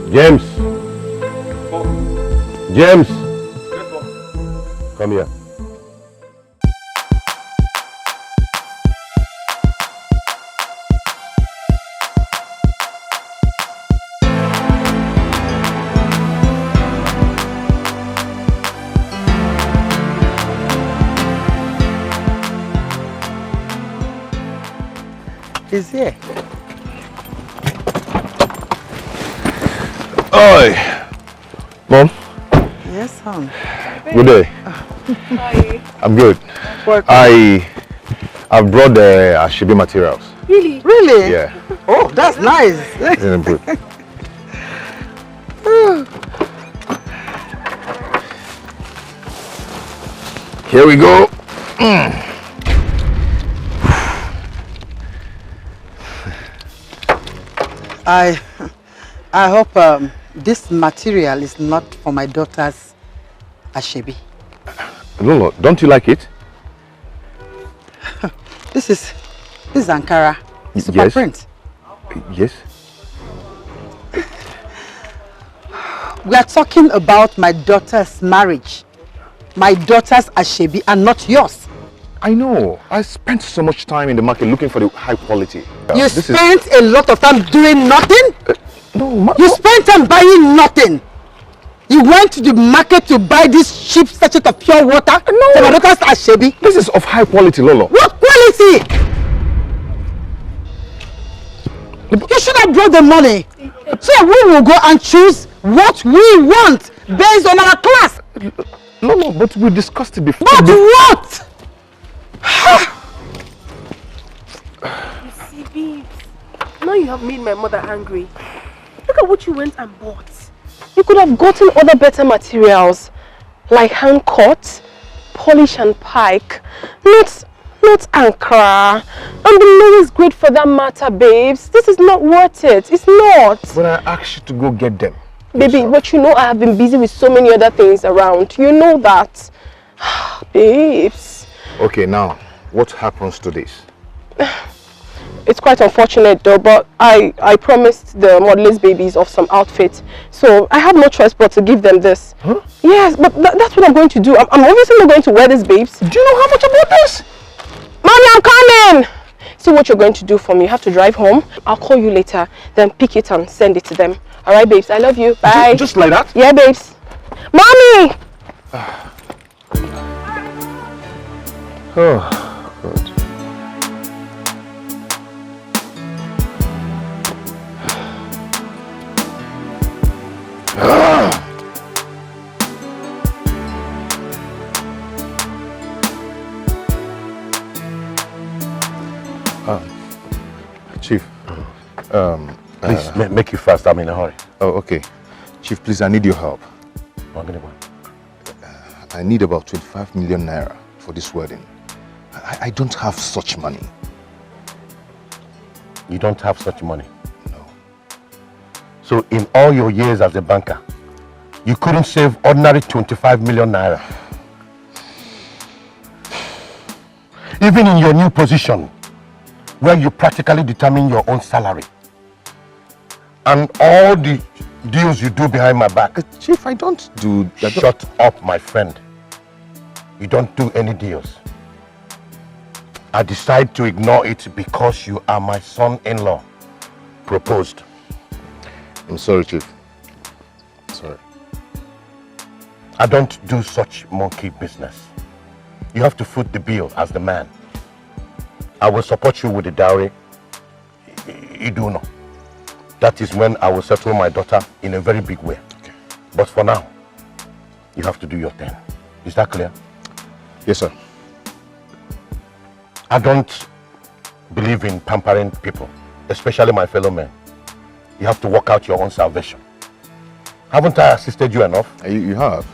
James! James! Come here. He's here. Oi! Mom? Yes, son. Good day. Hi. I'm good. I've brought the Ashibi materials. Really? Really? Yeah. Oh, that's nice. Isn't it good? Here we go. I hope this material is not for my daughter's Ashebi. No, don't you like it? This is Ankara. Super Yes. print. Yes. We are talking about my daughter's marriage. My daughter's Ashebi and not yours. I know. I spent so much time in the market looking for the high quality. You spent a lot of time doing nothing? You spent time buying nothing. You went to the market to buy this cheap sachet of pure water for my daughter's Ashebi. This is of high quality, Lolo. What quality? You should have brought the money. So we will go and choose what we want based on our class. No, but we discussed it before. But what? You see, babes, now you have made my mother angry. Look at what you went and bought. You could have gotten other better materials, like hand cut, polish and pike, not Ankara. And the lowest grade for that matter, babes. This is not worth it. It's not. When I asked you to go get them. Baby, but you know I have been busy with so many other things around. You know that. Babes. Okay, now, what happens to this? It's quite unfortunate though, but I promised the modelers babies of some outfits. So I have no choice but to give them this. Huh? Yes, but that's what I'm going to do. I'm obviously not going to wear this, babes. Do you know how much I bought this? Mommy, I'm coming! See what you're going to do for me. You have to drive home. I'll call you later, then pick it and send it to them. Alright, babes, I love you. Bye. Just like that? Yeah, babes. Mommy! Oh, God. Chief, please make it fast. I'm in a hurry. Oh, okay. Chief, please, I need your help. I need about 25 million naira for this wedding. I don't have such money. You don't have such money? No. So in all your years as a banker, you couldn't save ordinary 25 million naira? Even in your new position, where you practically determine your own salary, and all the deals you do behind my back. Chief, I don't do that. Shut up, my friend. You don't do any deals. I decide to ignore it because you are my son-in-law. Proposed. I'm sorry, Chief. Sorry. I don't do such monkey business. You have to foot the bill as the man. I will support you with the dowry. You do know. That is when I will settle my daughter in a very big way. Okay. But for now, you have to do your thing. Is that clear? Yes, sir. I don't believe in pampering people, especially my fellow men. You have to work out your own salvation. Haven't I assisted you enough? You have.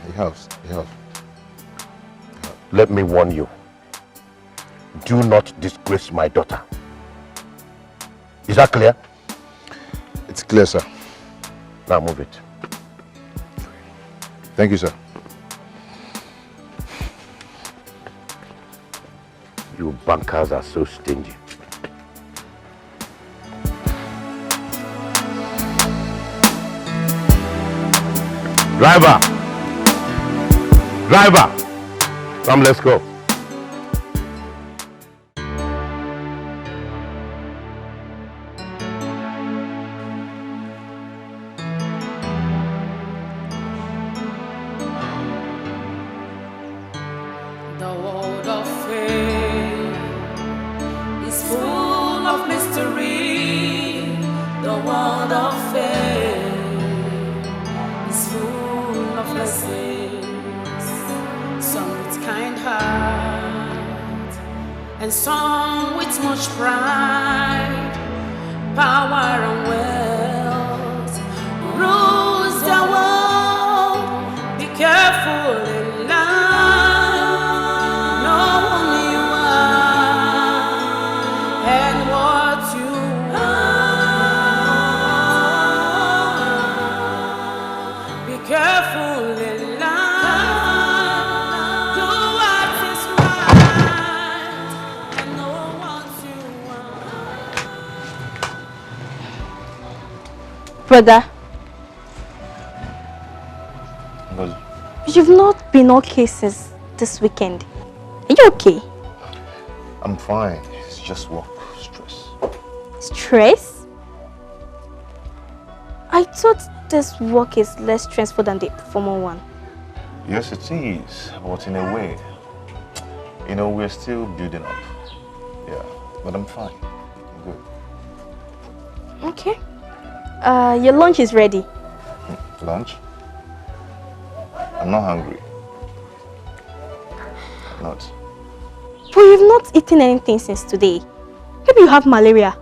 Let me warn you. Do not disgrace my daughter. Is that clear? It's clear, sir. Now move it. Thank you, sir. You bankers are so stingy. Driver! Come, let's go. And some with much pride, power and wealth rules the world. Be careful in life, know who you are and what you want. Be careful in life, do what is right. Brother, well, you've not been okay since this weekend. Are you okay? I'm fine. It's just work stress. Stress? I thought this work is less stressful than the former one. Yes, it is, but in a way, you know, we're still building up. Yeah, but I'm fine. I'm good. Okay. Your lunch is ready. Lunch? I'm not hungry. I'm not. But you've not eaten anything since today. Maybe you have malaria.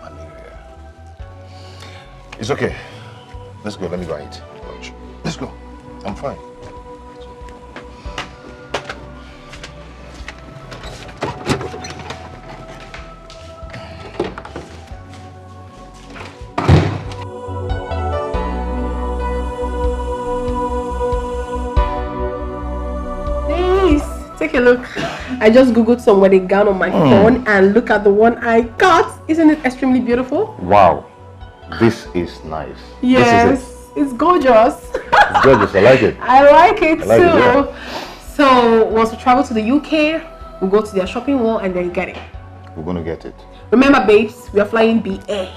Malaria. It's okay. Let's go. Let me go eat lunch. Let's go. I'm fine. Take a look. I just googled some wedding gown on my phone and look at the one I got. Isn't it extremely beautiful? Wow, this is nice. Yes, it's gorgeous. It's gorgeous. I like it. I like it too. Yeah. So once we travel to the UK, we'll go to their shopping mall and then get it. We're gonna get it. Remember, babes, we are flying BA,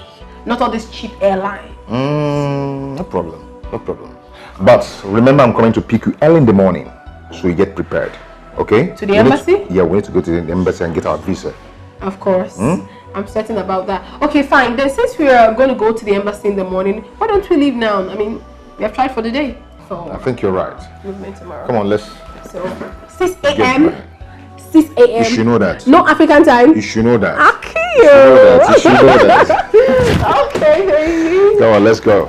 not all this cheap airline. No problem. No problem. But remember, I'm coming to pick you early in the morning, so you get prepared. Okay? To the embassy? Yeah, we need to go to the embassy and get our visa. Of course. I'm certain about that. Okay, fine. Then since we are going to go to the embassy in the morning, why don't we leave now? I mean, we have tried for the day. So I think you're right. Movement tomorrow. Come on, let's... So, 6 a.m. 6 a.m. You should know that. No African time. You should know that. Okay. You should know that. Okay. Come on, let's go.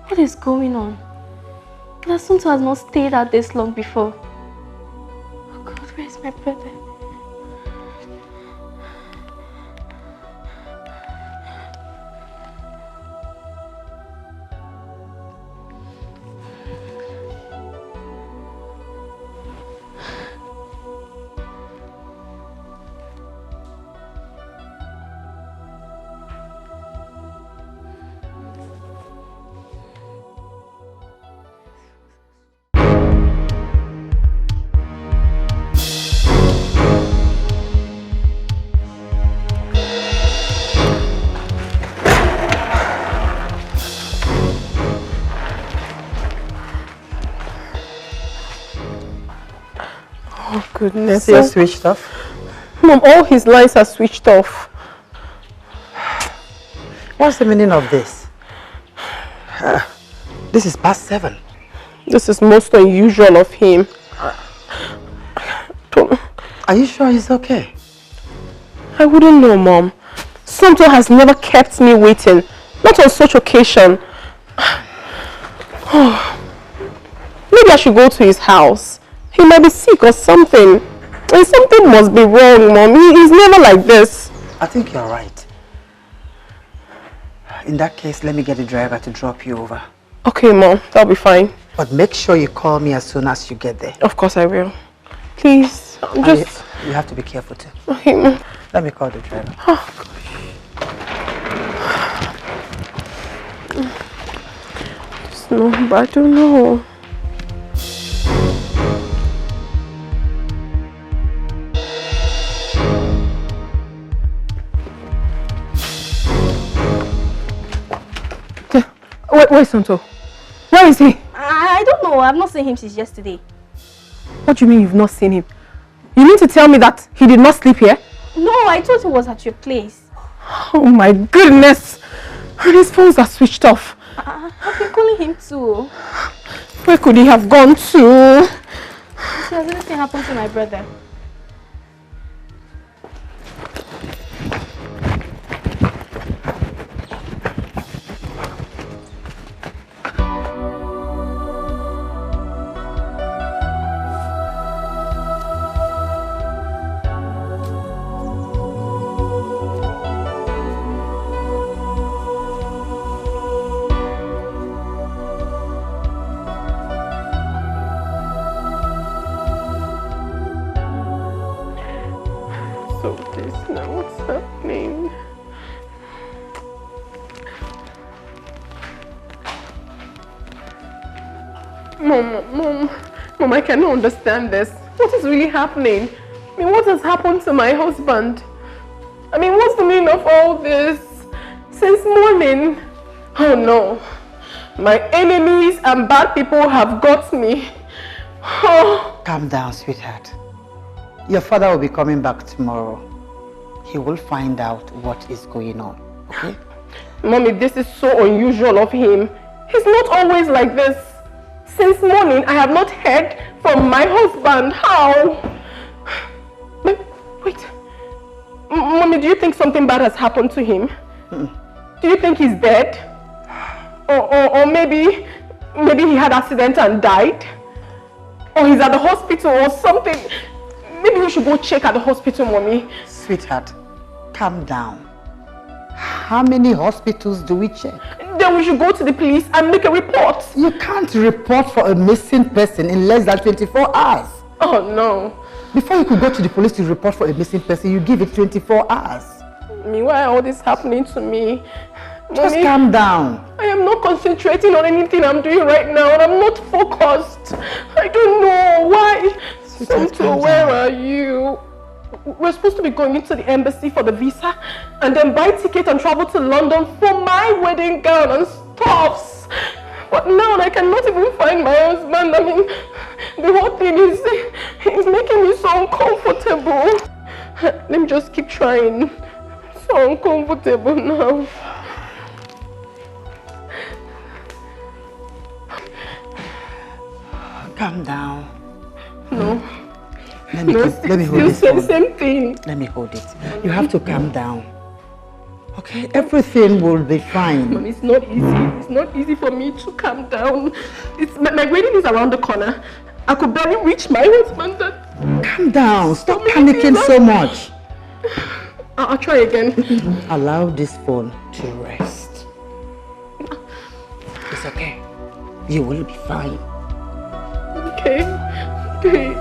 What is going on? Lasunto has not stayed out this long before. Oh God, where is my brother? Goodness. You're switched off? Mom, all his lines are switched off. What's the meaning of this? This is past 7. This is most unusual of him. Are you sure he's okay? I wouldn't know, Mom. Santo has never kept me waiting. Not on such occasion. Maybe I should go to his house. He might be sick or something. And something must be wrong, Mom. He's never like this. I think you're right. In that case, let me get the driver to drop you over. Okay, Mom. That'll be fine. But make sure you call me as soon as you get there. Of course I will. Please, just... You have to be careful too. Okay, Mom. Let me call the driver. Oh, gosh. No, but I don't know. Where's Santo? Where is he? I don't know. I've not seen him since yesterday. What do you mean you've not seen him? You mean to tell me that he did not sleep here? No, I thought he was at your place. Oh my goodness! His phones are switched off. I've been calling him too. Where could he have gone to? Has anything happened to my brother? Mom, I cannot understand this. What is really happening? I mean, what has happened to my husband? I mean, what's the meaning of all this? Since morning. Oh no. My enemies and bad people have got me. Oh. Calm down, sweetheart. Your father will be coming back tomorrow. He will find out what is going on, okay? Mommy, this is so unusual of him. He's not always like this. Since morning, I have not heard from my husband. How? Wait. Mommy, do you think something bad has happened to him? Do you think he's dead? Or maybe he had an accident and died? Or he's at the hospital or something? Maybe we should go check at the hospital, Mommy. Sweetheart, calm down. How many hospitals do we check? Then we should go to the police and make a report. You can't report for a missing person in less than 24 hours. Oh no. Before you could go to the police to report for a missing person, you give it 24 hours. I mean, why are all this happening to me? Just Mommy, calm down. I am not concentrating on anything I'm doing right now and I'm not focused. I don't know why. Santo, where are you? We're supposed to be going into the embassy for the visa and then buy ticket and travel to London for my wedding gown and stuffs. But now I cannot even find my husband. I mean, the whole thing is making me so uncomfortable. Let me just keep trying. So uncomfortable now. Calm down. No. Let me hold this phone. Same thing. Let me hold it. You have to calm down. Okay, everything will be fine. Mom, it's not easy. It's not easy for me to calm down. My wedding is around the corner. I could barely reach my husband. Calm down. Stop panicking so much. I'll try again. Allow this phone to rest. It's okay. You will be fine. Okay. Okay.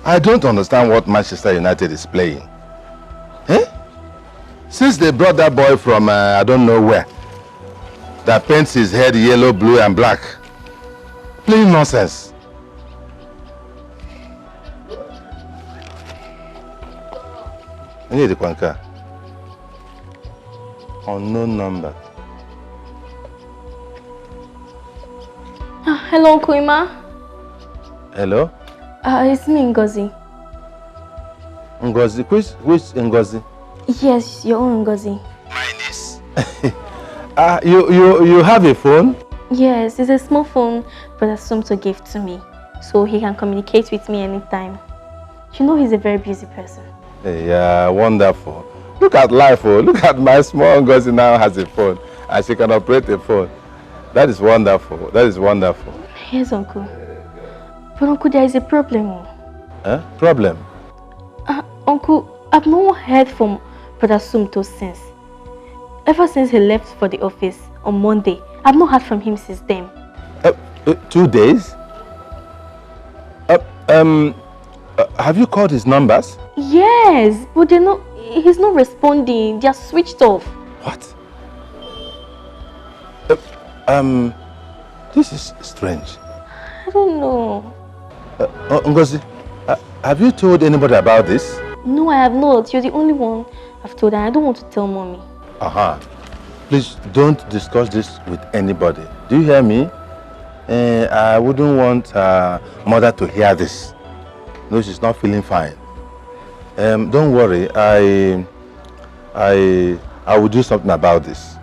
I don't understand what Manchester United is playing. Eh? Since they brought that boy from I don't know where, that paints his head yellow, blue and black. Playing nonsense. I need the Kwanka. Unknown number. Hello, Uncle Ima. Hello? It's me, Ngozi. Ngozi? Which Ngozi? Yes, your own Ngozi. You have a phone? Yes, it's a small phone Brother Sumto gave to me, so he can communicate with me anytime. You know he's a very busy person. Yeah, wonderful. Look at life, oh. Look at my small Ngozi now has a phone, and she can operate a phone. That is wonderful. That is wonderful. Yes, Uncle. But Uncle, there is a problem. Huh? Problem? Uncle, I've not heard from Brother Sumto since. Ever since he left for the office on Monday, I've not heard from him since then. 2 days? Have you called his numbers? Yes, but he's not responding. They are switched off. What? This is strange. I don't know. Ngozi, have you told anybody about this? No, I have not. You're the only one I've told, and I don't want to tell Mommy. Please don't discuss this with anybody. Do you hear me? I wouldn't want mother to hear this. No, she's not feeling fine. Don't worry. I will do something about this.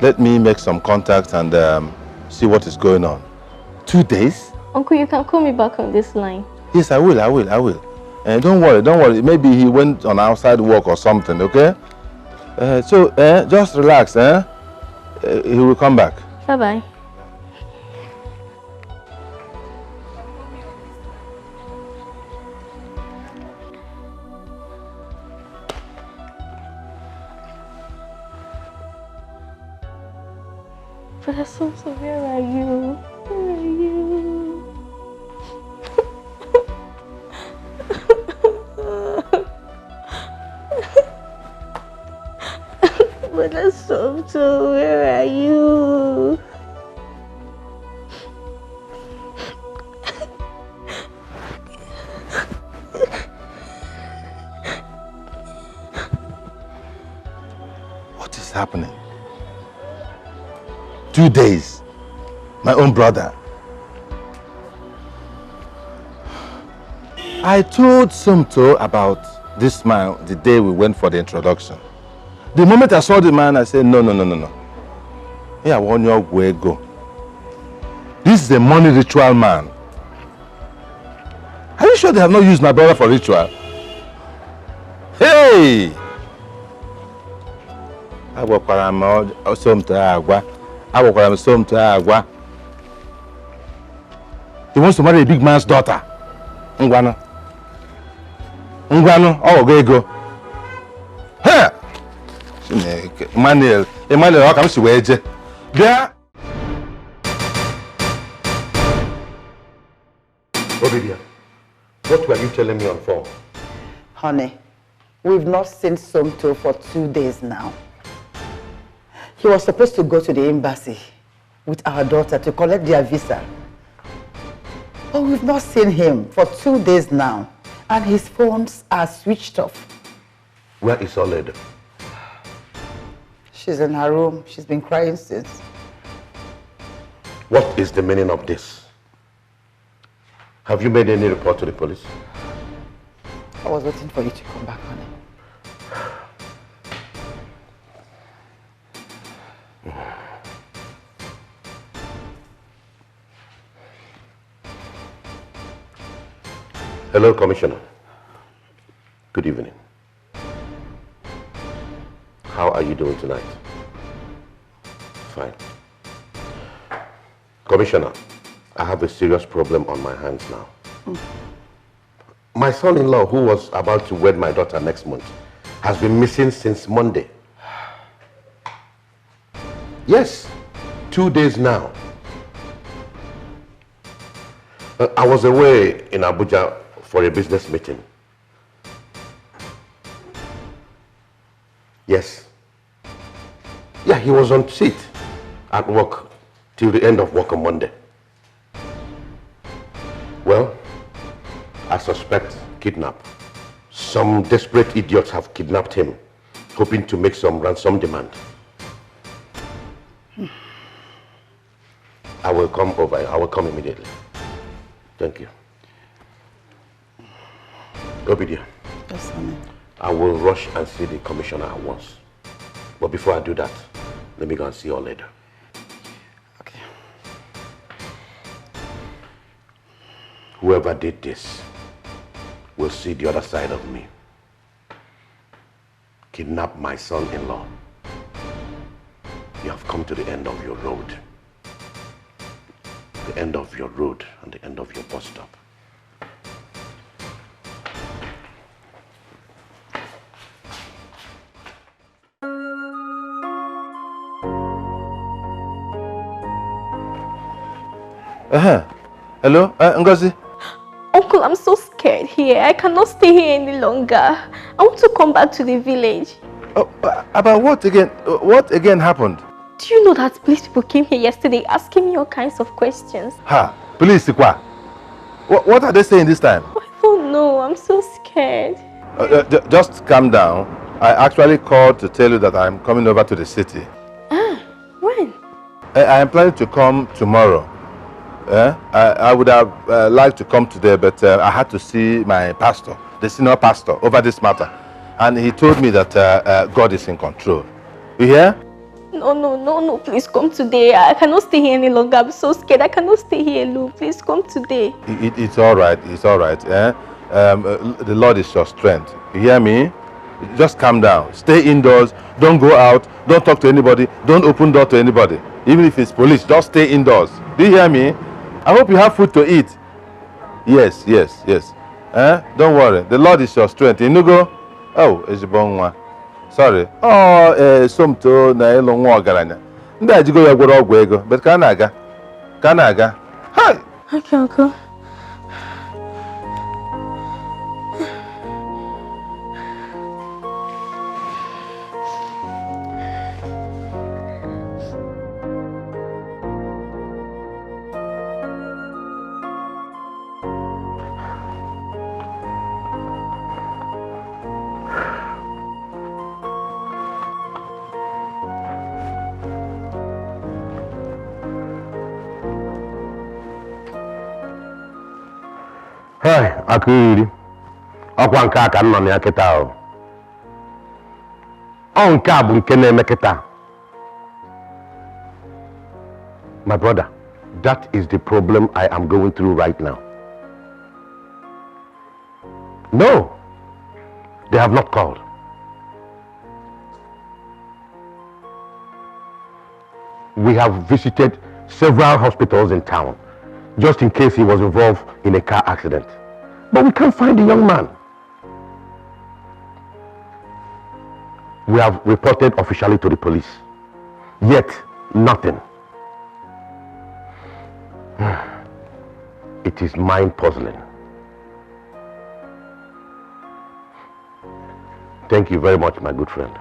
Let me make some contacts and see what is going on. 2 days? Uncle, you can call me back on this line. Yes, I will. Don't worry. Maybe he went on outside work or something, okay? So just relax, he will come back. Bye-bye. Brother Sumto, where are you? Where are you? Brother Sumto, where are you? What is happening? 2 days. My own brother. I told Sumto about this man the day we went for the introduction. The moment I saw the man, I said, no. Here, I want your way go. This is a money ritual man. Are you sure they have not used my brother for ritual? Hey! He wants to marry a big man's daughter. Ngwano, go. Hey! Emmanuel, how come she wage? There. Obibia, What were you telling me on phone? Honey, we've not seen Somto for 2 days now. He was supposed to go to the embassy with our daughter to collect their visa. But we've not seen him for 2 days now, and his phones are switched off. Where is Oled? She's in her room. She's been crying since. What is the meaning of this? Have you made any report to the police? I was waiting for you to come back, honey. Hello, Commissioner. Good evening. How are you doing tonight? Fine. Commissioner, I have a serious problem on my hands now. My son-in-law, who was about to wed my daughter next month, has been missing since Monday. Yes, 2 days now. I was away in Abuja for a business meeting. Yes. Yeah, he was on seat at work till the end of work on Monday. Well, I suspect kidnap. Some desperate idiots have kidnapped him, hoping to make some ransom demand. I will come over. I will come immediately. Thank you. Obidia. Yes, honey. I will rush and see the commissioner at once. But before I do that, let me go and see you later. Okay. Whoever did this will see the other side of me. Kidnap my son-in-law. You have come to the end of your road. The end of your road and the end of your bus stop. Hello, Ngozi? Uncle, I'm so scared here. I cannot stay here any longer. I want to come back to the village. Oh, about what again? What again happened? Do you know that police people came here yesterday asking me all kinds of questions? Ha! Police, what are they saying this time? I don't know. I'm so scared. Just calm down. I actually called to tell you that I'm coming over to the city. When? I am planning to come tomorrow. I would have liked to come today, but I had to see my pastor, the senior pastor, over this matter. And he told me that God is in control. You hear? No, please come today. I cannot stay here any longer. I'm so scared. I cannot stay here alone. Please come today. It's all right. It's all right. The Lord is your strength. You hear me? Just calm down. Stay indoors. Don't go out. Don't talk to anybody. Don't open door to anybody. Even if it's police, just stay indoors. Do you hear me? I hope you have food to eat. Yes. Don't worry. The Lord is your strength. Inugo? Oh, Ejibonwa. Sorry. Oh, Somto na elo nwa ogaranya. Ndị ajigo ya gworo ọgwụ ego. But ka na-aga. Hi. Okay, uncle. Hey, Akiri. Ọkwa nke aka nọ na ya kịta ahụ. Ọ nke a bụ nke na-eme kịta. My brother, that is the problem I am going through right now. No, they have not called. We have visited several hospitals in town, just in case he was involved in a car accident. But we can't find the young man. We have reported officially to the police. Yet, nothing. It is mind-puzzling. Thank you very much, my good friend.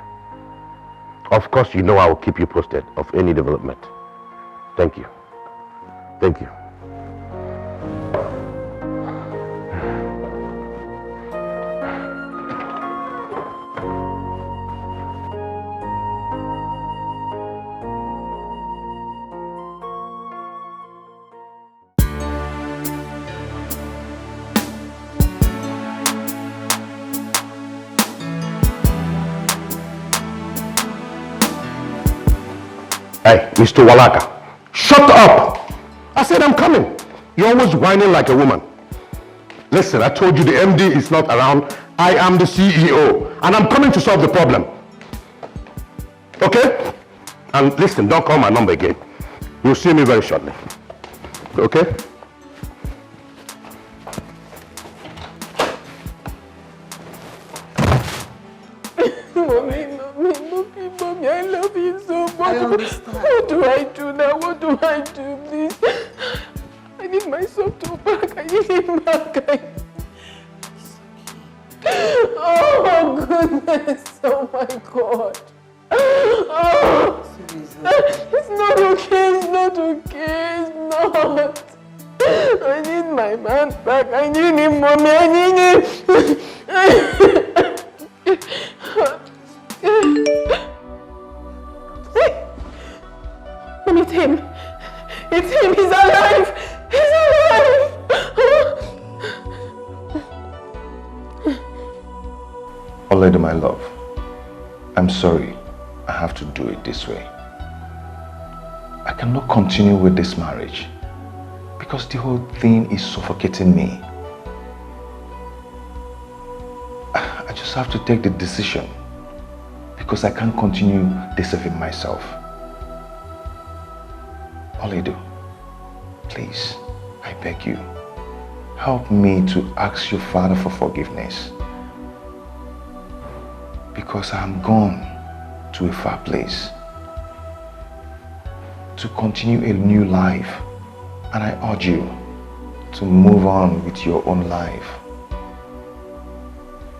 Of course, you know I will keep you posted of any development. Thank you. Thank you. Hey, Mr. Walaka, shut up! I said I'm coming. You're always whining like a woman. Listen, I told you the MD is not around. I am the CEO, and I'm coming to solve the problem. Okay? And listen, don't call my number again. You'll see me very shortly. Okay? Mommy, I love you so much. I understand. What do I do now? What do I do, please? I need my soap to back. I need him back. Oh, goodness. Oh, my God. Oh. It's not okay. It's not okay. It's not. I need my man back. I need him, Mommy. I need him. Mommy, it's him. It's him. He's alive. He's alive. Olede, my love, I'm sorry. I have to do it this way. I cannot continue with this marriage because the whole thing is suffocating me. I just have to take the decision because I can't continue deceiving myself. Olede, please, I beg you, help me to ask your father for forgiveness because I'm gone to a far place to continue a new life, and I urge you to move on with your own life.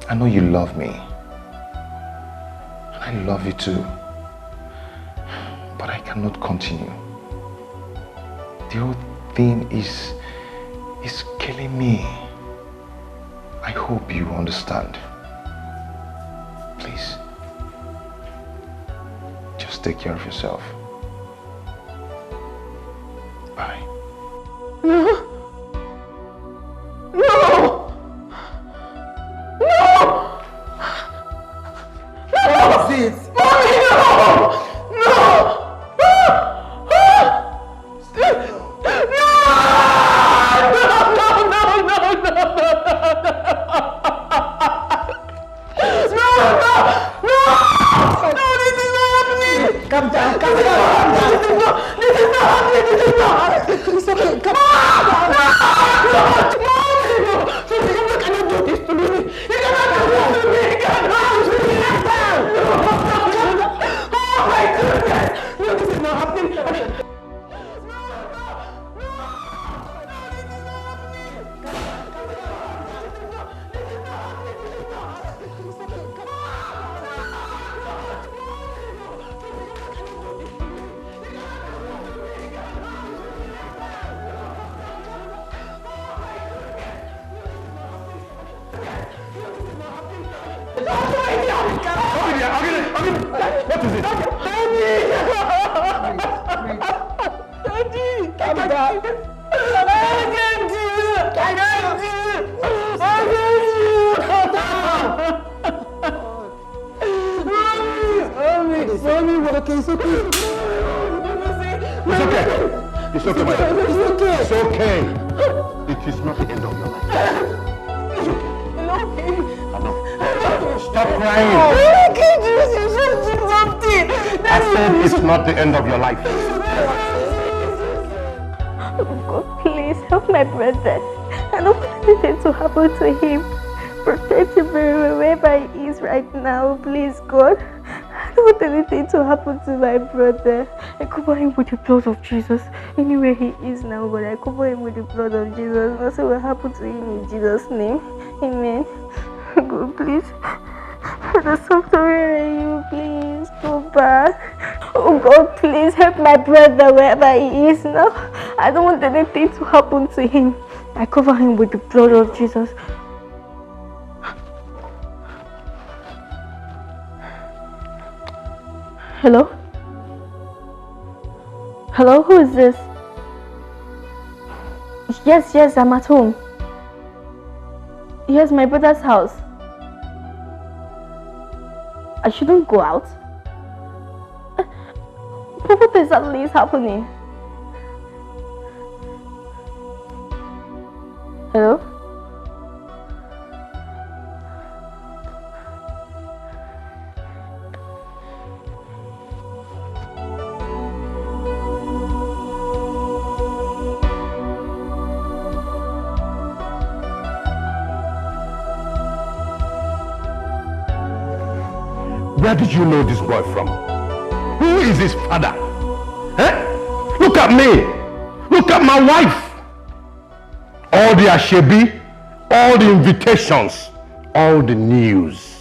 I know you love me, and I love you too, but I cannot continue. The whole thing is killing me. I hope you understand. Please, just take care of yourself. Bye. No! No! No! What is it? Mommy, no! No! Calm down, calm down. This is not happening. This is not. It's okay. Come on. You cannot do this to me. You cannot do this to me. You cannot do this. Oh my goodness. No, this is not happening. What is it? Daddy! Calm down. I can't do it. I can't do it. I can't do it. Mommy, what okay? It's okay. It's okay. It's okay, my love. It's okay. It's okay. It is not the end of your life. Stop crying. I can't do this. You should do something. I said it's not the end of your life. Oh God, please help my brother. I don't want anything to happen to him. Protect him wherever he is right now, please, God. I don't want anything to happen to my brother. I cover him with the blood of Jesus. Anywhere he is now, but I cover him with the blood of Jesus. Nothing will happen to him in Jesus' name. Amen. God, please. I there's something in you, please go back. Oh God, please help my brother wherever he is now. I don't want anything to happen to him. I cover him with the blood of Jesus. Hello? Hello, who is this? Yes, I'm at home. Here's my brother's house. I shouldn't go out. What exactly is happening? Hello? Where did you know this boy from? Who is his father? Eh? Look at me. Look at my wife. All the ashebi, all the invitations, all the news.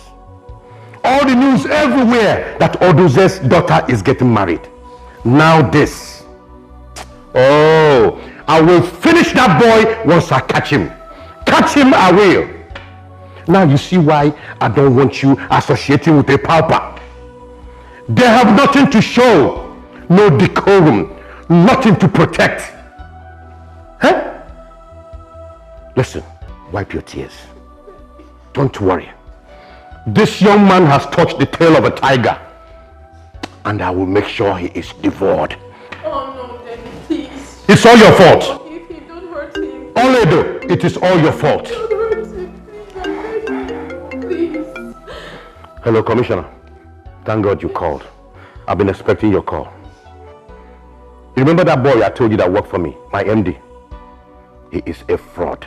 All the news everywhere that Oduze's daughter is getting married. Now this. Oh, I will finish that boy once I catch him. Catch him, I will. Now you see why I don't want you associating with a pauper. They have nothing to show, no decorum, nothing to protect. Huh? Listen, wipe your tears. Don't worry. This young man has touched the tail of a tiger, and I will make sure he is devoured. Oh no, Daddy, please. It's all your fault. If you don't hurt him. Oledo, it is all your fault. Don't hurt him, please. Hello, Commissioner. Thank God you called. I've been expecting your call. You remember that boy I told you that worked for me, my MD? He is a fraud.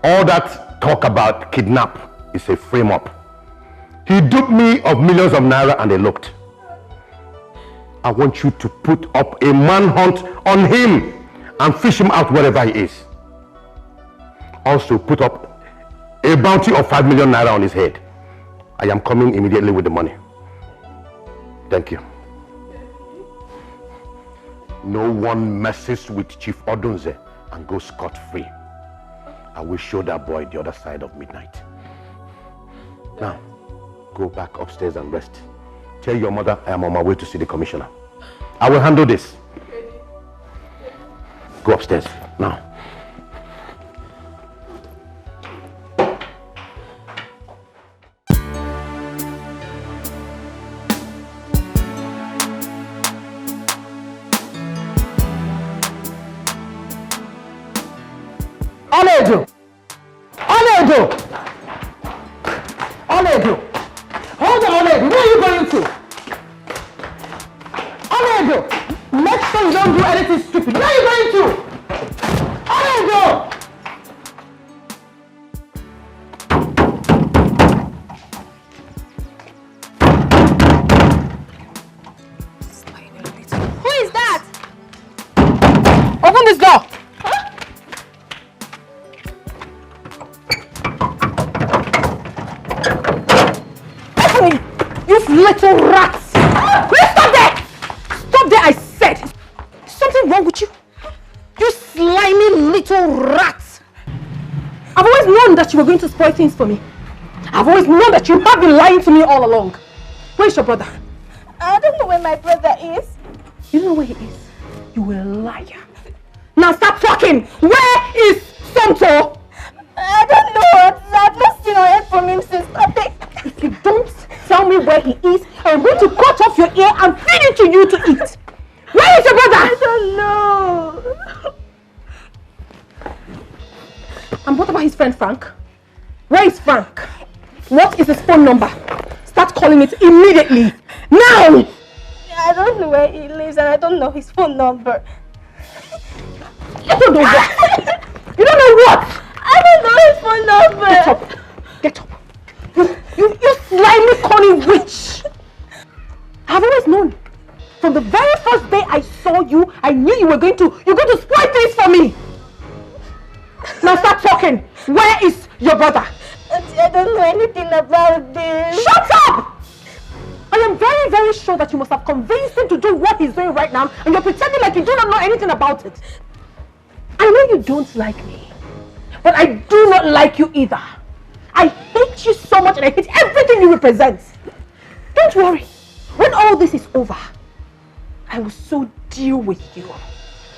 All that talk about kidnap is a frame-up. He duped me of millions of naira and eloped. I want you to put up a manhunt on him and fish him out wherever he is. Also put up a bounty of 5 million naira on his head. I am coming immediately with the money. Thank you. No one messes with Chief Odunze and goes scot-free. I will show that boy the other side of midnight. Now, go back upstairs and rest. Tell your mother I am on my way to see the commissioner. I will handle this. Go upstairs now. Oledo! Oledo! Oledo! Hold on, Oledo. Where are you going to? Oledo! Make sure you don't do anything stupid. Where are you going to? Oledo! Who is that? Open this door. Little rats! Will you stop there? Stop there, I said! Is something wrong with you? You slimy little rats! I've always known that you were going to spoil things for me. I've always known that you have been lying to me all along. Where's your brother? I don't know where my brother is. You don't know where he is? You a liar. Now stop talking! Where is Santo? I don't know. I've not seen or heard from him since Sunday. If you don't tell me where he is, I'm going to cut off your ear and feed it to you to eat. Where is your brother? I don't know. And what about his friend Frank? Where is Frank? What is his phone number? Start calling it immediately. Now! I don't know where he lives and I don't know his phone number. You don't know what? You don't know what? I don't know his phone number. Get up. Get up. You slimy, cunning witch! I've always known. From the very first day I saw you, I knew you're going to spoil things for me. Now stop talking. Where is your brother? Auntie, I don't know anything about this. Shut up! I am very, very sure that you must have convinced him to do what he's doing right now, and you're pretending like you do not know anything about it. I know you don't like me, but I do not like you either. I hate you so much and I hate everything you represent. Don't worry. When all this is over, I will so deal with you.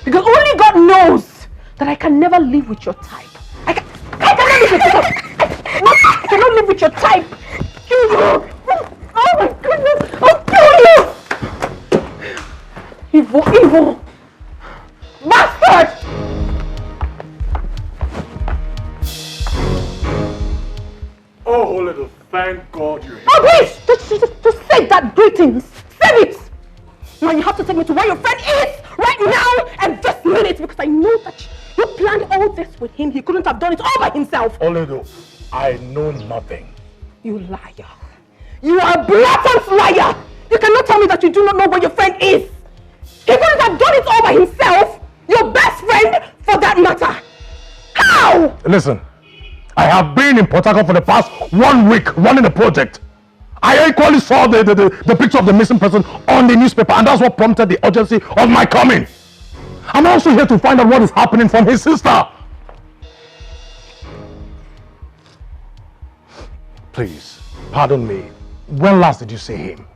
Because only God knows that I can never live with your type. I cannot live with your type. I cannot live with your type. You. Oh my goodness. I'll kill you. Evil, evil. Bastard. Oh, Holy, thank God you're here. Oh, please! Just say that greetings! Say it! Now you have to take me to where your friend is right now and this minute because I know that you planned all this with him. He couldn't have done it all by himself. Oledo, I know nothing. You liar. You are a blatant liar! You cannot tell me that you do not know where your friend is. He couldn't have done it all by himself. Your best friend, for that matter. How? Listen. I have been in Port Harcourt for the past 1 week running a project. I equally saw the picture of the missing person on the newspaper, and that's what prompted the urgency of my coming. I'm also here to find out what is happening from his sister. Please, pardon me. When last did you see him?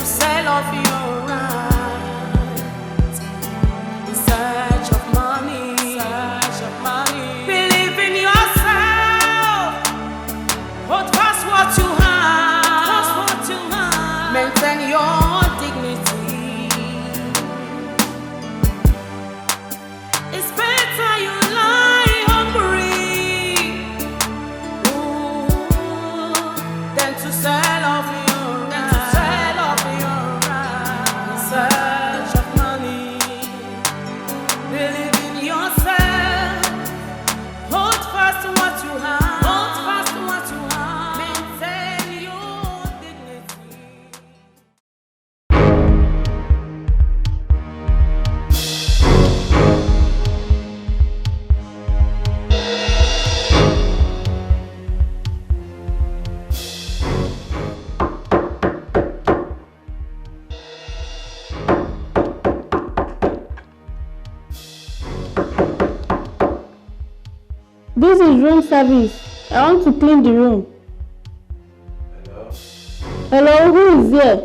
to sell off your rights in search of money. Believe in yourself. Hold fast what you have. Maintain your dignity. It's better you lie hungry than to sell off your rights in search of money. Believe in yourself. Hold fast to what you have. Maintain your dignity. This is room service. I want to clean the room. Hello, who is there?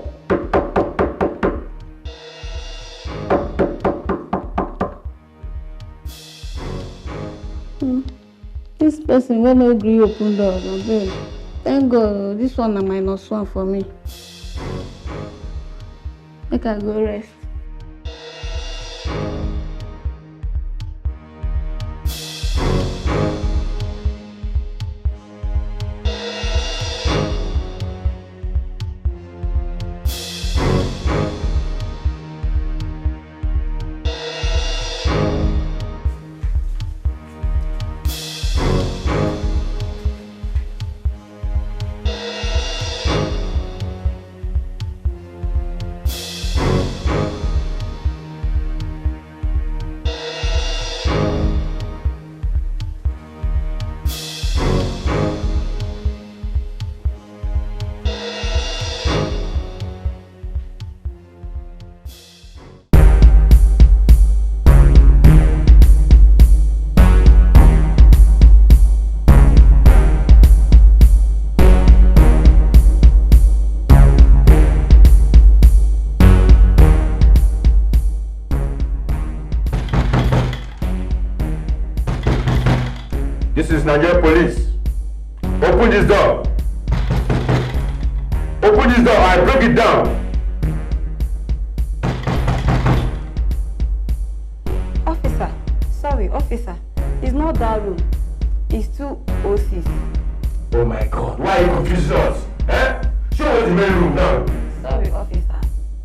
This person will not agree open door. Thank God, this one is -1 for me. Make I go rest. This is Nigerian police. Open this door. Open this door, I break it down. Officer, sorry, officer. It's not that room. It's 2 OCs. Oh my God, why are you confusing us? Eh? Show us the main room now. Sorry, officer.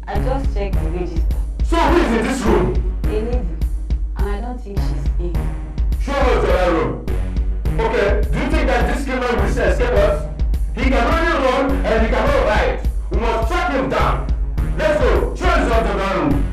I just checked the register. So who is in this room? A lady. And I don't think she's in. Show us the other room. Okay, do you think that this criminal will escape us? He can only run and he cannot ride. We must track him down. Let's go. Show us the other room.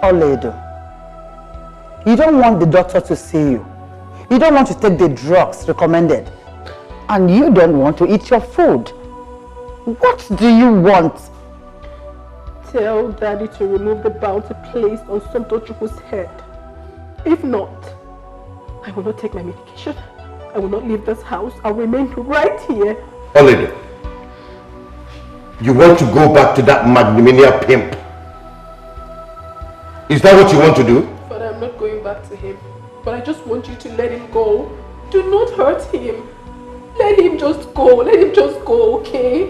Oledo, you don't want the doctor to see you. You don't want to take the drugs recommended. And you don't want to eat your food. What do you want? Tell Daddy to remove the bounty placed on Somtochukwu's head. If not, I will not take my medication. I will not leave this house. I'll remain right here. Oledo, you want to go back to that magnanimous pimp? Is that what you want to do? But I'm not going back to him. but I just want you to let him go. Do not hurt him. Let him just go. Let him just go, okay?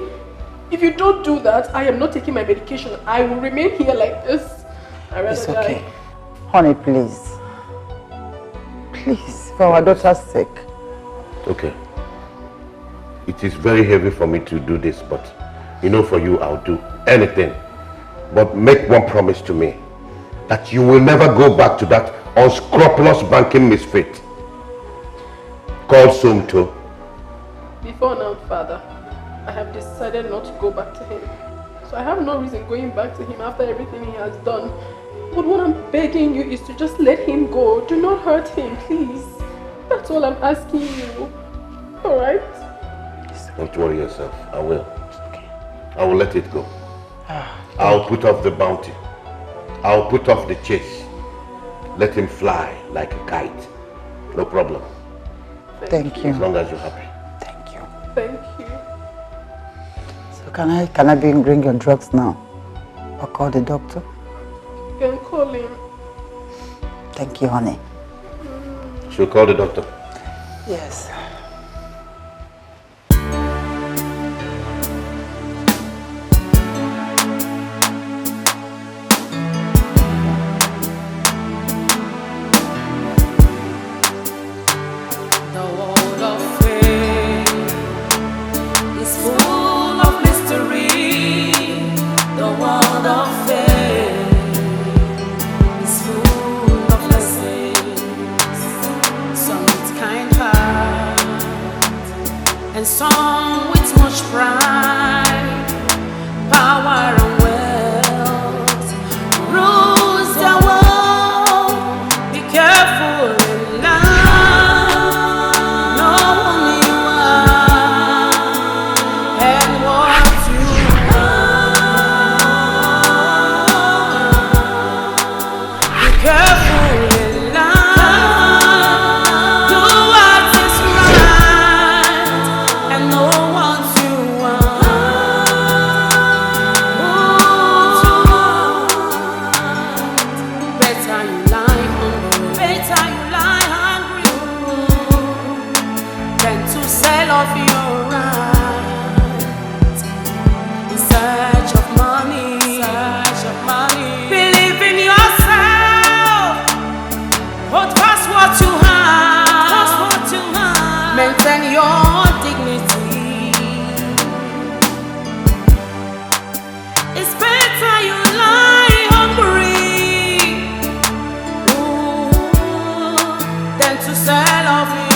If you don't do that, I am not taking my medication. I will remain here like this. I'd rather It's okay. die. Honey, please. Please, for our daughter's sake. Okay. It is very heavy for me to do this, but you know, for you, I'll do anything. But make one promise to me, that you will never go back to that unscrupulous banking misfit called Sumto. Before now, Father, I have decided not to go back to him. So I have no reason going back to him after everything he has done. But what I'm begging you is to just let him go. Do not hurt him, please. That's all I'm asking you. Alright? Don't worry yourself. I will. I will let it go. I'll put off the bounty. I'll put off the chase. Let him fly like a kite. No problem. Thank you. As long as you're happy. Thank you. So can I bring your drugs now? Or call the doctor? You can call him. Thank you, honey. She'll call the doctor. Yes. And some with much pride, power and wealth rules the world. Be careful in life, know who you are and what you are. Be careful in life, do what is right and know what you want. Better you lie hungry than to sell off your right in search of money. Believe in yourself. Hold fast what you have. Maintain your dignity. It's better you lie hungry than to sell off